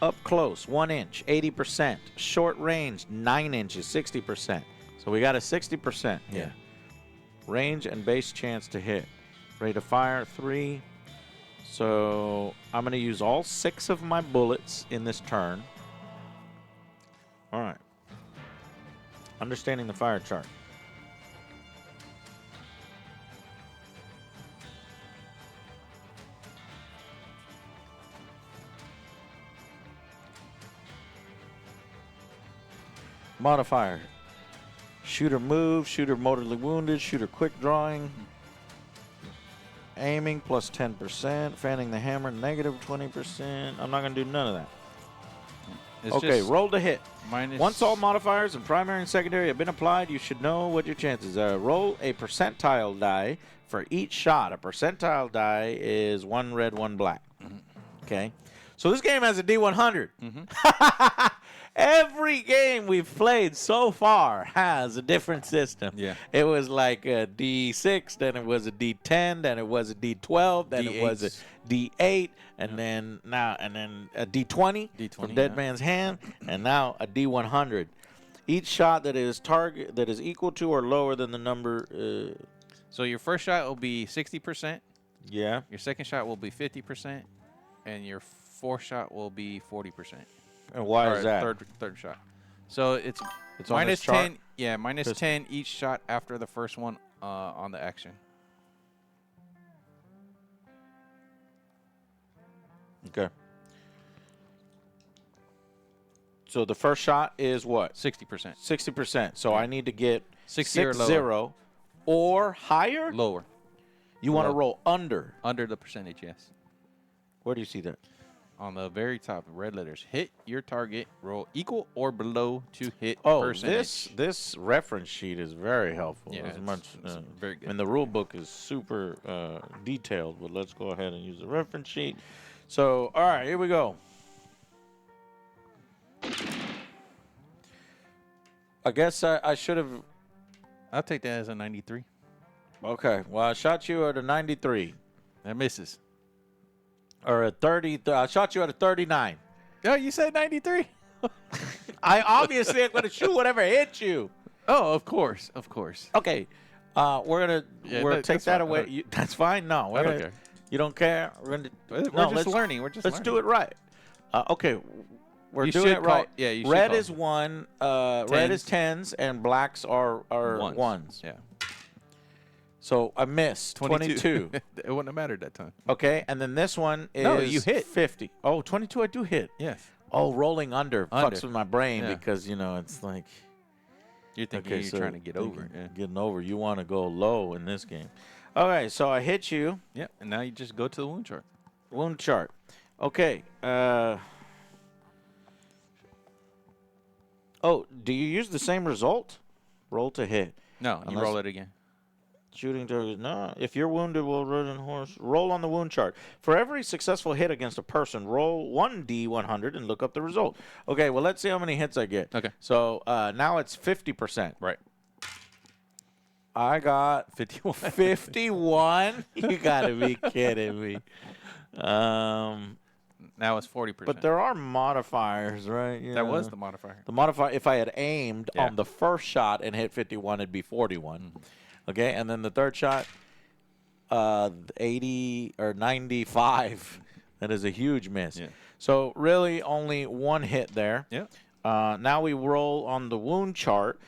Up close, 1 inch, 80%. Short range, 9 inches, 60%. So we got a 60% here. Yeah. Range and base chance to hit. Rate of fire, 3. So I'm going to use all 6 of my bullets in this turn. All right. Understanding the fire chart. Modifier. Shooter move, shooter mortally wounded, shooter quick drawing. Aiming plus 10%, fanning the hammer negative 20%. I'm not going to do none of that. It's Okay, just roll to hit. minus. Once all modifiers and primary and secondary have been applied, you should know what your chances are. Roll a percentile die for each shot. A percentile die is 1 red, 1 black. Okay? So this game has a D100. Every game we've played so far has a different system. Yeah. It was like a D6, then it was a D10, then it was a D12, then it was a D8, and then a D20, from Dead Man's Hand, and now a D100. Each shot that is equal to or lower than the number. So your first shot will be 60%. Yeah. Your second shot will be 50%, and your fourth shot will be 40%. And why is that? Third shot. So it's It's on minus this chart? 10. Yeah, minus 10 each shot after the first one on the action. Okay. So the first shot is what? 60%. 60%. So I need to get 60 or 6-0 or higher? Lower. You want to Low. roll under. Under the percentage, yes. Where do you see that? On the very top, red letters. Hit your target. Roll equal or below to hit Oh, percentage. this reference sheet is very helpful. Yeah, As it's- much, it's very good. And the rule book is super detailed, but let's go ahead and use the reference sheet. So, all right, here we go. I guess I should have. I'll take that as a 93. Okay, well, I shot you at a 93 That misses. or a 30. I shot you at a 39. Oh, you said 93? I obviously am going to shoot whatever hits you. Oh, of course. Of course. Okay, we're gonna Yeah, take that's that fine. away. That's fine. No, I we're don't gonna, care. You don't care. We're gonna. We're no, just let's, learning. We're just Let's learning. do it right. Okay, we're You doing should it right. call- yeah, you should Red call is it. 1. Red is 10s, and blacks are ones. Yeah. So I missed 22. It wouldn't have mattered that time. Okay, and then this one is No, you hit. 50. Oh, 22 I do hit. Yes. Oh, rolling under Under. fucks with my brain Yeah. because, it's like. You're thinking Okay, you're so trying to get over it. Yeah. Getting over. You want to go low in this game. Okay, so I hit you. Yeah. And now you just go to the wound chart. Wound chart. Okay. Oh, do you use the same result? Roll to hit. No, you Unless- roll it again. Shooting target. No. If you're wounded, will run in horse. Roll on the wound chart. For every successful hit against a person, roll 1d100 and look up the result. Okay, well, let's see how many hits I get. Okay. So now it's 50%. Right. I got 51. 51? You got to be kidding me. Now Now it's 40%. But there are modifiers, right? that was Yeah. the modifier. The modifier, if I had aimed Yeah. on the first shot and hit 51, it'd be 41. Okay, and then the third shot, 80 or 95. That is a huge miss. Yeah. So really only one hit there. Yeah. Now we roll on the wound chart.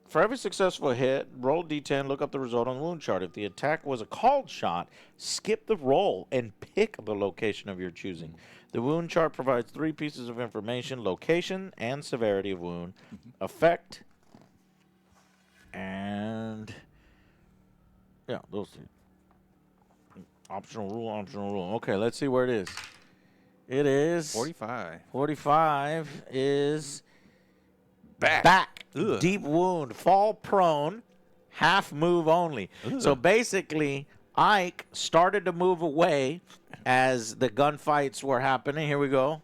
For every successful hit, roll D10, look up the result on the wound chart. If the attack was a called shot, skip the roll and pick the location of your choosing. The wound chart provides 3 pieces of information: location and severity of wound, effect, and yeah, those 3. Optional rule. Okay, let's see where it is. It is 45. 45 is Back. Ugh. deep wound, fall prone, half move only. So basically, Ike started to move away as the gunfights were happening. Here we go.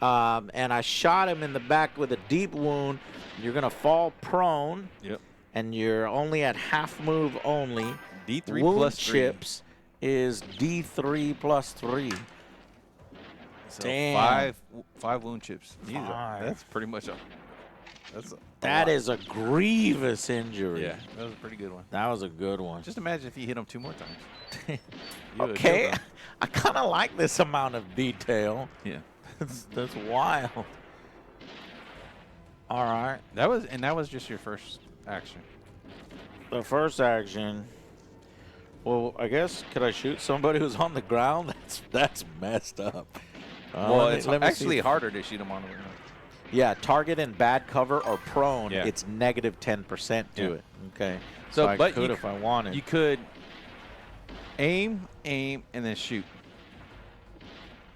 And I shot him in the back with a deep wound. You're going to fall prone, Yep. and you're only at half move only. D3 wound plus 3. chips is D3 plus 3. So Damn. five wound chips. Five. That's pretty much a. That lot. is a grievous injury. Yeah, that was a pretty good one. That was a good one. Just imagine if you hit him 2 more times. You would've Okay, killed him. I kind of like this amount of detail. Yeah. That's wild. All right. That was just your first action. The first action. Well, I guess could I shoot somebody who's on the ground? That's messed up. Well, it's let me actually see. harder to shoot him on the ground. Yeah, target in bad cover or prone. Yeah. It's negative 10% to Yeah. it. Okay. So, I but could you if I wanted. You could aim, and then shoot.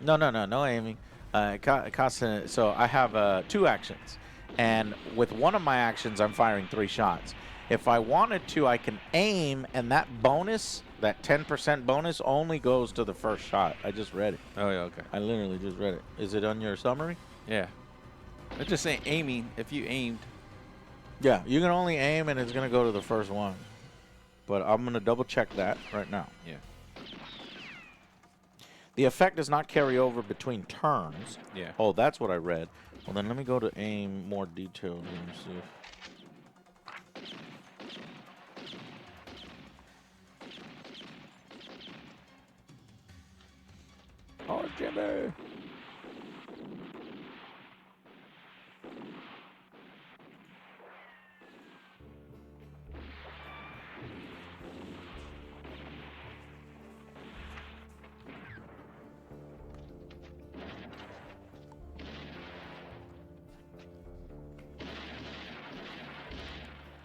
No aiming. So I have 2 actions, and with one of my actions, I'm firing 3 shots. If I wanted to, I can aim, and that bonus, that 10% bonus, only goes to the first shot. I just read it. Oh yeah, okay. I literally just read it. Is it on your summary? Yeah. I'm just saying aiming. If you aimed, Yeah, you can only aim, and it's gonna go to the first one. But I'm gonna double check that right now. yeah. The effect does not carry over between turns. Yeah. Oh, that's what I read. Well, then let me go to aim more detailed. Let me see. Oh, Jimmy.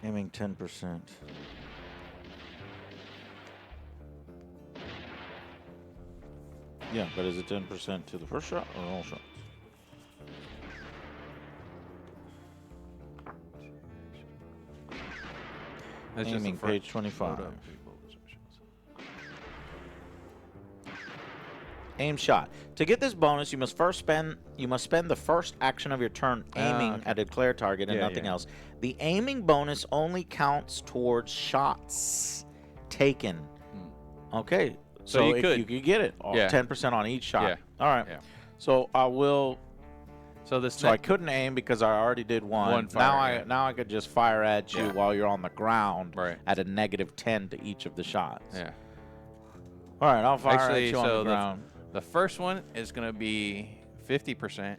Aiming 10%. Yeah, but is it 10% to the first shot or all shots? That's Aiming, just the page 25. photo. Aim shot. To get this bonus, you must spend the first action of your turn aiming okay. at a declared target and Yeah, nothing yeah. else. The aiming bonus only counts towards shots taken. Okay, So so you could. you could get it. Yeah. 10% on each shot. Yeah. All right. Yeah. So I will. So this. So I couldn't aim because I already did one. One fire, yeah. Now I could just fire at you Yeah. while you're on the ground Right. at a negative 10 to each of the shots. Yeah. All right, I'll fire Actually, at you on so the ground. the first one is gonna be 50%.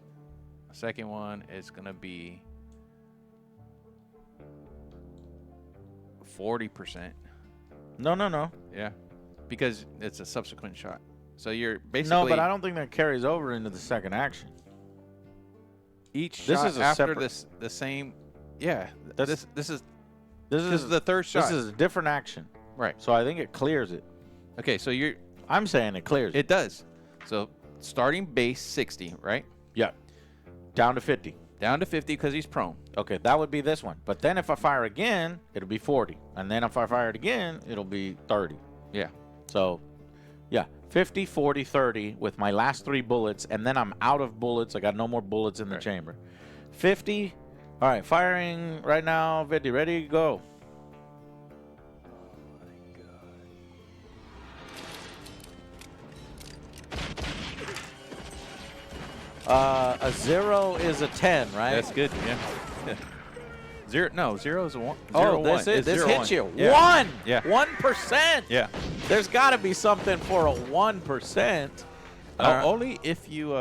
The second one is gonna be 40%. No. Yeah. Because it's a subsequent shot. So you're basically No, but I don't think that carries over into the second action. each This shot is a after separate- the same. Yeah. That's- This is This because is the third shot. This is a different action. right. So I think it clears it. Okay. So you're. I'm saying it clears it. It does. So starting base 60, right? Yeah. Down to 50. Down to 50 because he's prone. Okay, that would be this one. But then if I fire again, it'll be 40. And then if I fire it again, it'll be 30. Yeah. So, yeah, 50, 40, 30 with my last 3 bullets, and then I'm out of bullets. I got no more bullets in the Right. chamber. 50. All right, firing right now. 50, ready, go. A 0 is a 10, right? That's good. Yeah. Zero. No, 0 is a 1. Oh, this It's hits 0, you. 1. Yeah. 1. Yeah. 1%. Yeah. There's got to be something for a 1%. Only if you.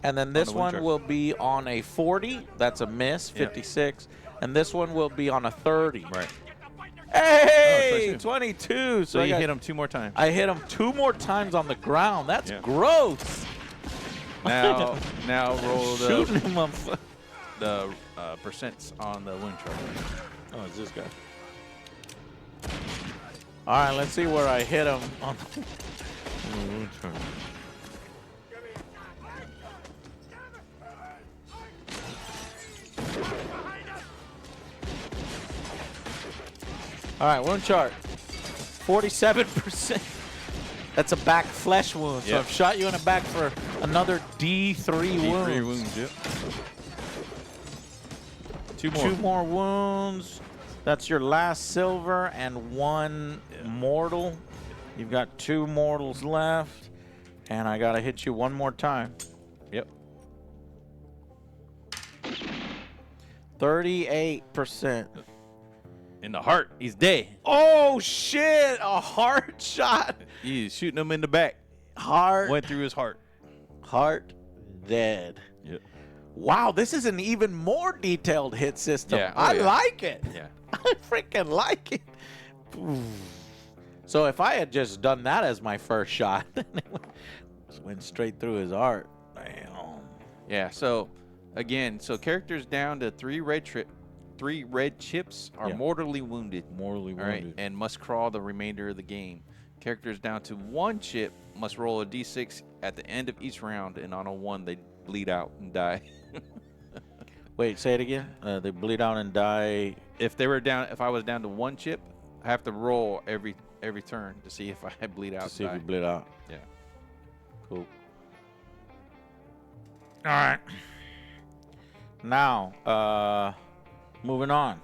And then this the wound one chart. will be on a 40. That's a miss, Yeah. 56. And this one will be on a 30. Right. Hey, 22. 22. So you hit him 2 more times. I hit him 2 more times on the ground. That's Yeah. gross. Now roll Shooting him up. the percents on the wound chart. Oh, it's this guy. All right, let's see where I hit him on the wound chart. All right, wound chart. 47%. That's a back flesh wound. So Yep. I've shot you in the back for another D3 wounds. D3 wounds. Yep. 2 more. 2 more wounds. That's your last silver and 1 mortal. You've got 2 mortals left. And I got to hit you 1 more time. Yep. 38%. In the heart. He's dead. Oh, shit. A heart shot. He's shooting him in the back. Heart. Went through his heart. Heart dead. Yep. Wow, this is an even more detailed hit system. Yeah. Oh, I yeah. like it. Yeah. I freaking like it. So if I had just done that as my first shot, then it went straight through his heart. Damn. Yeah. So, again, characters down to 3 red chips are Yeah. mortally wounded. Mortally All right, wounded. and must crawl the remainder of the game. Characters down to 1 chip must roll a d6 at the end of each round, and on a 1 they bleed out and die. Wait, say it again. They bleed out and die. If I was down to 1 chip, I have to roll every turn to see if I bleed out. To see if die. you bleed out. Yeah. Cool. All right. Now, moving on.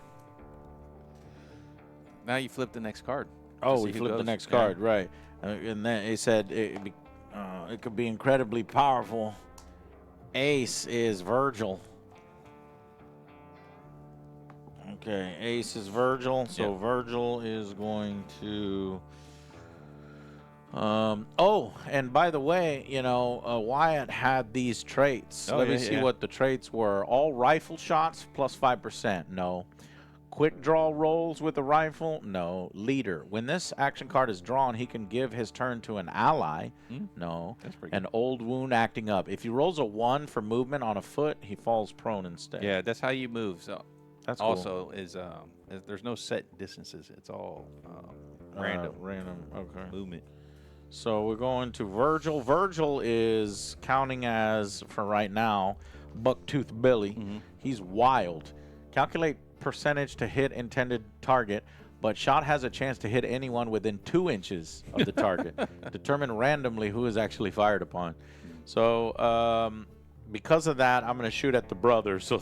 Now you flip the next card. Oh, See we who flipped the goes. next Yeah. card, right? And then it said it could be incredibly powerful. Ace is Virgil. Okay, Ace is Virgil. So Yep. Virgil is going to. Oh, and by the way, Wyatt had these traits. Oh, Let me yeah, see yeah. what the traits were. All rifle shots plus 5%. No. Quick draw rolls with a rifle? No. Leader. When this action card is drawn, he can give his turn to an ally. No. That's pretty An old wound acting up. If he rolls a 1 for movement on a foot, he falls prone instead. Yeah, that's how you move. So That's cool. also there's no set distances. It's all random Random. Okay. movement. So we're going to Virgil. Virgil is counting as, for right now, Bucktooth Billy. He's wild. Calculate percentage to hit intended target, but shot has a chance to hit anyone within 2 inches of the target. Determine randomly who is actually fired upon. So because of that, I'm going to shoot at the brother. So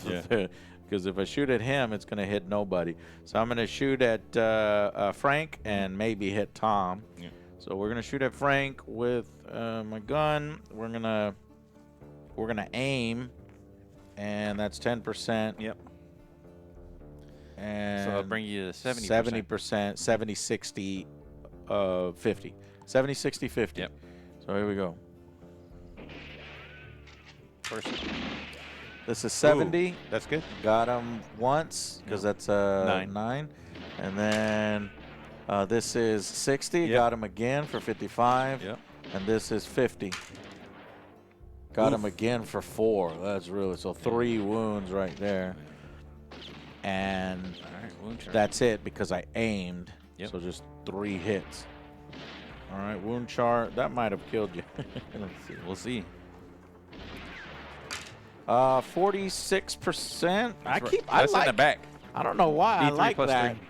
because if I shoot at him, it's going to hit nobody. So I'm going to shoot at Frank and maybe hit Tom. Yeah. So we're gonna shoot at Frank with my gun. We're gonna aim, and that's 10%. Yep. And So I'll bring you to 70%. 70%, 70, 60, 50. 70, 60, 50. Yep. So here we go. First. This is 70. Ooh, that's good. Got him once because that's a 9. And then this is 60. Yep. Got him again for 55. Yep. And this is 50. Got him again for 4. That's really, so 3 wounds right there. And All right, wound chart. that's it because I aimed. Yep. So just 3 hits. All right, wound chart. That might have killed you. Let's see. We'll see. 46%. I That's like in the back. I don't know why I D3 like plus that. 3.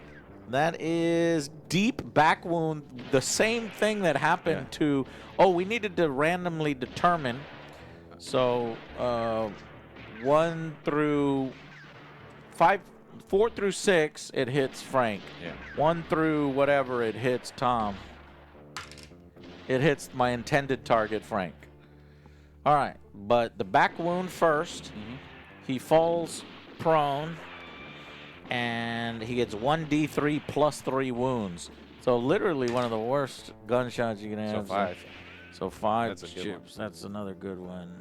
That is deep back wound. The same thing that happened to. Oh, we needed to randomly determine. So 1 through 5, 4 through 6, it hits Frank. Yeah. 1 through whatever, it hits Tom. It hits my intended target, Frank. All right, but the back wound first. Mm-hmm. He falls prone, and he gets 1d3 plus 3 wounds. So literally one of the worst gunshots you can have. So 5. So 5 That's a good one. chips. That's another good one.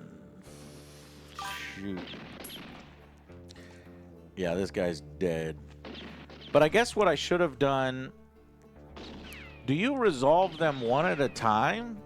Shoot. Yeah, this guy's dead. But I guess what I should have done... Do you resolve them one at a time?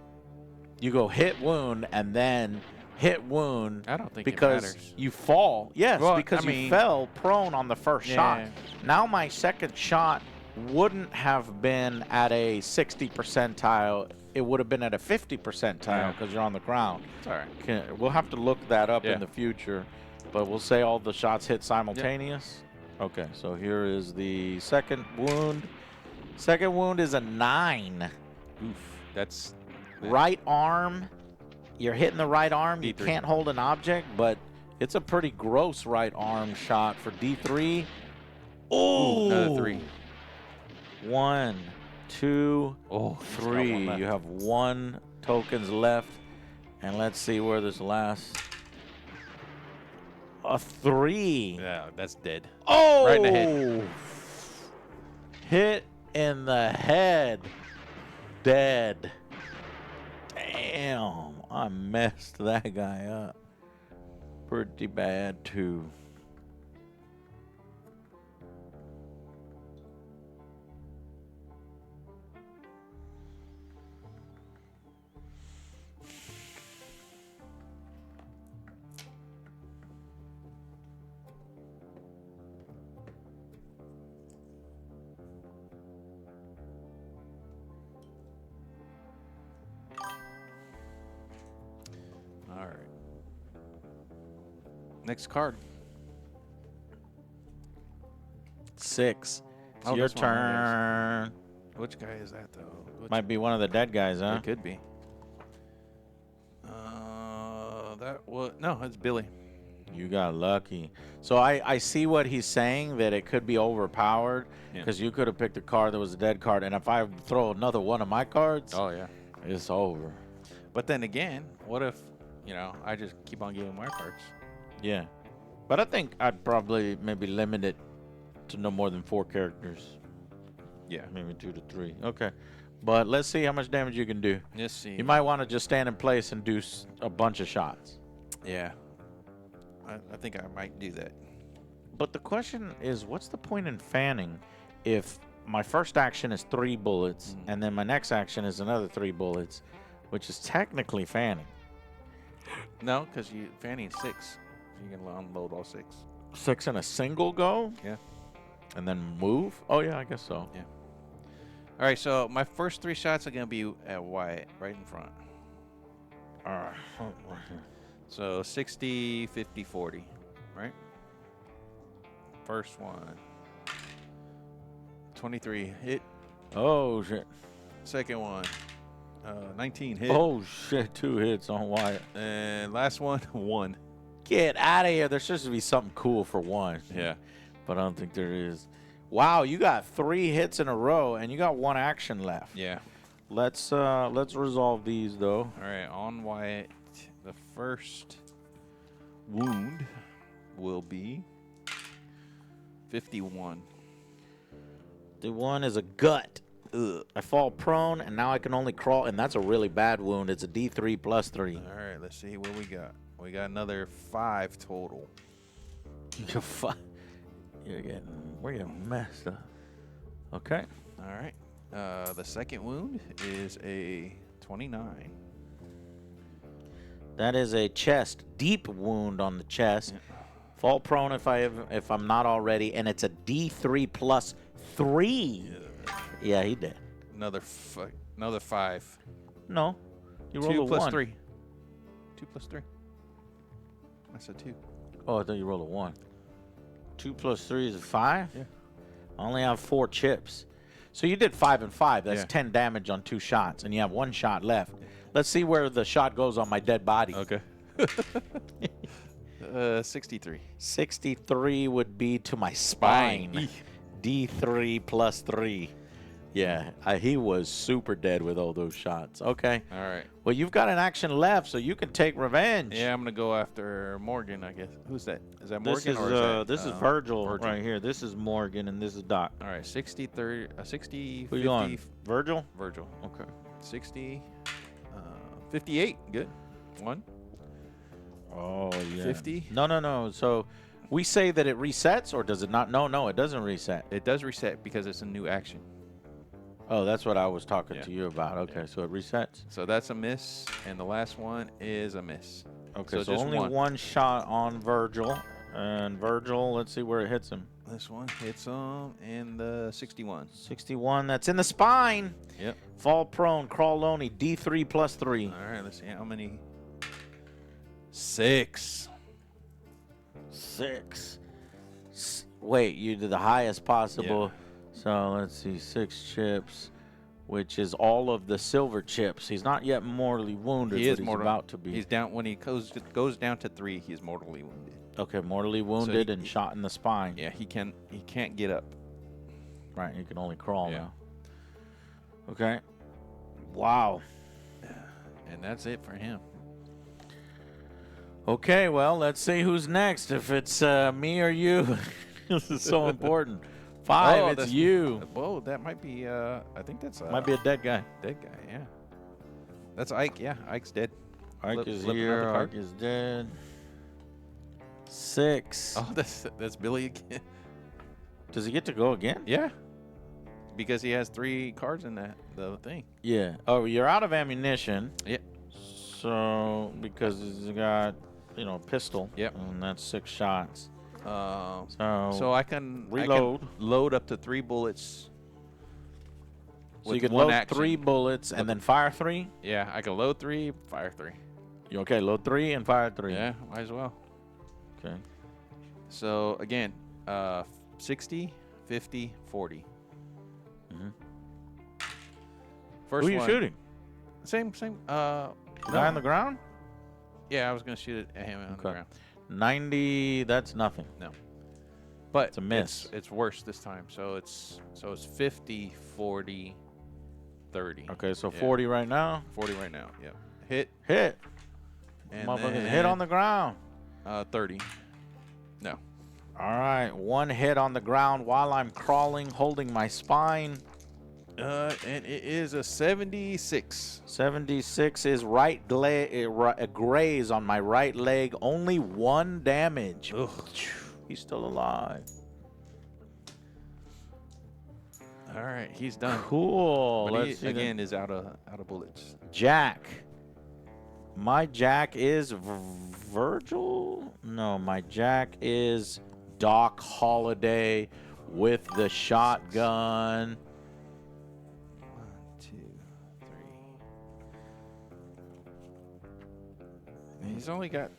You go hit wound and then hit wound. I don't think because it matters. you fall. Yes, Well, because I you mean- fell prone on the first shot. Yeah. Now my second shot wouldn't have been at a 60 percentile. It would have been at a 50 percentile Yeah. because you're on the ground. It's all right. We'll have to look that up Yeah. in the future, but we'll say all the shots hit simultaneous. Okay, so here is the second wound. Second wound is a 9. Oof. That's Right arm. You're hitting the right arm. You D3. can't hold an object, but it's a pretty gross right arm shot for D3. Oh, another 3. 1, 2, Oh, he's got 3. one left. You have 1 tokens left. And let's see where this lasts. A 3. Yeah, that's dead. Oh! Right in the head. Hit in the head. Dead. Damn. I messed that guy up. Pretty bad, too. All right. Next card. 6. It's Oh, your this one, I turn. Which guy is that, though? Which- Might be one of the dead guys, huh? It could be. That was... No, it's Billy. You got lucky. So I see what he's saying, that it could be overpowered, Yeah. because you could have picked a card that was a dead card, and if I throw another one of my cards, Oh, yeah. it's over. But then again, what if, I just keep on getting my cards? Yeah. But I think I'd probably maybe limit it to no more than 4 characters. Yeah. Maybe 2 to 3. Okay. But let's see how much damage you can do. Let's see. You might want to just stand in place and do a bunch of shots. Yeah. I think I might do that. But the question is, what's the point in fanning if my first action is 3 bullets and then my next action is another 3 bullets, which is technically fanning? No, because fanning 6. You can unload all 6. 6 in a single go? Yeah. And then move? Oh, yeah, I guess so. Yeah. All right, so my first 3 shots are going to be at Wyatt, right in front. So 60, 50, 40, right? First one. 23, hit. Oh, shit. Second one. 19, hit. Oh, shit. 2 hits on Wyatt. And last one, 1. Get out of here. There's supposed to be something cool for 1. Yeah. But I don't think there is. Wow, you got 3 hits in a row, and you got 1 action left. Yeah. Let's resolve these, though. All right, on Wyatt, the first wound will be 51. The one is a gut. Ugh. I fall prone, and now I can only crawl, and that's a really bad wound. It's a D3 plus 3. All right, let's see what we got. We got another 5 total. We're getting messed up. Okay. All right. The second wound is a 29. That is a chest, deep wound on the chest. Fall prone if I'm not already, and it's a D3 plus 3. Yeah, he did. Another 5. No, you 2 rolled a plus 1. 3. 2 plus 3. I said 2. Oh, I thought you rolled a 1. 2 plus 3 is a 5? Yeah. I only have 4 chips. So you did 5 and 5. That's Yeah. 10 damage on 2 shots, and you have 1 shot left. Let's see where the shot goes on my dead body. Okay. 63. 63 would be to my spine. Eek. D3 plus 3. Yeah, he was super dead with all those shots. Okay. All right. Well, you've got an action left, so you can take revenge. Yeah, I'm gonna go after Morgan, I guess. Who's that? Is that This Morgan is or is that, this is Virgil right here. This is Morgan and this is Doc. All right, 60, 30, 60, Who 50. you on? Virgil? Virgil. Okay. 60, 58. Good. 1. Oh yeah. 50? No. So we say that it resets, or does it not? No, it doesn't reset. It does reset because it's a new action. Oh, that's what I was talking Yeah. to you about. Okay, Yeah. so it resets. So that's a miss, and the last one is a miss. Okay, so just only one shot on Virgil, and Virgil. Let's see where it hits him. This one hits him in the 61. 61. That's in the spine. Yep. Fall prone. Crawl loney. D3 plus 3. All right, let's see how many. 6. 6. Wait, you did the highest possible. So let's see, 6 chips, which is all of the silver chips. He's not yet mortally wounded, He is but he's mortal- about to be. He's down when he goes down to 3. He's mortally wounded. Okay, mortally wounded he- and shot in the spine. Yeah, he can't get up. Right, he can only crawl Yeah. now. Okay. Wow. And that's it for him. Okay, well, let's see who's next. If it's me or you, this is so important. 5, Oh, it's that's- you. Whoa, that might be. I think that's Might be a dead guy. dead guy. Yeah. That's Ike. Yeah, Ike's dead. Ike Flip- is flip here. another card. Ike is dead. 6. Oh, that's Billy again. Does he get to go again? Yeah. Because he has 3 cards in the thing. Yeah. Oh, you're out of ammunition. Yep. So because he's got, a pistol. Yep. And that's 6 shots. So So I can reload. load up to 3 bullets. So you with can one load action. 3 bullets and then fire 3. Yeah, I can load 3, fire 3. You okay? Load 3 and fire 3. Yeah, might as well. Okay. So again, 60, 50, 40. Mhm. First Who are you one, shooting? Same. Guy on the ground? Yeah, I was gonna shoot it at him on the Okay. ground. 90. That's nothing. But It's a miss. It's worse this time. So it's 50, 40, 30. Okay, so Yeah. 40 right now. 40 right now. Yeah. Hit Hit. and Motherfuckers then, hit on the ground. 30. No. All right, 1 hit on the ground while I'm crawling, holding my spine. And it is a 76. 76 is a graze on my right leg. Only 1 damage. Ugh. He's still alive. All right, he's done. Cool. But Let's he, see the- again, is out of bullets. Jack. My Jack is Virgil? No, my Jack is Doc Holliday with the shotgun. 1, 2, 3. He's only got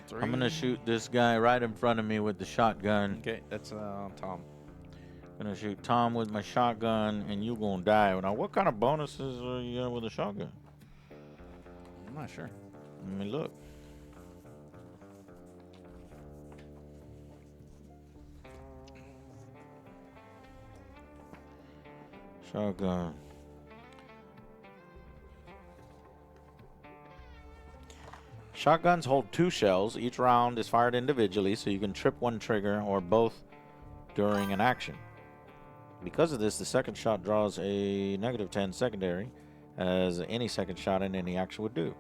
3. I'm going to shoot this guy right in front of me with the shotgun. Okay, that's Tom. Gonna shoot Tom with my shotgun, and you gonna die. Now, what kind of bonuses are you got with a shotgun? I'm not sure. Let me look. Shotgun. Shotguns hold 2 shells. Each round is fired individually, so you can trip one trigger or both during an action. Because of this, the second shot draws a -10 secondary, as any second shot in any action would do.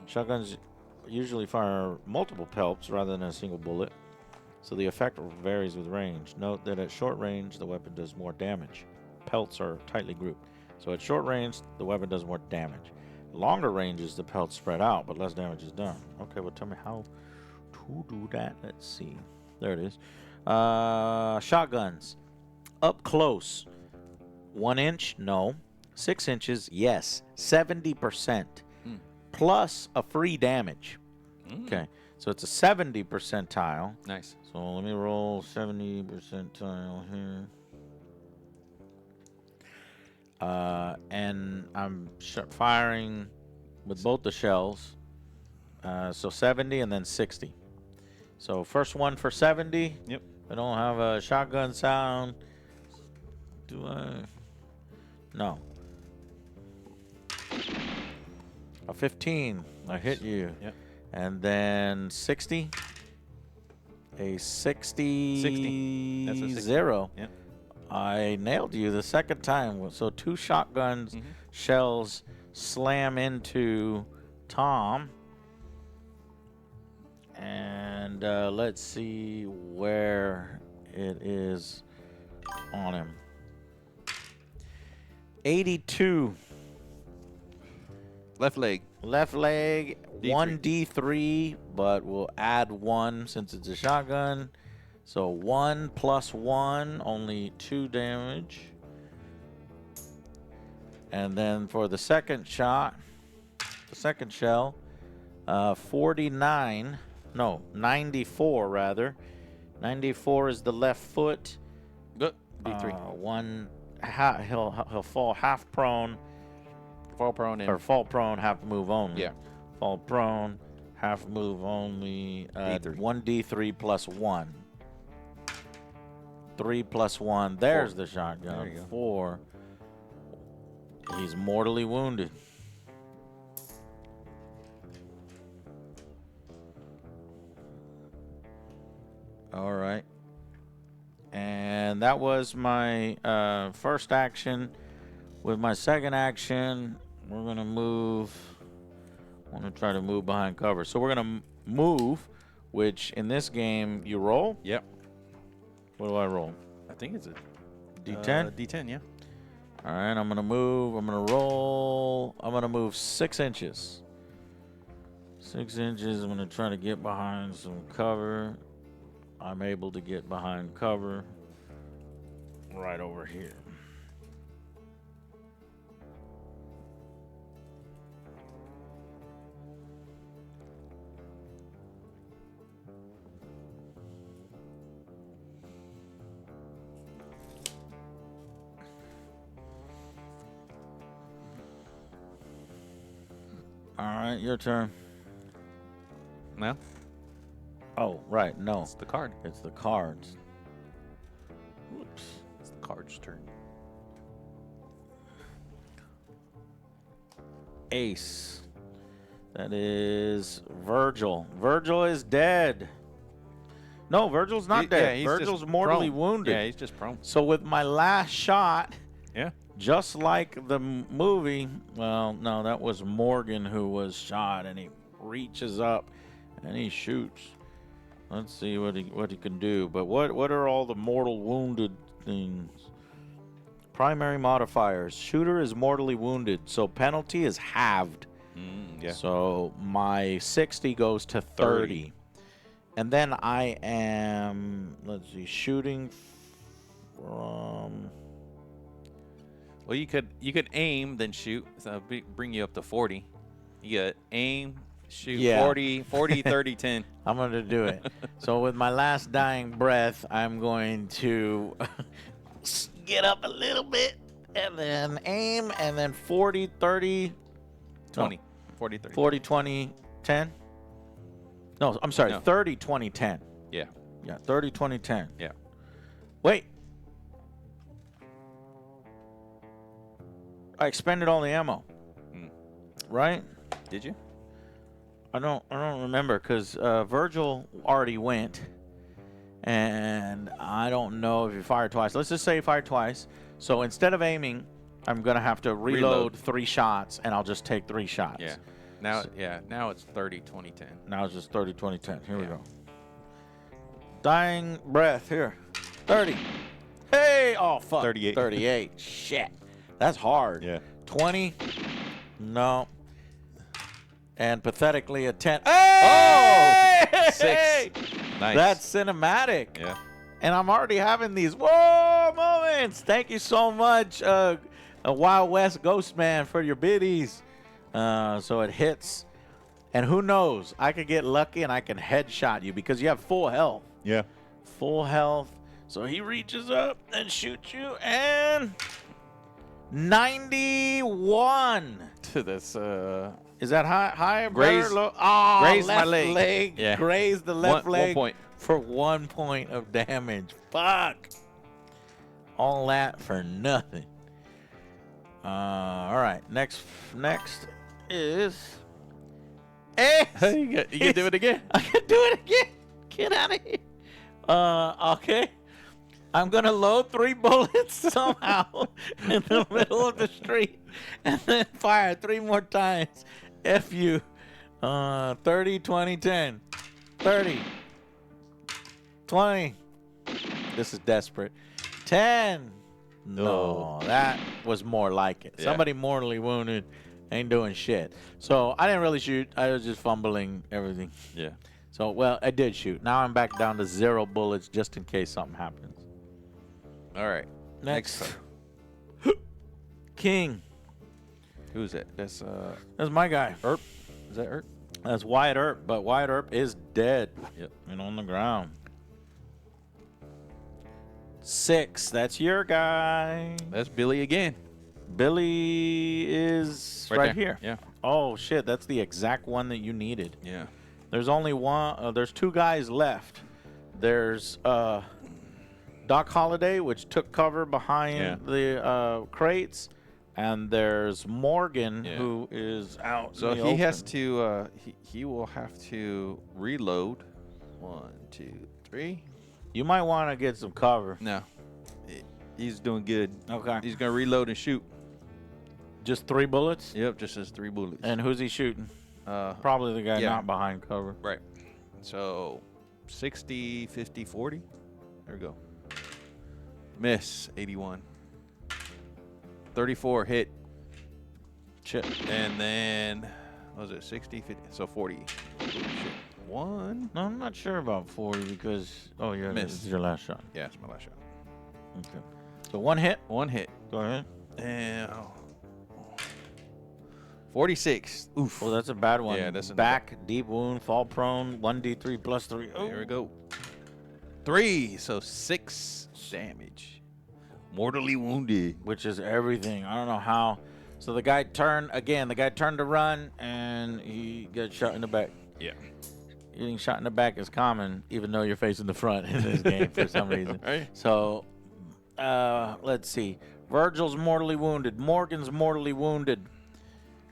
Shotguns usually fire multiple pelts rather than a single bullet, so the effect varies with range. Note that at short range, the weapon does more damage. Pelts are tightly grouped, so at short range, the weapon does more damage. Longer ranges, the pelts spread out, but less damage is done. Okay, well, tell me how to do that. Let's see. There it is. Shotguns. Up close. 1 inch? No. 6 inches? Yes. 70%. Plus a free damage. Okay. So it's a 70 percentile. Nice. So let me roll 70 percentile here. And I'm firing with both the shells. So 70 and then 60. So first one for 70. Yep. I don't have a shotgun sound. Do I? No. A 15. I hit you. Yep. And then 60. A 60. 60. That's a 60. 0. Yep. I nailed you the second time. So 2 shotguns, shells slam into Tom. And let's see where it is on him. 82. Left leg. Left leg, D3. 1d3, but we'll add 1 since it's a shotgun. So 1 plus 1, only 2 damage. And then for the second shot, the second shell, 49, no, 94 rather. 94 is the left foot. Good. D3. He'll fall half prone. Fall prone in. Or fall prone, half move only. Yeah. Fall prone, half move only. D3. 1d3 plus 1. 3 plus 1. There's 4. the shotgun. There you go. 4. He's mortally wounded. All right. And that was my first action. With my second action, we're going to move. I want to try to move behind cover. So we're going to move, which in this game, you roll. Yep. What do I roll? I think it's a D10? D10, yeah. All right, I'm going to move. I'm going to roll. I'm going to move 6 inches. 6 inches. I'm going to try to get behind some cover. I'm able to get behind cover right over here. All right, your turn. No? Oh, right. No, It's the card. it's the cards. Oops. It's the card's turn. Ace. That is Virgil. Virgil is dead. No, Virgil's not dead. he's Virgil's just mortally prone. wounded. Yeah, he's just prone. So with my last shot, Yeah. just like the movie, well, no, that was Morgan who was shot, and he reaches up and he shoots. Let's see what he can do. But what are all the mortal wounded things? Primary modifiers. Shooter is mortally wounded, so penalty is halved. Yeah. So my 60 goes to 30. And then I am, let's see, shooting from... Well, you could aim, then shoot. So that'll bring you up to 40. You got aim, shoot, Yeah. 40, 30, 10. I'm going to do it. So with my last dying breath, I'm going to get up a little bit and then aim, and then 40, 30... 20. 40, 30. 40, 20, 10? No, I'm sorry, No. 30, 20, 10. Yeah. Yeah, 30, 20, 10. Yeah. Wait. I expended all the ammo. Mm. Right? Did you? I don't remember, because Virgil already went, and I don't know if you fired twice. Let's just say you fired twice. So instead of aiming, I'm going to have to reload 3 shots, and I'll just take 3 shots. Yeah. Now it's 30, 20, 10. Now it's just 30, 20, 10. Here we Yeah. go. Dying breath. Here. 30. Hey! Oh, fuck. 38. 38. Shit. That's hard. Yeah. 20. No. And pathetically a 10. Hey! Oh! 6. Nice. That's cinematic. Yeah. And I'm already having these whoa moments. Thank you so much, a Wild West Ghost Man, for your biddies. So it hits. And who knows? I could get lucky and I can headshot you because you have full health. Yeah. Full health. So he reaches up and shoots you, and 91. That's Is that high or Graze- better? Oh, graze my left leg. Yeah. Graze the left One leg point. for 1 point of damage. Fuck. All that for nothing. All right. Next is. Hey, you can do it again. I can do it again. Get out of here. Okay. I'm gonna load 3 bullets somehow in the middle of the street, and then fire 3 more times. F you. 30, 20, 10. 30. 20. This is desperate. 10. No, that was more like it. Yeah. Somebody mortally wounded ain't doing shit. So I didn't really shoot. I was just fumbling everything. Yeah. So, well, I did shoot. Now I'm back down to 0 bullets just in case something happens. All right. Next. King. Who's that? That's my guy. Earp. Is that Earp? That's Wyatt Earp, but Wyatt Earp is dead. Yep. And on the ground. 6. That's your guy. That's Billy again. Billy is right there. here. Yeah. Oh shit, that's the exact one that you needed. Yeah. There's only one. There's 2 guys left. There's Doc Holliday, which took cover behind the crates, and there's Morgan, who is out. So in the he open. has to. He will have to reload. 1, 2, 3. You might want to get some cover. No. He's doing good. Okay. He's gonna reload and shoot. Just 3 bullets. Yep. Just as 3 bullets. And who's he shooting? Probably the guy not behind cover. Right. So 60, 50, 40. There we go. Miss 81. 34 hit. Shit. And then what was it 60, 50? So 40. Ooh, shit. 1. No, I'm not sure about 40 because yeah, this Missed. is your last shot. Yeah, it's my last shot. Okay. So 1 hit. 1 hit. Go ahead. And 46. Oof. Well, that's a bad one. Yeah, that's a back, deep wound, fall prone, 1d3 plus 3. Oh. Here we go. 3. So 6 damage. Mortally wounded. Which is everything. I don't know how. So the guy turned to run, and he got shot in the back. Yeah. Getting shot in the back is common, even though you're facing the front in this game for some reason. Right. So, let's see. Virgil's mortally wounded. Morgan's mortally wounded.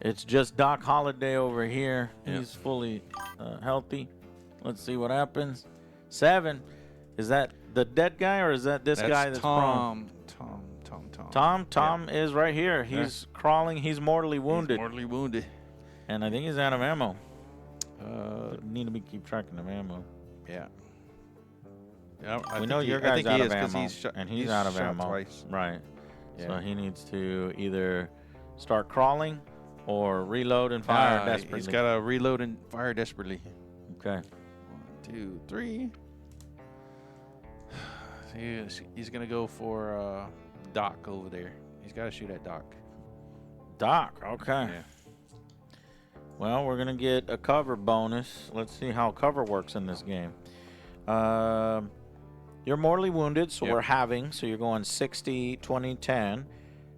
It's just Doc Holliday over here. Yep. He's fully healthy. Let's see what happens. 7. Is that the dead guy, or is that this guy that's prone? Tom is right here. He's crawling. He's mortally wounded. He's mortally wounded. And I think he's out of ammo. Need to keep tracking of ammo. Yeah. Yeah. We know your guy's out of ammo, he's and he's out of shot ammo. Twice. Right. Yeah. So he needs to either start crawling or reload and fire desperately. He's got to reload and fire desperately. Okay. 1, 2, 3. He's gonna go for Doc over there. He's got to shoot at Doc. Doc. Okay. Yeah. Well, we're gonna get a cover bonus. Let's see how cover works in this game. You're mortally wounded, so Yep. we're halving. So you're going 60, 20, 10.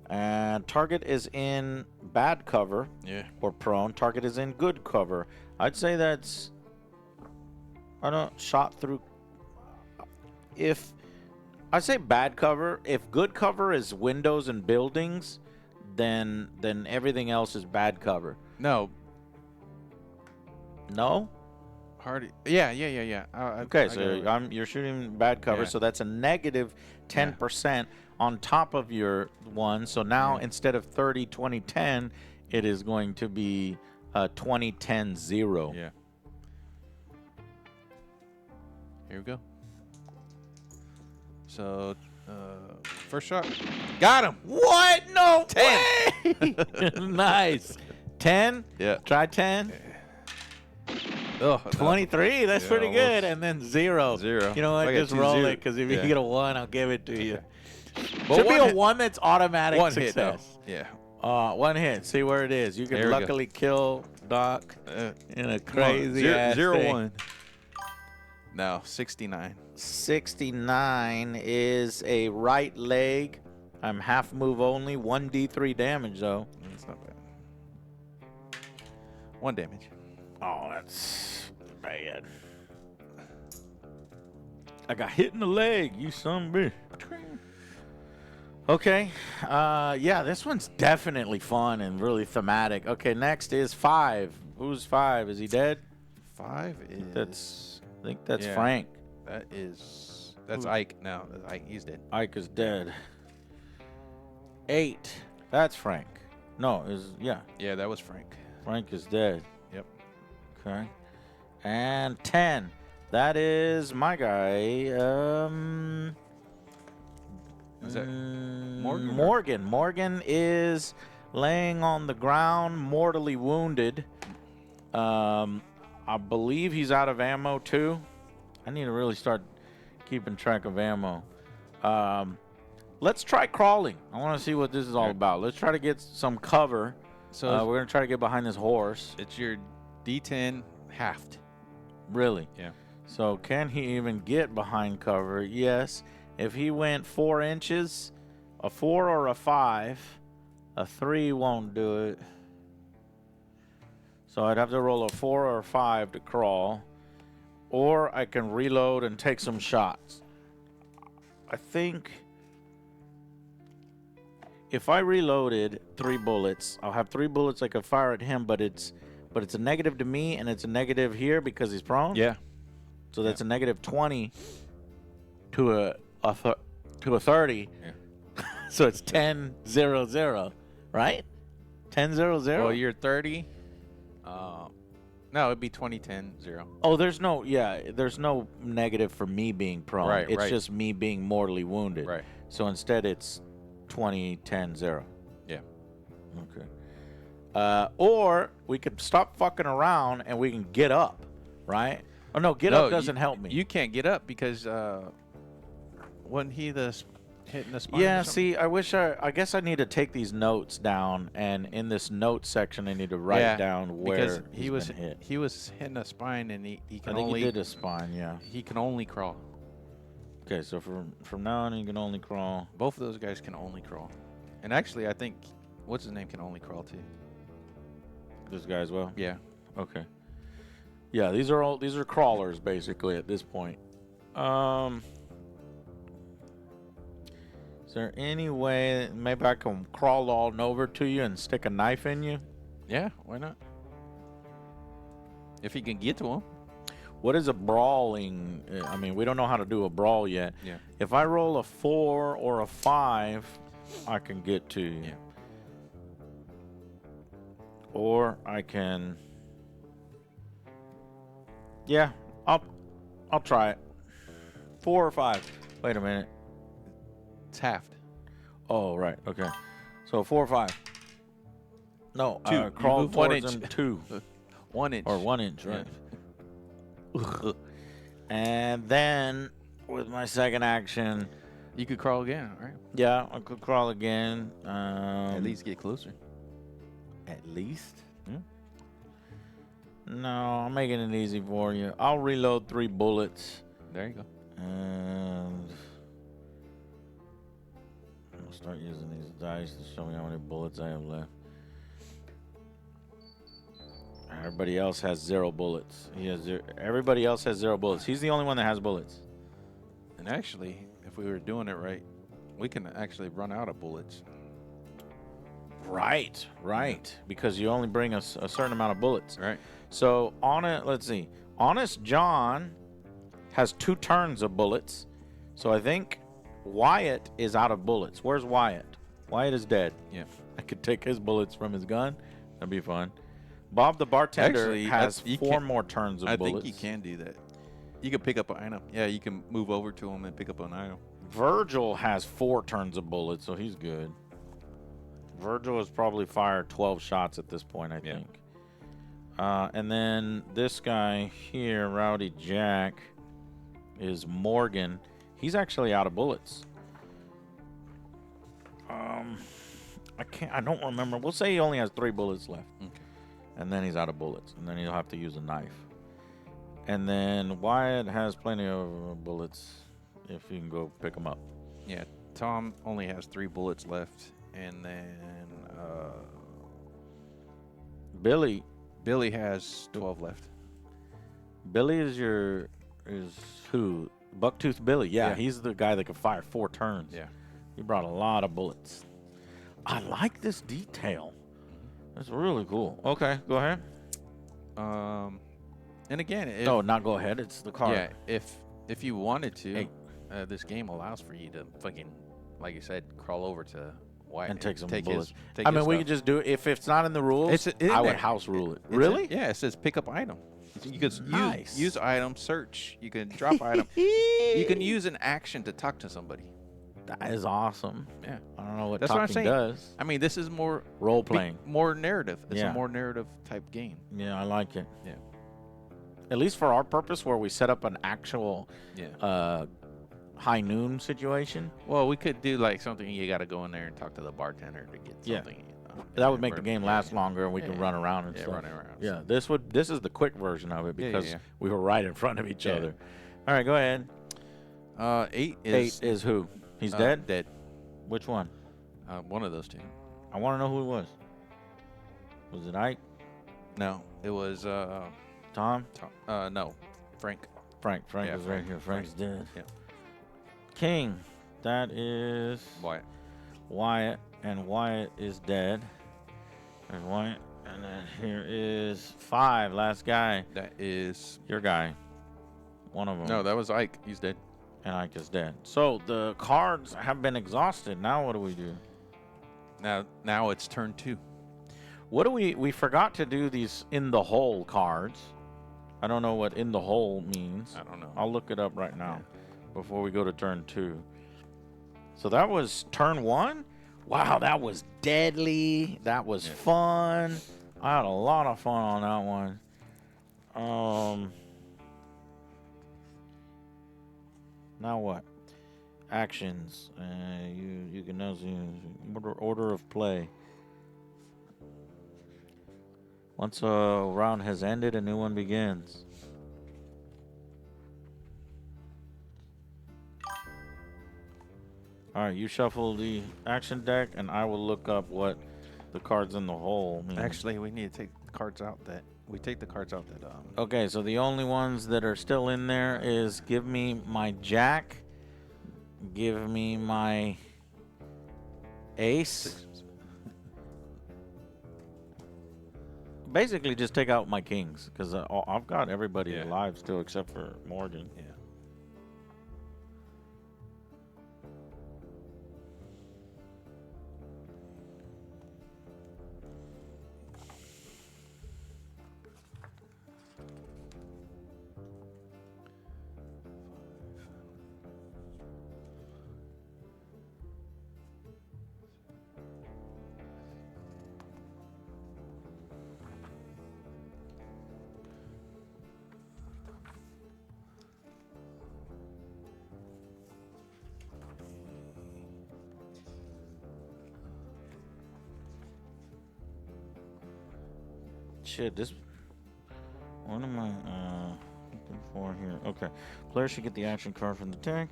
And target is in bad cover Yeah. or prone. Target is in good cover. I'd say that's shot through. If I say bad cover, if good cover is windows and buildings, then everything else is bad cover. No. No? Hardy. Yeah. Okay, so you're shooting bad cover, Yeah. so that's a negative 10% on top of your one. So now instead of 30, 20, 10, it is going to be 20, 10, 0. Yeah. Here we go. So, first shot. Got him. What? No 10. way! Nice. 10? Yeah. Try 10. Oh, 23, that's Yeah, pretty almost. good. And then 0. 0. You know what? I got Just 2 roll zero. it, because if Yeah. you get a 1, I'll give it to you. But Should be one a hit- 1 that's automatic One hit, though. success. Yeah. 1 hit. See where it is. You There can we go. luckily kill Doc in a Come on. crazy ass 0, thing. 1. Now, 69. 69 is a right leg. I'm half move only. 1d3 damage, though. That's not bad. 1 damage. Oh, that's bad. I got hit in the leg, you son of a bitch. Okay. Yeah, this one's definitely fun and really thematic. Okay, next is 5. Who's 5? Is he dead? 5 is. I think that's Yeah. Frank. That's Who? Ike. No, that's Ike. He's dead. Ike is dead. 8. That's Frank. No, yeah. Yeah, that was Frank. Frank is dead. Yep. Okay. And 10. That is my guy. Is that Morgan or- Morgan. Morgan is laying on the ground, mortally wounded. I believe he's out of ammo too. I need to really start keeping track of ammo. Let's try crawling. I want to see what this is all about. Let's try to get some cover. So We're gonna try to get behind this horse. it's your D10 halved. Really? Yeah. So can he even get behind cover? Yes. If he went 4 inches, a 4 or a 5, a 3 won't do it. So I'd have to roll a 4 or a 5 to crawl. Or I can reload and take some shots. I think if I reloaded 3 bullets, I'll have 3 bullets I could fire at him, but it's a negative to me and it's a negative here because he's prone. Yeah. So that's a negative 20 to a 30. Yeah. So it's 10-0-0, right? 10-0-0. Well, you're 30. No, it'd be 20-10-0. Oh, there's no negative for me being prone. Right, It's right. just me being mortally wounded. Right. So instead it's 20-10-0. Yeah. Okay. Or we could stop fucking around and we can get up, right? Oh no, get up doesn't help me. You can't get up because wasn't he hitting the spine? Yeah, or something? see, I guess I need to take these notes down, and in this notes section, I need to write down where because he's been hit. he was hitting a spine and he I can think only he did a spine, yeah. he can only crawl. Okay, so from now on, you can only crawl. Both of those guys can only crawl. And actually, I think what's his name can only crawl too. This guy as well. Yeah. Okay. Yeah, these are crawlers basically at this point. Is there any way that maybe I can crawl on over to you and stick a knife in you? Yeah. Why not? If he can get to him. What is a brawling? I mean, we don't know how to do a brawl yet. Yeah. If I roll a 4 or a 5, I can get to you. Yeah. Or I can. Yeah, I'll try it. 4 or 5. Wait a minute. It's halved. Oh, right. Okay. So 4 or 5. No, 2. You crawl move 1 towards inch. him 2 1 inch. or 1 inch, Yeah. right? And then with my second action, You could crawl again, right? yeah, I could crawl again. At least get closer. At least? No, I'm making it easy for you. I'll reload 3 bullets. There you go. And I'll start using these dice to show me how many bullets I have left. Everybody else has 0 bullets. Everybody else has 0 bullets. He's the only one that has bullets. And actually, if we were doing it right, we can actually run out of bullets. Right. Because you only bring us a certain amount of bullets. Right. So let's see. Honest John has 2 turns of bullets. So I think Wyatt is out of bullets. Where's Wyatt? Wyatt is dead. Yeah. I could take his bullets from his gun. That'd be fun. Bob the bartender Actually, has you 4 can't- more turns of I bullets. think you can do that. You can pick up an item. Yeah, you can move over to him and pick up an item. Virgil has 4 turns of bullets, so he's good. Virgil has probably fired 12 shots at this point, I Yeah. think. And then this guy here, Rowdy Jack, is Morgan. He's actually out of bullets. I don't remember. We'll say he only has 3 bullets left. Okay. And then he's out of bullets. And then he'll have to use a knife. And then Wyatt has plenty of bullets if you can go pick them up. Yeah, Tom only has 3 bullets left, and then Billy has 12 left. Billy is who? Bucktooth Billy. Yeah, Yeah. he's the guy that can fire 4 turns. Yeah. He brought a lot of bullets. I like this detail. That's really cool. Okay, go ahead. And again, if, No, not go ahead. It's the card. yeah, if you wanted to, Hey. this game allows for you to fucking, like you said, crawl over to Wyatt And take some his- bullets. take I his mean, we stuff. could just do it. If it's not in the rules, It's in I would there. house rule it. It's Really? yeah, it says pick up item. You could Nice. use item, search. You can drop item. You can use an action to talk to somebody. That is awesome. Yeah. I don't know what That's what I'm talking saying. does. I mean, this is more Role playing. more narrative. It's Yeah. a more narrative type game. Yeah, I like it. Yeah. At least for our purpose, where we set up an actual Yeah. high noon situation. Well, we could do like something you got to go in there and talk to the bartender to get Yeah. something. That would make the game last longer, and we can Yeah. run around and Yeah, stuff. running around. Yeah, this is the quick version of it Yeah, yeah, because yeah. we were right in front of each Yeah. other. All right, go ahead. 8 is 8 is who? He's dead. Dead. Which one? One of those two. I want to know who it was. Was it Ike? No, it was Tom? no, Frank. Frank. Frank Yeah, was right Frank. here. Frank's dead. Yeah. King. That is Wyatt. Wyatt, and Wyatt is dead. There's Wyatt, and then here is 5. Last guy. That is Your guy. One of them. no, that was Ike. He's dead. And Ike is dead. So the cards have been exhausted. Now what do we do? Now it's turn 2. What do we forgot to do these in the hole cards. I don't know what in the hole means. I don't know. I'll look it up right now before we go to turn 2. So that was turn 1. Wow, that was deadly. That was fun. I had a lot of fun on that one. Now what? Actions. You can now see order of play. Once a round has ended, a new one begins. All right, you shuffle the action deck, and I will look up what the cards in the hole mean. Actually, we need to take the cards out that Okay, so the only ones that are still in there is give me my jack, give me my ace. Basically, just take out my kings because I've got everybody alive still except for Morgan. Yeah. Shit, this. What am I looking for here? Okay. Player should get the action card from the deck.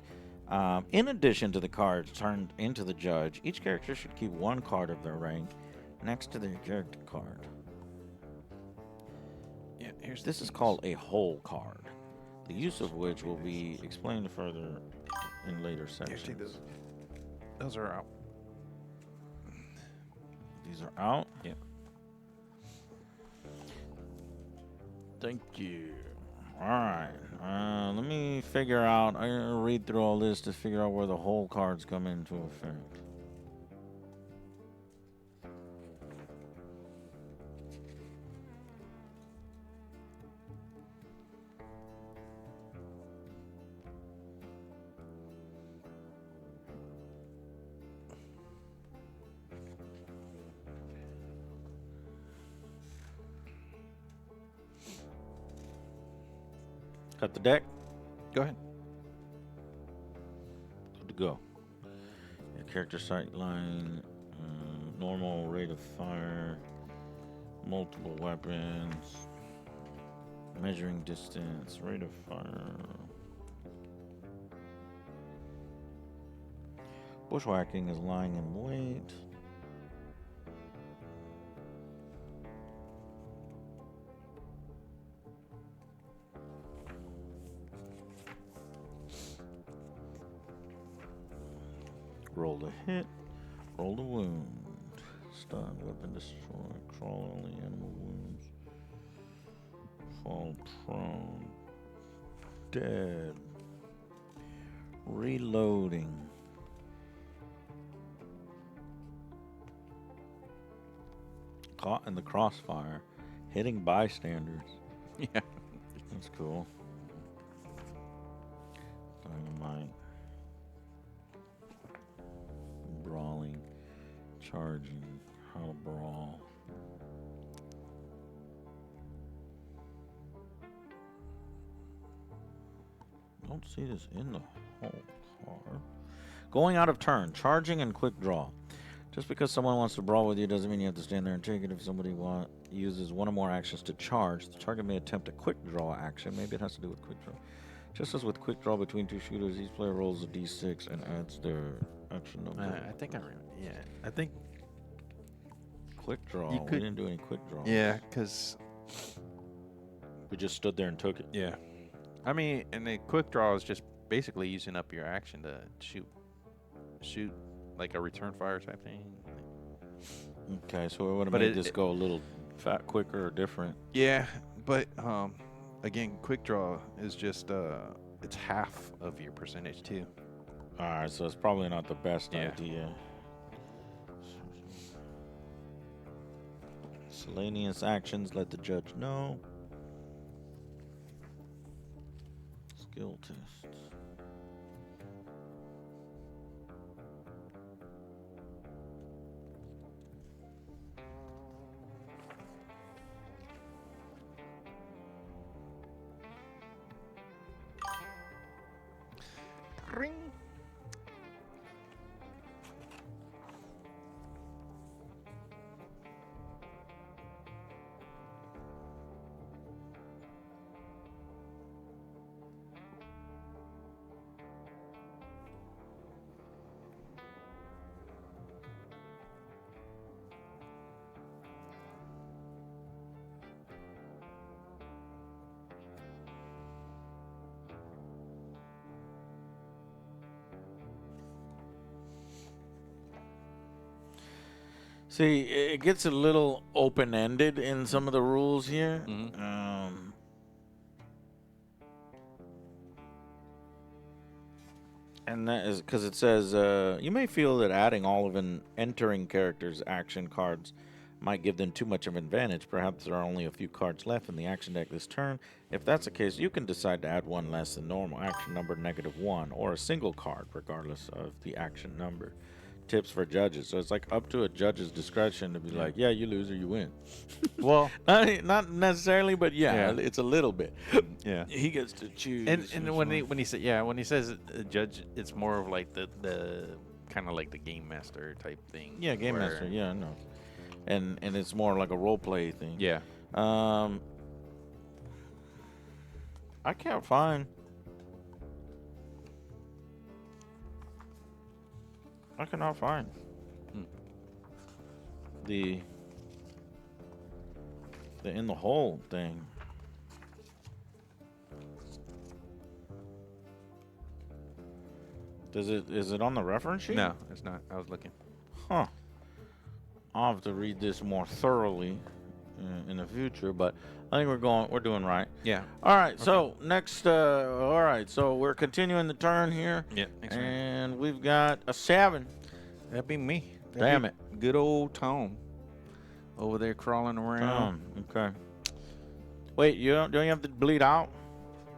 In addition to the cards turned into the judge, each character should keep one card of their rank next to their character card. Yeah, here's This is called a whole card, the use of which will be explained further in later sections. Those are out. These are out? Yeah. Thank you. All right. Let me figure out. I'm going to read through all this to figure out where the whole cards come into effect. Cut the deck. Go ahead. Good to go. Yeah, character sight line, normal rate of fire, multiple weapons, measuring distance, rate of fire. Bushwhacking is lying in wait. Roll the hit. Roll the wound. Stun, weapon destroy. Crawl only animal wounds. Fall prone. Dead. Reloading. Caught in the crossfire. Hitting bystanders. Yeah. That's cool. Dynamite. Brawling. Charging. How to brawl. Don't see this in the whole card. Going out of turn. Charging and quick draw. Just because someone wants to brawl with you doesn't mean you have to stand there and take it. If somebody uses one or more actions to charge, the target may attempt a quick draw action. Maybe it has to do with quick draw. Just as with quick draw between two shooters, each player rolls a d6 and adds their action number. I think I remember. Yeah, I think. Quick draw. You We could- didn't do any quick draw. Yeah, because We just stood there and took it. yeah, I mean, and the quick draw is just basically using up your action to shoot like a return fire type thing. Okay, so we would have But made this go a little quicker or different. Yeah, but again, quick draw is just it's half of your percentage too. Alright, so it's probably not the best Yeah. idea. Miscellaneous actions, let the judge know. Skill tests. Ring. See, it gets a little open-ended in some of the rules here. Mhm. And that is because it says, you may feel that adding all of an entering character's action cards might give them too much of an advantage. Perhaps there are only a few cards left in the action deck this turn. If that's the case, you can decide to add one less than normal, action number -1, or a single card, regardless of the action number. Tips for judges. So it's like up to a judge's discretion to be like, yeah, you lose or you win. Well, Not necessarily, but yeah, Yeah. it's a little bit. yeah. He gets to choose. And which when one. he says judge, it's more of like the kind of like the game master type thing. Yeah, Game where- Master, yeah, I know. And it's more like a role play thing. Yeah. I can't find. I cannot find the in the hole thing. Is it on the reference sheet? No, it's not. I was looking. Huh. I'll have to read this more thoroughly in the future, but I think we're doing right. Yeah. All right, so next, all right, so we're continuing the turn here, Yeah. Thanks, man. and we've got a 7. That'd be me. Damn it. Good old Tom over there crawling around. Okay. Wait, don't you have to bleed out?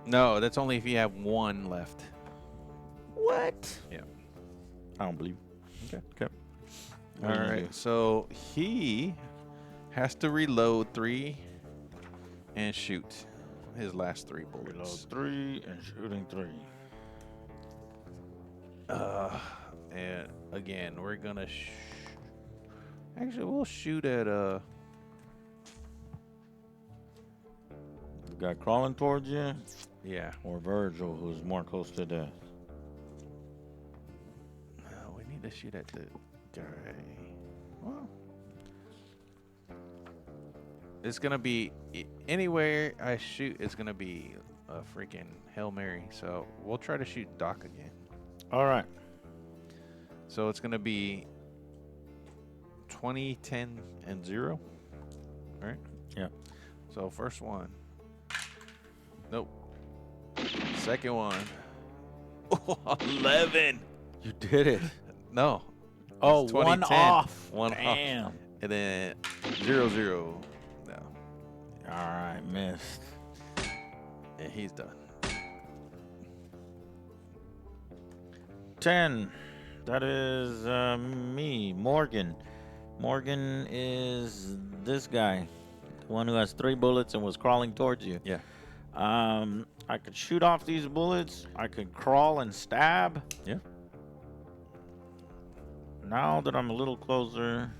No, that's only if you have one left. What? Yeah. I don't believe. Okay. Okay. All right. So he has to reload 3 and shoot his last 3 bullets. Reload 3 and shooting 3. And again, we're gonna. Actually, we'll shoot at The guy crawling towards you, Yeah. or Virgil, who's more close to death. We need to shoot at the guy. Well, it's gonna be anywhere I shoot. It's gonna be a freaking Hail Mary. So we'll try to shoot Doc again. All right. So it's gonna be 20, 10, and 0. All right. Yeah. So first one. Nope. Second one. 11. You did it. No. Oh, It's one 2010. off. One off. Damn. And then 0, 0. No. All right, missed. And he's done. 10. That is me, Morgan. Morgan is this guy, the one who has 3 bullets and was crawling towards you. Yeah. I could shoot off these bullets. I could crawl and stab. Yeah. Now that I'm a little closer,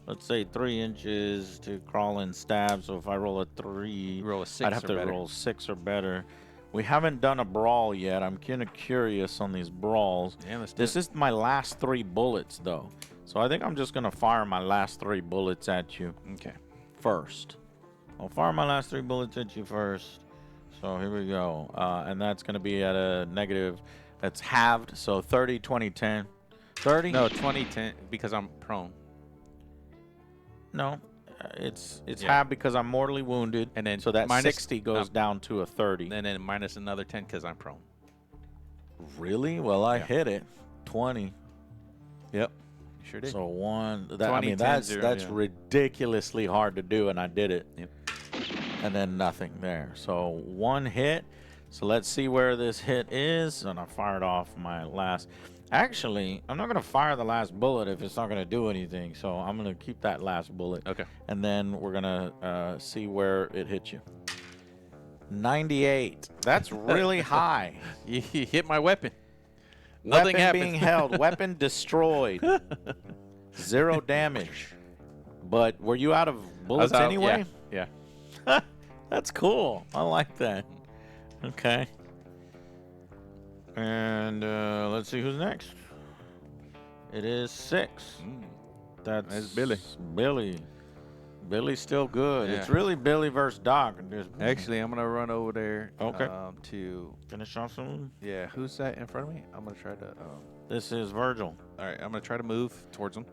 let's say 3 inches to crawl and stab. So if I roll a 3, You roll a 6 I'd have or to better. roll 6 or better. We haven't done a brawl yet. I'm kind of curious on these brawls. Yeah, let's do This it. is my last 3 bullets, though. So I think I'm just going to fire my last 3 bullets at you Okay. first. I'll fire my last 3 bullets at you first. So here we go. And that's going to be at a negative. That's halved. So 30, 20, 10. 30? No, 20, 10, because I'm prone. No. It's Yeah. halved because I'm mortally wounded. And then so that minus- 60 goes down to a 30. And then minus another 10 because I'm prone. Really? Well, I Yeah. hit it. 20. Yep. Sure did. So 1. That, I 20, mean, 10, that's 0, that's yeah. ridiculously hard to do, and I did it. Yep. And then nothing there. So 1 hit. So let's see where this hit is. And I fired off my last. Actually, I'm not going to fire the last bullet if it's not going to do anything. So I'm going to keep that last bullet. Okay. And then we're going to see where it hit you. 98. That's really high. You hit my weapon. Nothing Weapon happened. being held. Weapon destroyed. 0 damage. But were you out of bullets out, anyway? Yeah. That's cool. I like that. Okay. And let's see who's next. It is 6. That's Billy. Billy. Billy's still good. Yeah. It's really Billy versus Doc. And just Actually, I'm going to run over there. Okay. To, finish off soon. yeah, who's that in front of me? I'm going to try to, This is Virgil. all right, I'm going to try to move towards him.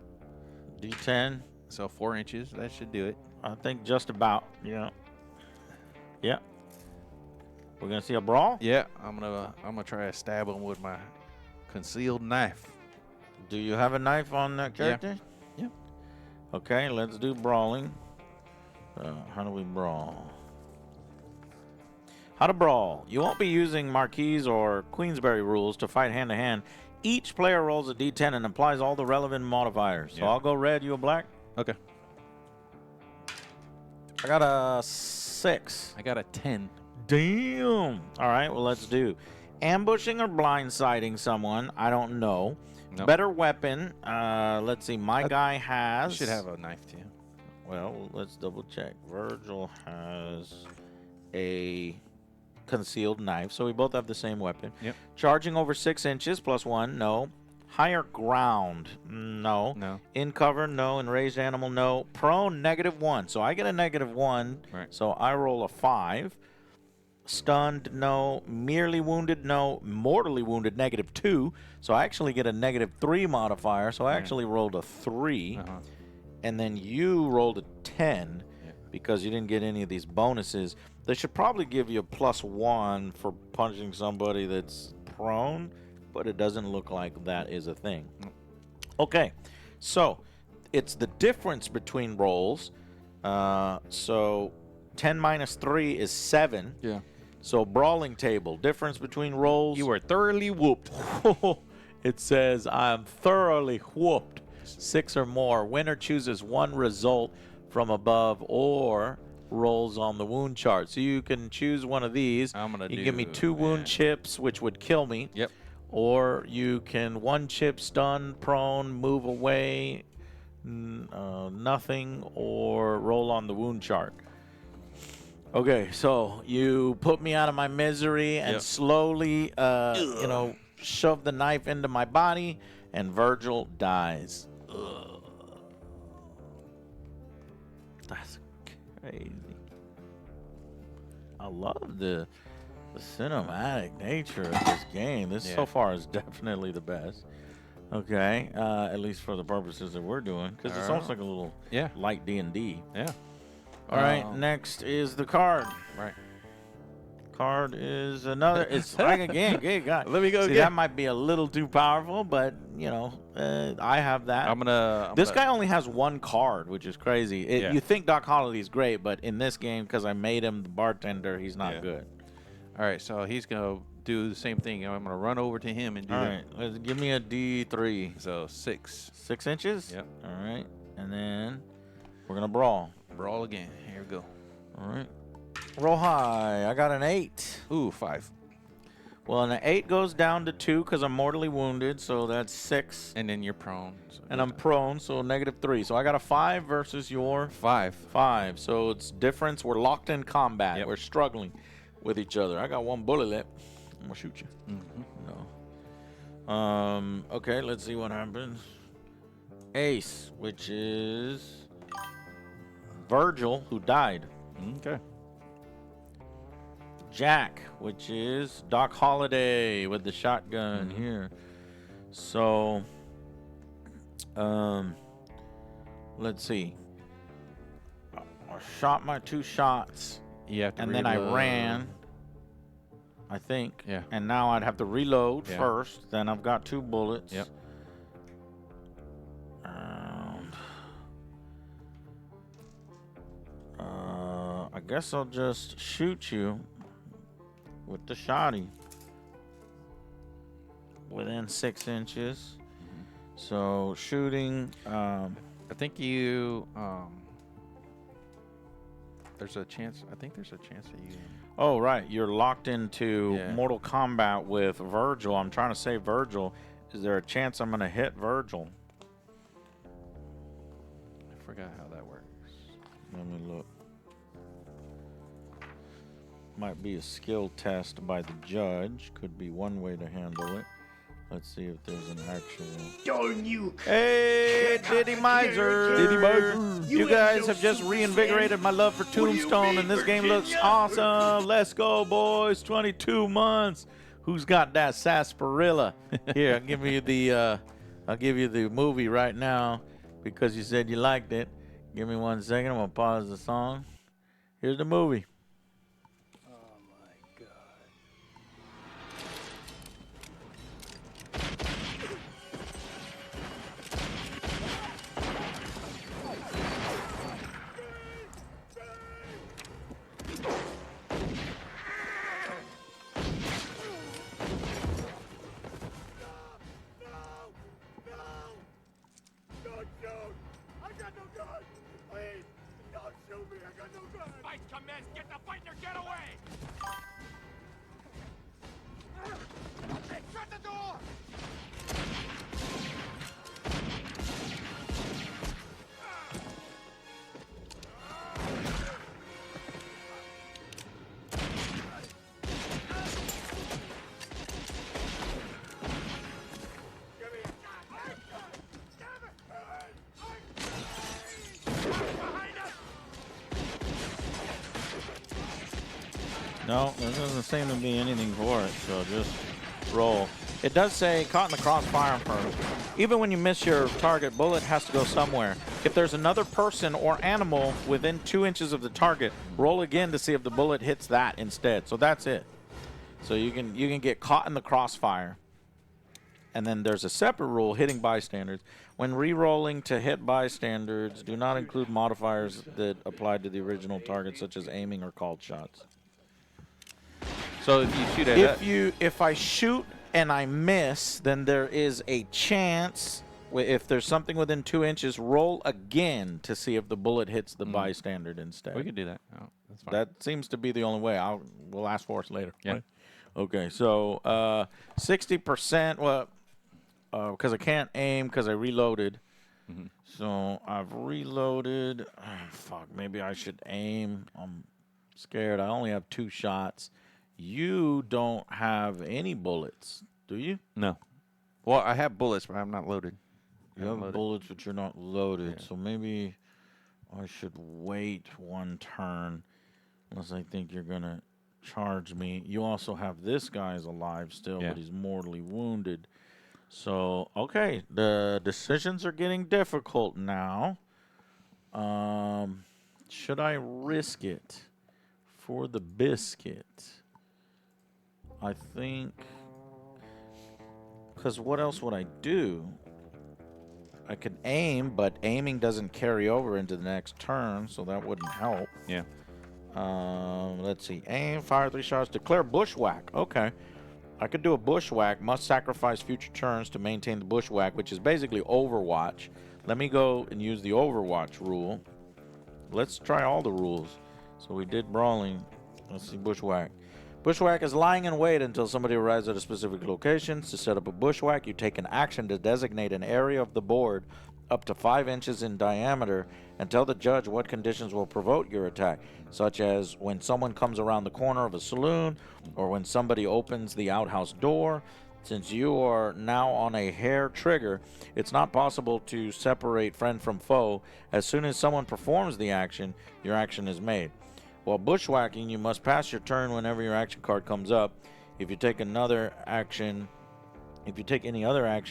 D10. So 4 inches, that should do it. I think just about. Yeah. Yeah. We're gonna see a brawl. Yeah, I'm gonna try to stab him with my concealed knife. Do you have a knife on that character? Yeah. Okay, let's do brawling. How do we brawl? How to brawl. You won't be using Marquise or Queensberry rules to fight hand to hand. Each player rolls a d10 and applies all the relevant modifiers. So Yeah. I'll go red, you a black. Okay. I got a 6. I got a 10. Damn. All right, well, let's do ambushing or blindsiding someone. I don't know. Nope. Better weapon. Let's see. My guy has. I should have a knife too. Well, let's double check. Virgil has a concealed knife, so we both have the same weapon. Yep. Charging over 6 inches +1. No. Higher ground. No. No. In cover, no. Enraged animal, no. Prone, -1. So I get a -1. Right. So I roll a 5. Stunned, no. Merely wounded, no. Mortally wounded, -2. So I actually get a -3 modifier. So I Right. actually rolled a 3. Uh-huh. And then you rolled a 10 Yeah. because you didn't get any of these bonuses. They should probably give you a +1 for punching somebody that's prone, but it doesn't look like that is a thing. Okay, so it's the difference between rolls. So 10 minus 3 is 7. Yeah. So brawling table, difference between rolls. You were thoroughly whooped. It says, I'm thoroughly whooped. 6 or more. Winner chooses one result from above or rolls on the wound chart. So you can choose one of these. I'm gonna you can give me do- 2 wound yeah. chips, which would kill me. Yep. Or you can 1 chip, stun, prone, move away, nothing, or roll on the wound chart. Okay, so you put me out of my misery and Yep. slowly, shove the knife into my body, and Virgil dies. That's crazy. I love the cinematic nature of this game. This so Yeah. far is definitely the best. Okay, at least for the purposes that we're doing, because it's almost like a little Yeah. light D&D. Yeah. All right, next is the card. Right. Card is another. It's like again, good guy. Let me go See, again. that might be a little too powerful, but you know, I have that. I'm gonna. This guy only has one card, which is crazy. Yeah. You think Doc Holliday's great, but in this game, because I made him the bartender, he's not Yeah. good. All right, so he's gonna do the same thing. I'm gonna run over to him and do All that. right, let's give me a D3. So 6. 6 inches? Yep. All right, and then we're going to brawl. Brawl again. Here we go. All right. Roll high. I got an 8. Ooh, 5. Well, and an 8 goes down to 2 because I'm mortally wounded, so that's 6. And then you're prone. So And I'm prone, so -3. So I got a 5 versus your 5. 5. So it's difference. We're locked in combat. Yep. We're struggling with each other. I got 1 bullet left. I'm going to shoot you. Mm-hmm. No. Okay, let's see what happens. Ace, which is Virgil, who died. Okay. Jack, which is Doc Holliday with the shotgun here. So, let's see. I shot my 2 shots, You have to and then I reload. ran, I think. Yeah. And now I'd have to reload Yeah. first. Then I've got 2 bullets. Yep. I guess I'll just shoot you with the shotty within 6 inches. So shooting, I think you. There's a chance. I think there's a chance that you. oh right, you're locked into Yeah. Mortal Kombat with Virgil. I'm trying to save Virgil. Is there a chance I'm gonna hit Virgil? I forgot how that works. Let me look. Might be a skill test by the judge. Could be one way to handle it. Let's see if there's an actual. Darn you! Hey, Diddy Miser! Diddy Miser. You guys have just reinvigorated my love for Tombstone, and this game looks awesome. Let's go, boys! 22 months. Who's got that sarsaparilla? Here, I'll give you the movie right now because you said you liked it. Give me 1 second. I'm gonna pause the song. Here's the movie. Oh my god. Don't shoot! I got no gun! Please! Don't shoot me! I got no gun! Fight commence! Get the fight or get away! Hey, shut the door! Give me a gun! Damn it! Behind us! No, there doesn't seem to be anything for it, so just roll. It does say caught in the crossfire first. Even when you miss your target, bullet has to go somewhere. If there's another person or animal within 2 inches of the target, roll again to see if the bullet hits that instead. So that's it. So you can get caught in the crossfire. And then there's a separate rule, hitting bystanders. When re-rolling to hit bystanders, do not include modifiers that apply to the original target, such as aiming or called shots. So if you shoot at If I shoot and I miss, then there is a chance. If there's something within 2 inches, roll again to see if the bullet hits the bystander instead. we could do that. Oh, that's fine. That seems to be the only way. We'll ask for us later. Yeah. Right? Okay, so 60%. Well, because I can't aim because I reloaded. So I've reloaded. Oh, fuck, maybe I should aim. I'm scared. I only have 2 shots. You don't have any bullets, do you? No. Well, I have bullets, but I'm not loaded. You have bullets, but you're not loaded. So maybe I should wait 1 turn, unless I think you're gonna charge me. You also have this guy's alive still, Yeah. but he's mortally wounded. So, okay, the decisions are getting difficult now. Should I risk it for the biscuit? I think, because what else would I do? I could aim, but aiming doesn't carry over into the next turn, so that wouldn't help. Yeah. Let's see. Aim, fire 3 shots, declare bushwhack. Okay. I could do a bushwhack, must sacrifice future turns to maintain the bushwhack, which is basically Overwatch. Let me go and use the Overwatch rule. Let's try all the rules. So we did brawling. Let's see, bushwhack. Bushwhack is lying in wait until somebody arrives at a specific location. To set up a bushwhack, you take an action to designate an area of the board up to 5 inches in diameter and tell the judge what conditions will provoke your attack, such as when someone comes around the corner of a saloon or when somebody opens the outhouse door. Since you are now on a hair trigger, it's not possible to separate friend from foe. As soon as someone performs the action, your action is made. While bushwhacking, you must pass your turn whenever your action card comes up. If you take any other action,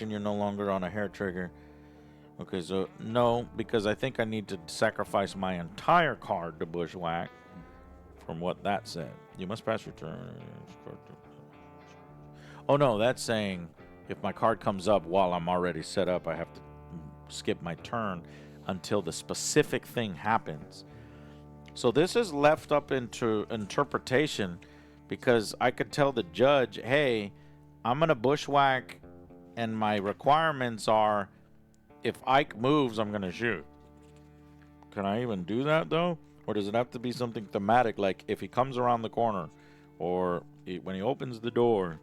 you're no longer on a hair trigger. Okay, so no, because I think I need to sacrifice my entire card to bushwhack from what that said. You must pass your turn. Oh no, that's saying if my card comes up while I'm already set up, I have to skip my turn until the specific thing happens. So this is left up into interpretation because I could tell the judge, hey, I'm going to bushwhack and my requirements are if Ike moves, I'm going to shoot. Can I even do that though? Or does it have to be something thematic like if he comes around the corner or when he opens the door?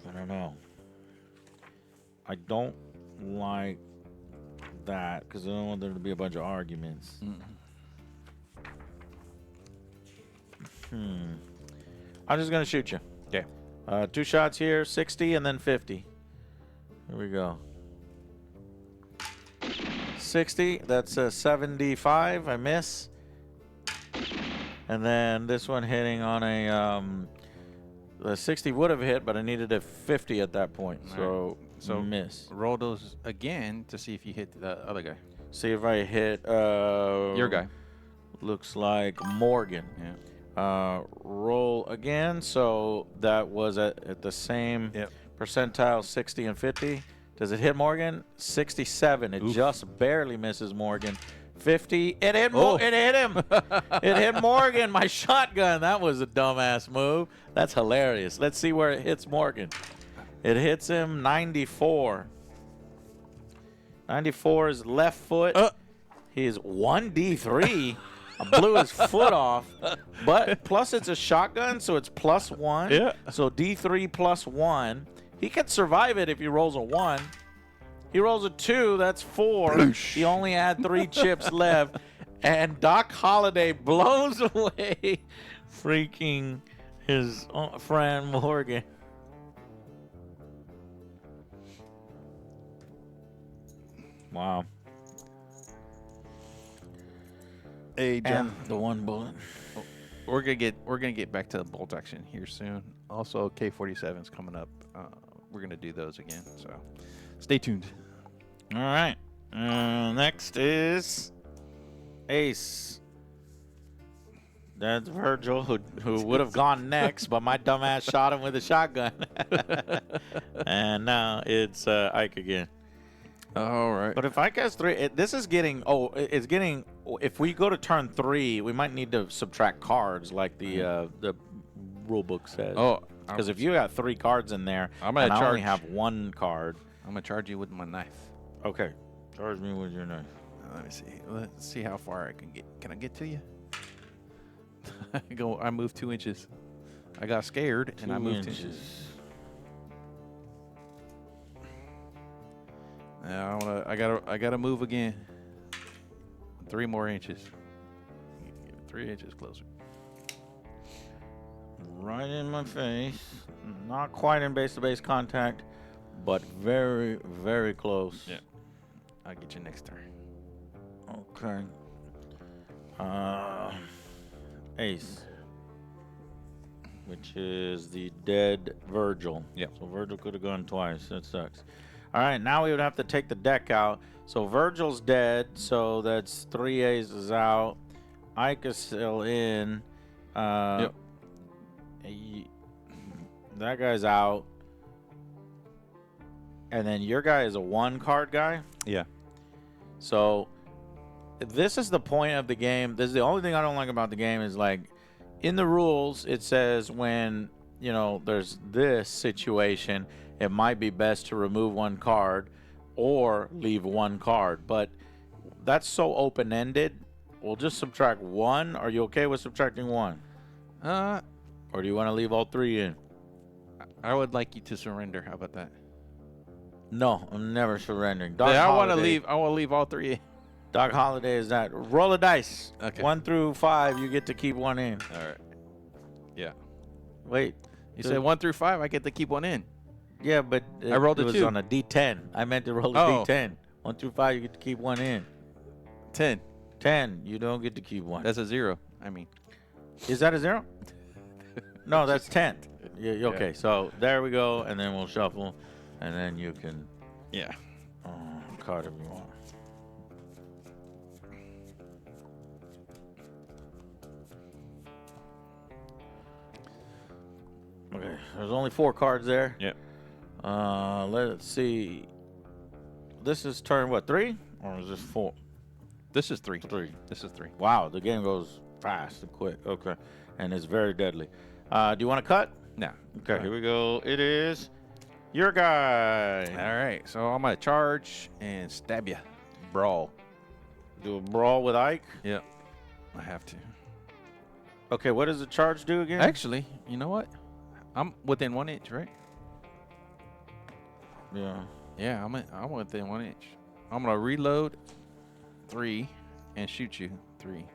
I don't know. I don't like that because I don't want there to be a bunch of arguments. I'm just gonna shoot you. Okay. 2 shots here, 60 and then 50. Here we go. 60, that's a 75, I miss. And then this one hitting on the 60 would have hit, but I needed a 50 at that point, so miss. Roll those again to see if you hit the other guy. See if I hit Your guy. Looks like Morgan. Yeah. Roll again, so that was at the same percentile, 60 and 50. Does it hit Morgan? 67. It just barely misses Morgan. 50. It hit it hit him. It hit Morgan, my shotgun. That was a dumbass move. That's hilarious. Let's see where it hits Morgan. It hits him 94. 94 is left foot. He's 1d3. I blew his foot off, but plus it's a shotgun, so it's +1. Yeah. So D3 +1. He can survive it if he rolls a 1. He rolls a 2, that's 4. He only had 3 chips left, and Doc Holliday blows away freaking his friend Morgan. Wow. Hey, John. And the 1 bullet. We're gonna get back to the bolt action here soon. Also, K-47's coming up. We're gonna do those again, so stay tuned. All right. Next is Ace. That's Virgil, who would have gone next, but my dumbass shot him with a shotgun. And now it's Ike again. All right. But if Ike has 3, this is getting. It's getting. If we go to turn 3, we might need to subtract cards, like the rule book says. Oh, because if you got 3 cards in there, I'm gonna and I only charge. have 1 card. I'm gonna charge you with my knife. Okay, charge me with your knife. Let me see. Let's see how far I can get. Can I get to you? I moved 2 inches. I got scared and I moved 2 inches. Now I gotta move again. 3 more inches. 3 inches closer. Right in my face. Not quite in base-to-base contact, but very, very close. Yeah. I'll get you next turn. Okay. Ace. which is the dead Virgil. Yep. So Virgil could have gone twice. That sucks. All right, now we would have to take the deck out. So Virgil's dead, so that's 3 aces out. Ike is still in. Yep. That guy's out. And then your guy is a 1-card guy. Yeah. So this is the point of the game. This is the only thing I don't like about the game is like in the rules it says when, you know, there's this situation, it might be best to remove 1 card or leave 1 card. But that's so open-ended. We'll just subtract 1. Are you okay with subtracting 1? Or do you want to leave all 3 in? I would like you to surrender. How about that? No, I'm never surrendering. Doc I want to Holliday- leave. I want to leave all 3 in. Doc Holiday is that. Roll a dice. Okay. 1 through 5, you get to keep 1 in. All right. Yeah. Wait. You said 1 through 5. I get to keep 1 in. Yeah, but I rolled a it was 2. on a D10. I meant to roll a Oh. D10. 1 through 5, you get to keep 1 in. 10. 10, you don't get to keep 1. That's a 0. I mean. Is that a 0? No, that's 10. Yeah, okay, so there we go, and then we'll shuffle, and then you can Yeah. card if you want. Okay, there's only 4 cards there. Yep. Let's see. This is turn what, 3? Or is this 4? This is 3. 3. This is 3. Wow, the game goes fast and quick. Okay, and it's very deadly. Do you want to cut? No. Okay, here we go. It is your guy. All right. So I'm gonna charge and stab you. Brawl. Do a brawl with Ike. Yep. I have to. Okay, what does the charge do again? Actually, you know what? I'm within 1 inch, right? Yeah. Yeah, I'm within 1 inch. I'm gonna reload 3 and shoot you 3.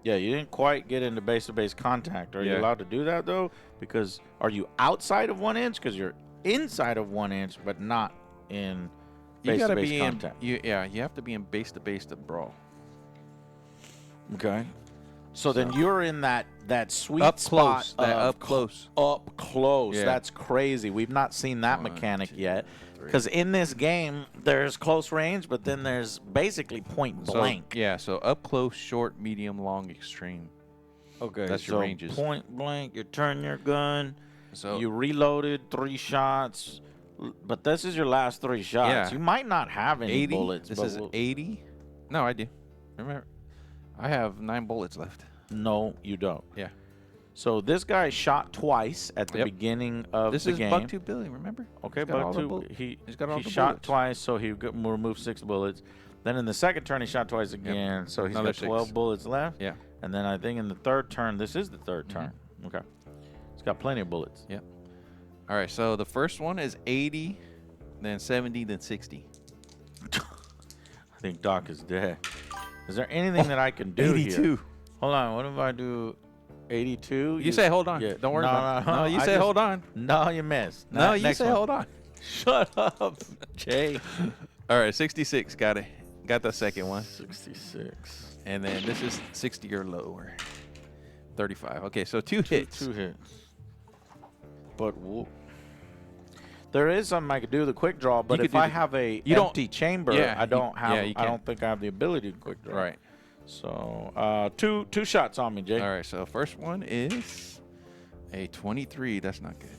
Yeah, you didn't quite get into base-to-base contact. Are you Yeah. allowed to do that, though? Because are you outside of 1 inch? Because you're inside of 1 inch, but not in You gotta base-to-base be contact. you have to be in base to brawl. Okay. So then you're in that sweet Up spot close. That of up close. Up close. Yeah. That's crazy. We've not seen that 1, mechanic 2, yet. 3. Because in this game, there's close range, but then there's basically point blank. So, yeah, so up close, short, medium, long, extreme. Okay, That's your so ranges. point blank, you turn your gun, So you reloaded 3 shots, but this is your last 3 shots. Yeah. You might not have any 80. bullets. This but is 80. No, I do. Remember, I have 9 bullets left. No, you don't. Yeah. So this guy shot twice at the Yep. beginning of This the is game. Buck-tooth Billy, remember? Okay, He's got all Buck the two. bullets. He He's got all the shot bullets. twice, so he removed 6 bullets. Then in the second turn, he shot twice again, so he's Another got 12 6. bullets left. Yeah. And then I think in the third turn, this is the third turn. Okay. He's got plenty of bullets. Yeah. All right, so the first one is 80, then 70, then 60. I think Doc is dead. Is there anything that I can do here? Hold on. What if I do 82? You say hold on. Yeah. Don't worry No, about it. no, No, you I say just- hold on. No, you missed. No, you Next say one. hold on. Shut up, Jay. All right, 66. Got it. Got the second one. 66. And then this is 60 or lower. 35. Okay, so 2 hits. 2 hits. But there is something I could do the quick draw, but could if do I the- have a you don't- empty chamber, Yeah, I don't have. yeah, you I can't. don't think I have the ability to quick draw. Right. So two shots on me, Jay. All right, so first one is a 23. That's not good.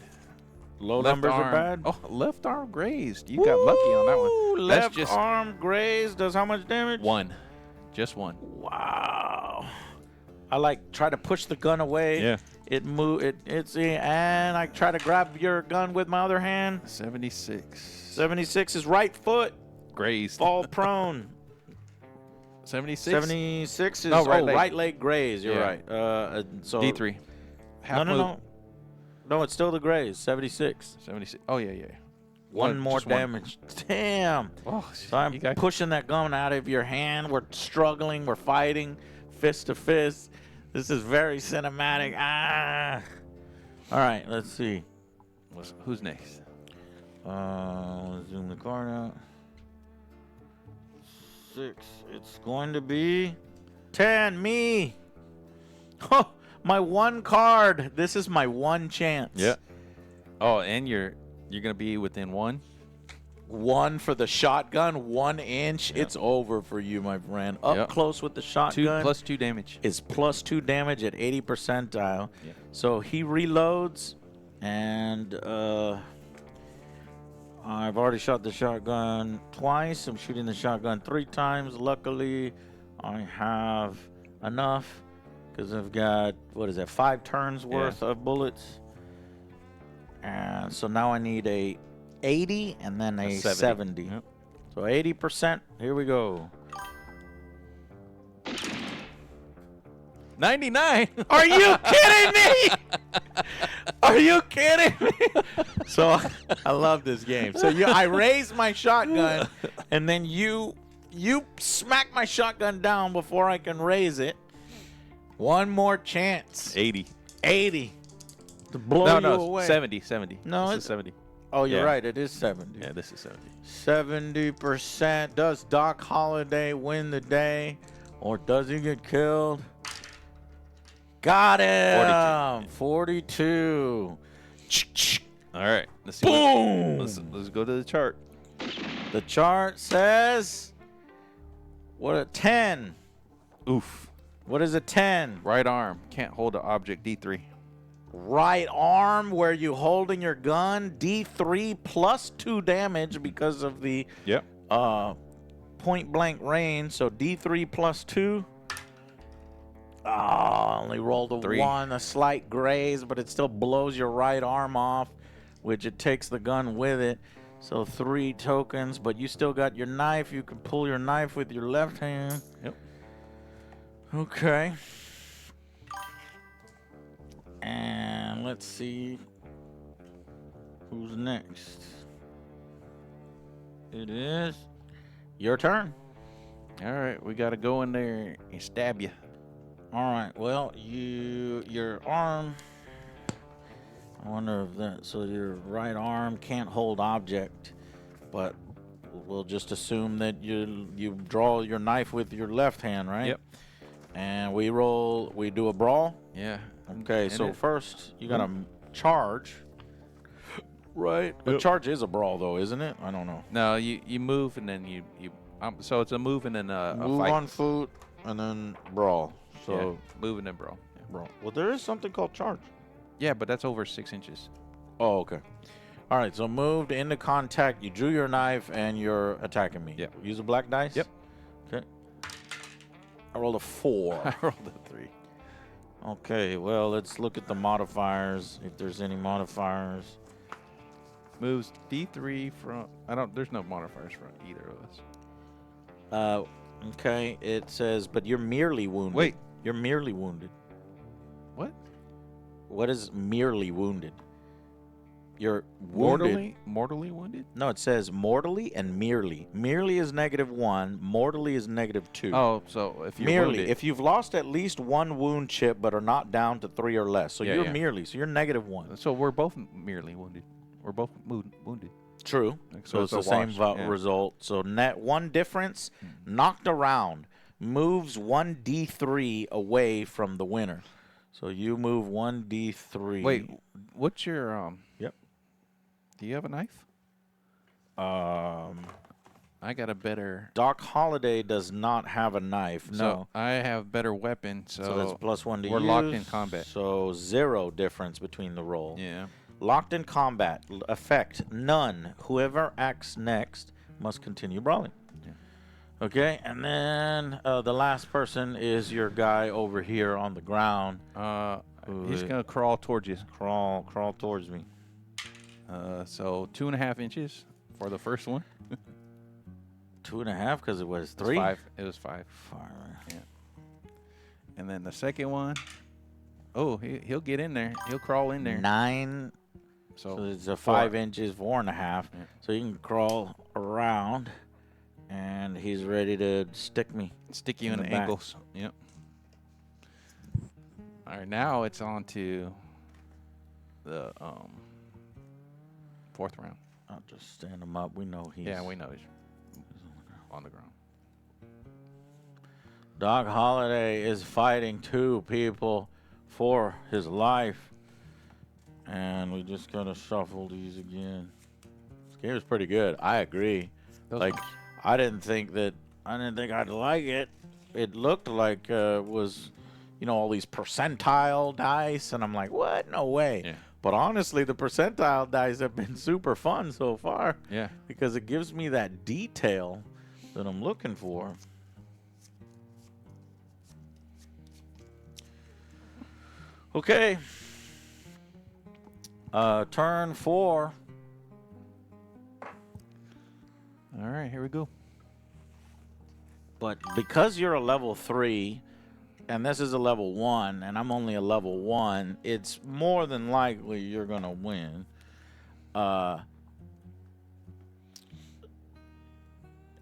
Low Left numbers arm. are bad. Oh, left arm grazed. You got lucky on that Woo! one. Left That's just arm grazed does how much damage? 1. Just 1. Wow. I like try to push the gun away. Yeah. It move. It's and I try to grab your gun with my other hand. 76. 76 is right foot. Grazed. Fall prone. 76. 76 is No, right leg. leg graze. You're Yeah. right. So D3. Half No, move. no. No, it's still the graze. 76. 76. Oh, yeah. One more just one. damage. Damn. Oh, So I'm you got pushing that gun out of your hand. We're struggling. We're fighting, fist to fist. This is very cinematic. Ah. All right. Let's see. Who's next? Let's zoom the card out. 6. It's going to be 10. Me. Oh, My one card. This is my one chance. Yeah. Oh, and you're gonna be within one. One for the shotgun, 1 inch. Yep. It's over for you, my friend. Up Yep. close with the shotgun. Plus 2 damage. Is plus 2 damage at 80 percentile. Yeah. So he reloads, and I've already shot the shotgun twice. I'm shooting the shotgun 3 times. Luckily, I have enough because I've got, what is that, 5 turns worth of bullets. And so now I need a 80 and then a 70. Yep. So 80%. Here we go. 99. Are you kidding me? Are you kidding me? So I love this game. So I raise my shotgun, and then you smack my shotgun down before I can raise it. One more chance. 80. 80 to blow you No, away. 70. 70. No, this it's is 70. Oh, you're Yeah. right. It is 70. Yeah, this is 70. 70%. Does Doc Holliday win the day, or does he get killed? Got him. 42. All right. Let's see. Boom. Let's go to the chart. The chart says, what, a 10? Oof. What is a 10? Right arm can't hold an object. D3. Right arm, where you holding your gun, D3 plus 2 damage because of the Yep. point blank range. So D3 plus 2. Oh, only rolled a 3. 1, a slight graze, but it still blows your right arm off, which it takes the gun with it. So 3 tokens, but you still got your knife. You can pull your knife with your left hand. Yep. Okay. And let's see who's next. It is your turn. All right. We got to go in there and stab you. All right. Well, your arm. I wonder if that. So your right arm can't hold object, but we'll just assume that you draw your knife with your left hand, right? Yep. And we roll. We do a brawl. Yeah. Okay. And so it- first you gotta charge. Right. The Yep. charge is a brawl, though, isn't it? I don't know. No, you move and then you so it's a move and then a Move fight. on foot and then brawl. So Yeah, move and then brawl. Yeah. brawl. Well, there is something called charge. Yeah, but that's over 6 inches. Oh, okay. All right, so moved into contact. You drew your knife and you're attacking me. Yep. Use a black dice? Yep. Okay. I rolled a 4. I rolled a 3. Okay, well, let's look at the modifiers, if there's any modifiers. Moves D3 from. There's no modifiers for either of us. Okay, it says, but you're merely wounded. Wait. You're merely wounded. What? What is merely wounded? You're wounded. Mortally wounded? No, it says mortally and merely. Merely is -1. Mortally is -2. Oh, so if you're merely, wounded, if you've lost at least 1 wound chip but are not down to 3 or less. So Yeah, you're yeah. merely, so you're -1. so we're both merely wounded. We're both wounded. True. So it's a the same wash, yeah. result. So net 1 difference, knocked around, moves 1d3 away from the winner. So you move 1d3. Wait, what's your Yep. Do you have a knife? Um, I got a better. Doc Holliday does not have a knife. So No. I have better weapon. So, So that's +1 to we're use. locked in combat. So 0 difference between the roll. Yeah. Locked in combat. Effect none. Whoever acts next must continue brawling. Yeah. Okay, and then the last person is your guy over here on the ground. He's gonna crawl towards you. Crawl towards me. So 2.5 inches for the first one. 2.5 because it was It's 3. 5. It was 5. 5. And then the second one. Oh, he'll get in there. He'll crawl in there. 9. So So it's a 4. 5 inches, 4.5. Yeah. So you can crawl around, and he's ready to stick me. Stick you in in the the back. ankles. Yep. All right, now it's on to the 4th round. I'll just stand him up. We know he's. Yeah, we know he's on the ground. Doc Holliday is fighting 2 people for his life. And we just gotta shuffle these again. This game is pretty good. I agree. Those Like, ones. I didn't think I'd like it. It looked like was, you know, all these percentile dice, and I'm like, what? No way. Yeah. But honestly, the percentile dice have been super fun so far Yeah. because it gives me that detail that I'm looking for. Okay. Turn 4. All right, here we go. But because you're a level 3 and this is a level 1 and I'm only a level 1, it's more than likely you're going to win.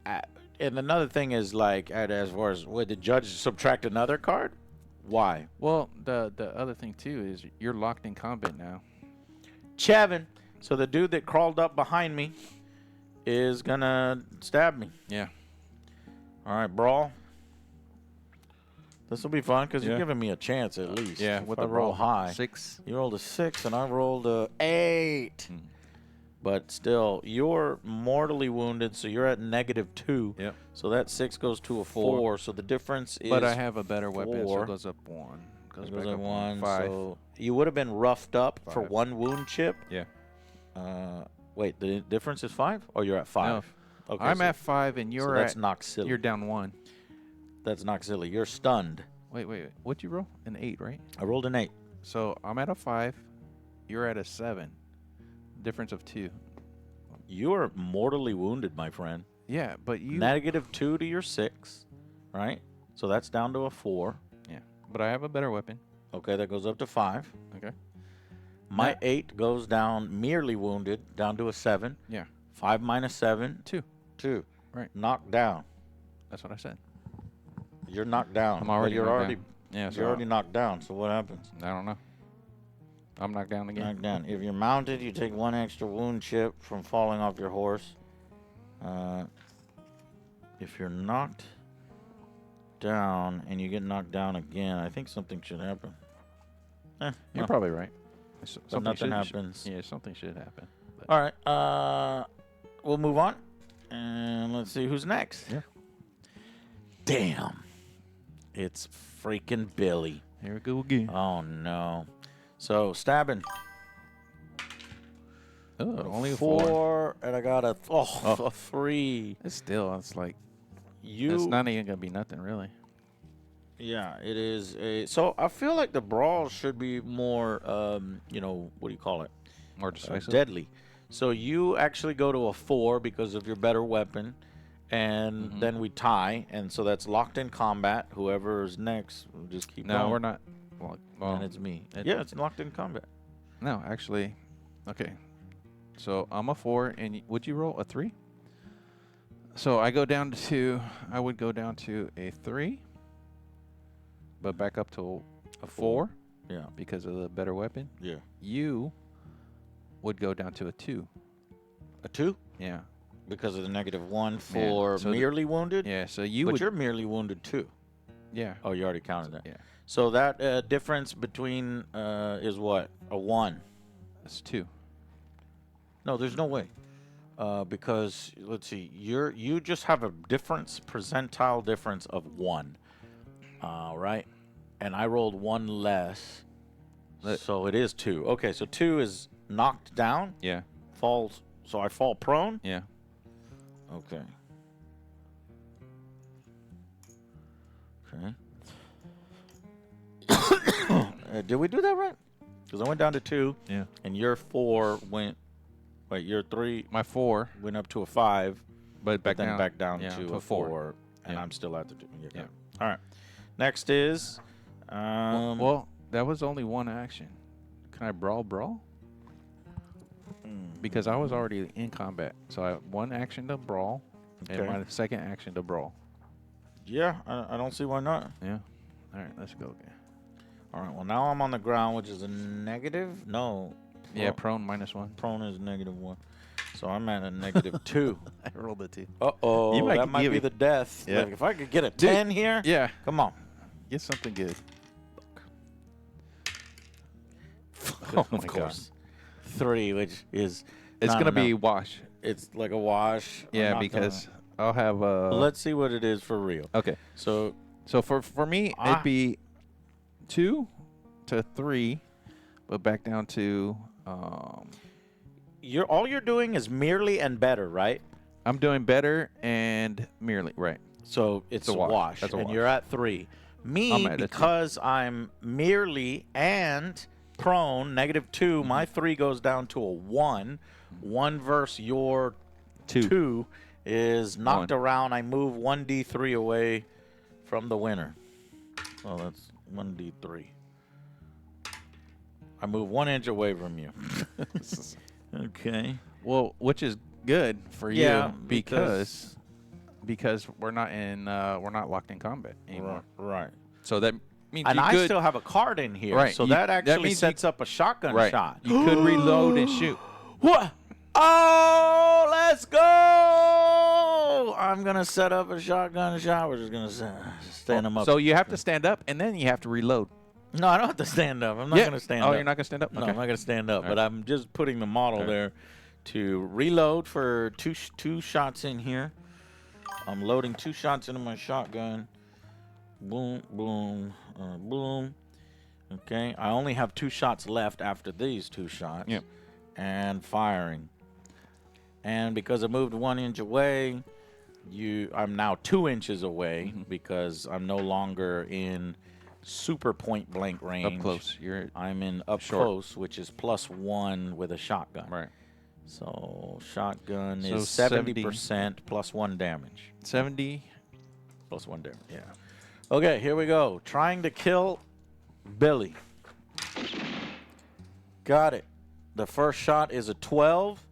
And another thing is, like, as far as, would the judge subtract another card? Why? Well, the other thing too is you're locked in combat now. Chevin. So the dude that crawled up behind me is going to stab me. Yeah. All right, brawl. This will be fun because Yeah. you're giving me a chance at least. Yeah. If With I the roll high. 6. You rolled a 6 and I rolled a 8. Hmm. But still, you're mortally wounded, so you're at -2. Yep. So that 6 goes to a 4. So the difference is But I have a better weapon, so 4. it goes up 1. Goes It back goes up at 1. 5. So you would have been roughed up for 5. 1 wound chip. Yeah. Wait, the difference is 5? Or you're at 5? Okay, I'm so, at 5 and so you're that's at not silly. you're down 1. That's not silly. You're stunned. Wait. What'd you roll? An 8, right? I rolled an 8. So I'm at a 5. You're at a 7. Difference of 2. You are mortally wounded, my friend. Yeah, but you. -2 to your 6, right? So that's down to a 4. Yeah, but I have a better weapon. Okay, that goes up to 5. Okay. My Yeah. 8 goes down, merely wounded, down to a 7. Yeah. 5 minus 7. 2. 2. Right. Knocked down. That's what I said. You're knocked down. I'm already. You're knocked already. down. Yeah. So You're already knocked down. So what happens? I don't know. I'm knocked down again. Knocked down. If you're mounted, you take 1 extra wound chip from falling off your horse. If you're knocked down and you get knocked down again, I think something should happen. You're no. probably right. But nothing happens. Yeah, something should happen. But All right. We'll move on. And let's see who's next. Yeah. Damn. It's freaking Billy. here we go again. Oh, no. So, stabbing. Oh, only a 4. And I got a 3. It's still. It's like. You. It's not even gonna be nothing really. Yeah, it is. So, I feel like the brawl should be more, what do you call it? More decisive. Deadly. So, you actually go to a 4 because of your better weapon. And then we tie. And so, that's locked in combat. Whoever's next, we'll just keep going. No, we're not. Well, And it's me. it- Yeah, it's locked in combat. no, actually. Okay. So I'm a 4, and would you roll a 3? So I go down to. I would go down to a 3, but back up to a 4 Yeah, because of the better weapon. yeah. You would go down to a 2. A 2? Yeah. Because of the -1 for so the- merely wounded? Yeah. So you But would. you're merely wounded too. Yeah. Oh, you already counted that. Yeah. So that difference between is what? A 1. That's 2. No, there's no way. Because let's see, you just have a percentile difference of 1. Right? And I rolled 1 less. So it is 2. Okay, so 2 is knocked down, Yeah. falls, so I fall prone? Yeah. Okay. Okay. Did we do that right? Because I went down to 2, Yeah. and your 4 went. Wait, your 3 My 4, went up to a 5, but back then down. back down yeah, to a 4, and Yeah. I'm still at the 2. Yeah. Yeah. All right. Next is. Well, that was only 1 action. Can I brawl? Because I was already in combat. So I have 1 action to brawl, and Okay. my second action to brawl. Yeah, I don't see why not. Yeah. All right, let's go again. All right. Well, now I'm on the ground, which is a negative. No. Yeah, Well, prone -1. prone is -1. So I'm at a -2. I rolled a 2. Uh-oh, You might that might give be me- the death. Yeah. Like, if I could get a 10 here, Yeah, come on. get something good. Oh my of course. 3, which is It's not gonna be enough. wash. It's like a wash. I'm Yeah, not because I'll have let's see what it is for real. Okay. So So for me, it'd be 2 to 3, but back down to all you're doing is merely and better, right? I'm doing better and merely right. So it's a a wash. wash, That's a and wash. you're at 3. Me, I'm at a 2. because I'm merely and prone, -2, my 3 goes down to a 1. 1 versus your 2 is knocked 1. around. I move 1d3 away from the winner. Well, that's 1d3. I move 1 inch away from you. Okay. Well, which is good for Yeah, you because we're not locked in combat anymore. Right. So that means And you I could, still have a card in here, Right, so you- that that actually means sets up a shotgun right. shot. You could reload and shoot. What? Oh, let's go! I'm gonna set up a shotgun shot. We're just gonna stand them up. So you have to stand up and then you have to reload. No, I don't have to stand up. I'm not gonna stand up. Oh, you're not gonna stand up? No, Okay. I'm not gonna stand up. All But right. I'm just putting the model All right. there to reload for two shots in here. I'm loading 2 shots into my shotgun. Boom, boom, boom. Okay, I only have 2 shots left after these 2 shots. Yep. And firing. And because I moved 1 inch away, I'm now 2 inches away because I'm no longer in super point blank range. Up close. You're I'm in up Short. close, which is +1 with a shotgun. right. So shotgun So is 70% +1 damage. 70. +1 damage. Yeah. Okay, here we go. Trying to kill Billy. Got it. The first shot is a 12.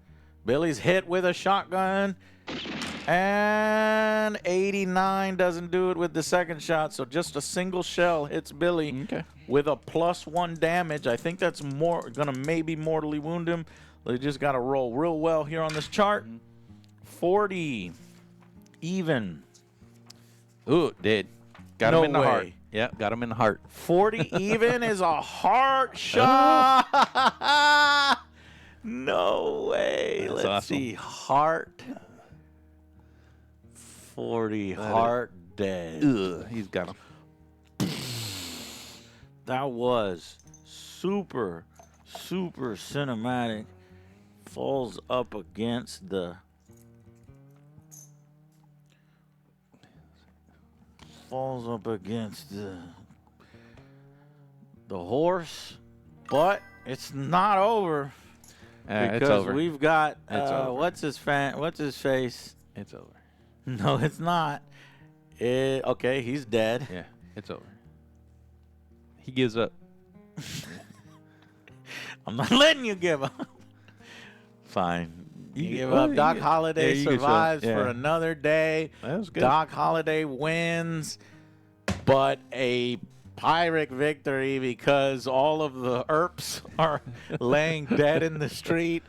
Billy's hit with a shotgun. And 89 doesn't do it with the second shot, so just a single shell hits Billy Okay. with a +1 damage. I think that's gonna maybe mortally wound him. They just gotta roll real well here on this chart. 40. Even. Ooh, did. Got No him in the heart. way. Yeah, got him in the heart. 40 even is a heart shot. No way. That's Let's awesome. see. Heart. 40. Heart dead. Ugh, he's got him. That was super, super cinematic. Falls up against the... Falls up against the horse, but it's not over It's because over. we've got It's over. what's his face? It's over. No, it's not. Okay, he's dead. Yeah, it's over. He gives up. I'm not letting you give up. Fine. You You- give oh, up. you Doc get- Holliday yeah, you get some, survives for yeah. another day. That was good. Doc Holliday wins, but a Pyrrhic victory because all of the ERPs are laying dead in the street.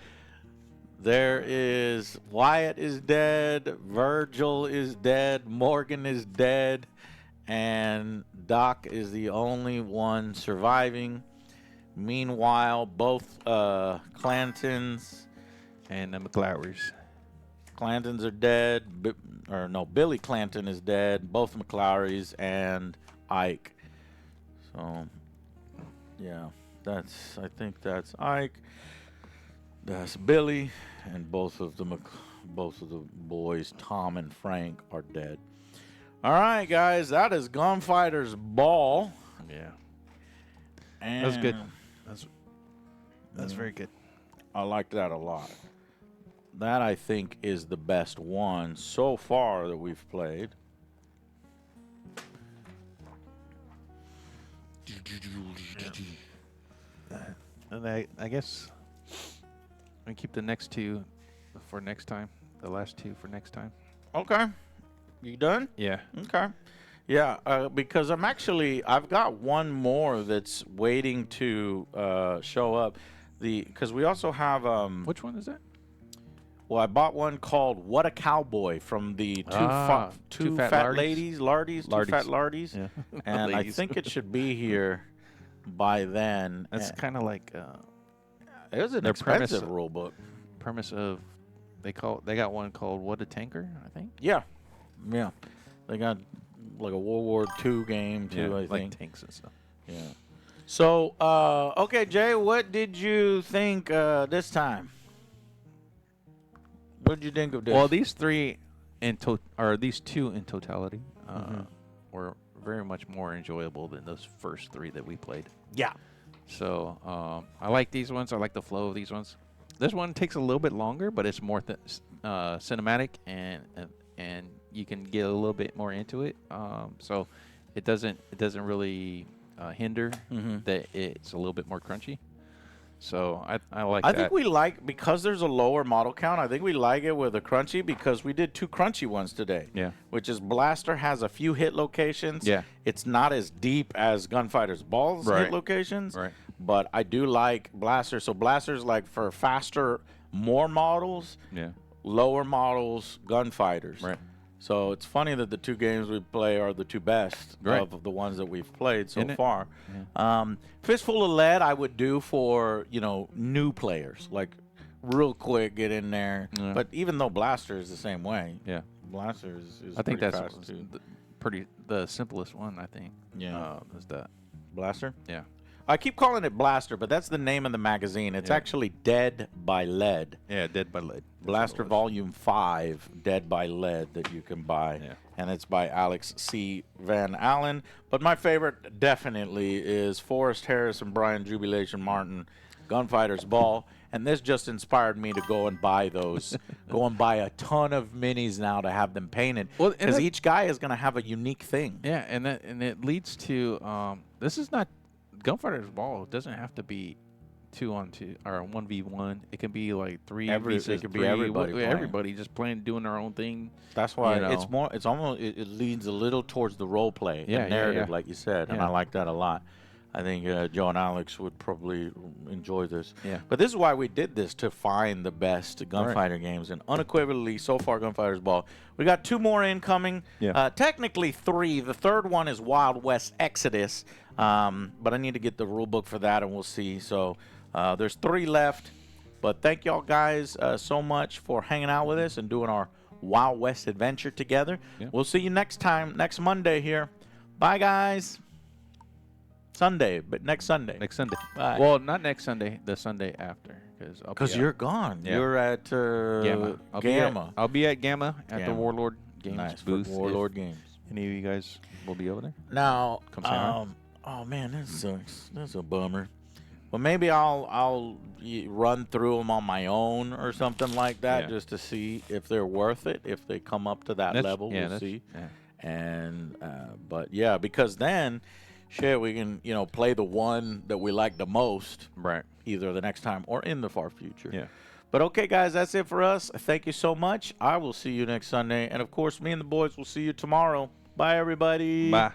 There is Wyatt is dead, Virgil is dead, Morgan is dead, and Doc is the only one surviving. Meanwhile, both Clantons And the McLowrys. Clantons are dead. Billy Clanton is dead. Both McLowrys and Ike. So, yeah, I think that's Ike. That's Billy, and both of the boys, Tom and Frank, are dead. All right, guys, that is Gunfighter's Ball. Yeah. And That was good. That's very good. I like that a lot. That, I think, is the best one so far that we've played. And I guess we keep the next 2 for next time. The last 2 for next time. Okay. You done? Yeah. Okay. Yeah, because I've got one more that's waiting to show up. Because we also have Which one is that? well, I bought one called "What a Cowboy" from the two fat lardies? ladies, lardies, two Lardies. fat lardies, Yeah. and I Ladies. think it should be here by then. That's And kind of like It was an Their premise- expensive rule book. Premise of they got one called What a Tanker, I think. Yeah. Yeah. They got like a World War II game too, I like think. tanks and stuff. Yeah. So, okay, Jay, what did you think this time? What did you think of this? Well, these three these two in totality Mm-hmm. were very much more enjoyable than those first three that we played. yeah. So I like these ones. I like the flow of these ones. This one takes a little bit longer, but it's more cinematic, and you can get a little bit more into it. So it doesn't really hinder Mhm. that it's a little bit more crunchy. So I like I that. think we like, because there's a lower model count, I think we like it with a crunchy because we did 2 crunchy ones today. Yeah. Which is Blaster has a few hit locations. Yeah. It's not as deep as Gunfighter's Ball's hit Right. locations. Right. But I do like Blaster. So Blaster's like for faster, more models, Yeah. lower models, Gunfighters. Right. So it's funny that the 2 games we play are the 2 best Right. of the ones that we've played so Isn't it? far. Fistful of Lead I would do for, new players. Like, real quick, get in there. Yeah. But even though Blaster is the same way, Yeah. Blaster is I think pretty that's fast too. the simplest one. I think. Yeah. Is that? Blaster? Yeah. I keep calling it Blaster, but that's the name of the magazine. It's Yeah. actually Dead by Lead. Yeah. Dead by Lead. Blaster Volume 5, Dead by Lead, that you can buy. Yeah. And it's by Alex C. Van Allen. But my favorite definitely is Forrest Harris and Brian Jubilation Martin, Gunfighter's Ball. And this just inspired me to go and buy those. Go and buy a ton of minis now to have them painted. Well, and Because that- each guy is going to have a unique thing. Yeah, and it leads to this is not Gunfighter's Ball. It doesn't have to be 2-on-2 or 1v1. It can be like 3 It versus could be 3. everybody playing. Everybody just playing, doing their own thing. That's why You know. it's more. It's almost. It leads a little towards the role play, Yeah, and narrative, yeah. like you said, and Yeah. I like that a lot. I think Joe and Alex would probably enjoy this. Yeah. But this is why we did this, to find the best Gunfighter games, and unequivocally, so far, Gunfighter's Ball. We got 2 more incoming. Yeah. Technically 3. The third one is Wild West Exodus, but I need to get the rule book for that, and we'll see. So there's 3 left. But thank y'all guys so much for hanging out with us and doing our Wild West adventure together. Yeah. We'll see you next time, next Monday here. Bye, guys. Sunday, but next Sunday. Next Sunday. Bye. Well, not next Sunday. The Sunday after, Because you're gone. Yeah. You're at Gamma. Gamma. I'll be at Gamma at the Gamma. Warlord Games Nice. booth. For Warlord Games. If any of you guys will be over there. Now, Come say hi. oh man, that sucks. That's a bummer. Well, maybe I'll run through them on my own or something like that, Yeah. just to see if they're worth it. If they come up to that level, we'll see. Yeah. And but yeah, because then, shit, we can play the one that we like the most, Right. either the next time or in the far future. Yeah. But okay, guys, that's it for us. Thank you so much. I will see you next Sunday, and of course, me and the boys will see you tomorrow. Bye, everybody. Bye.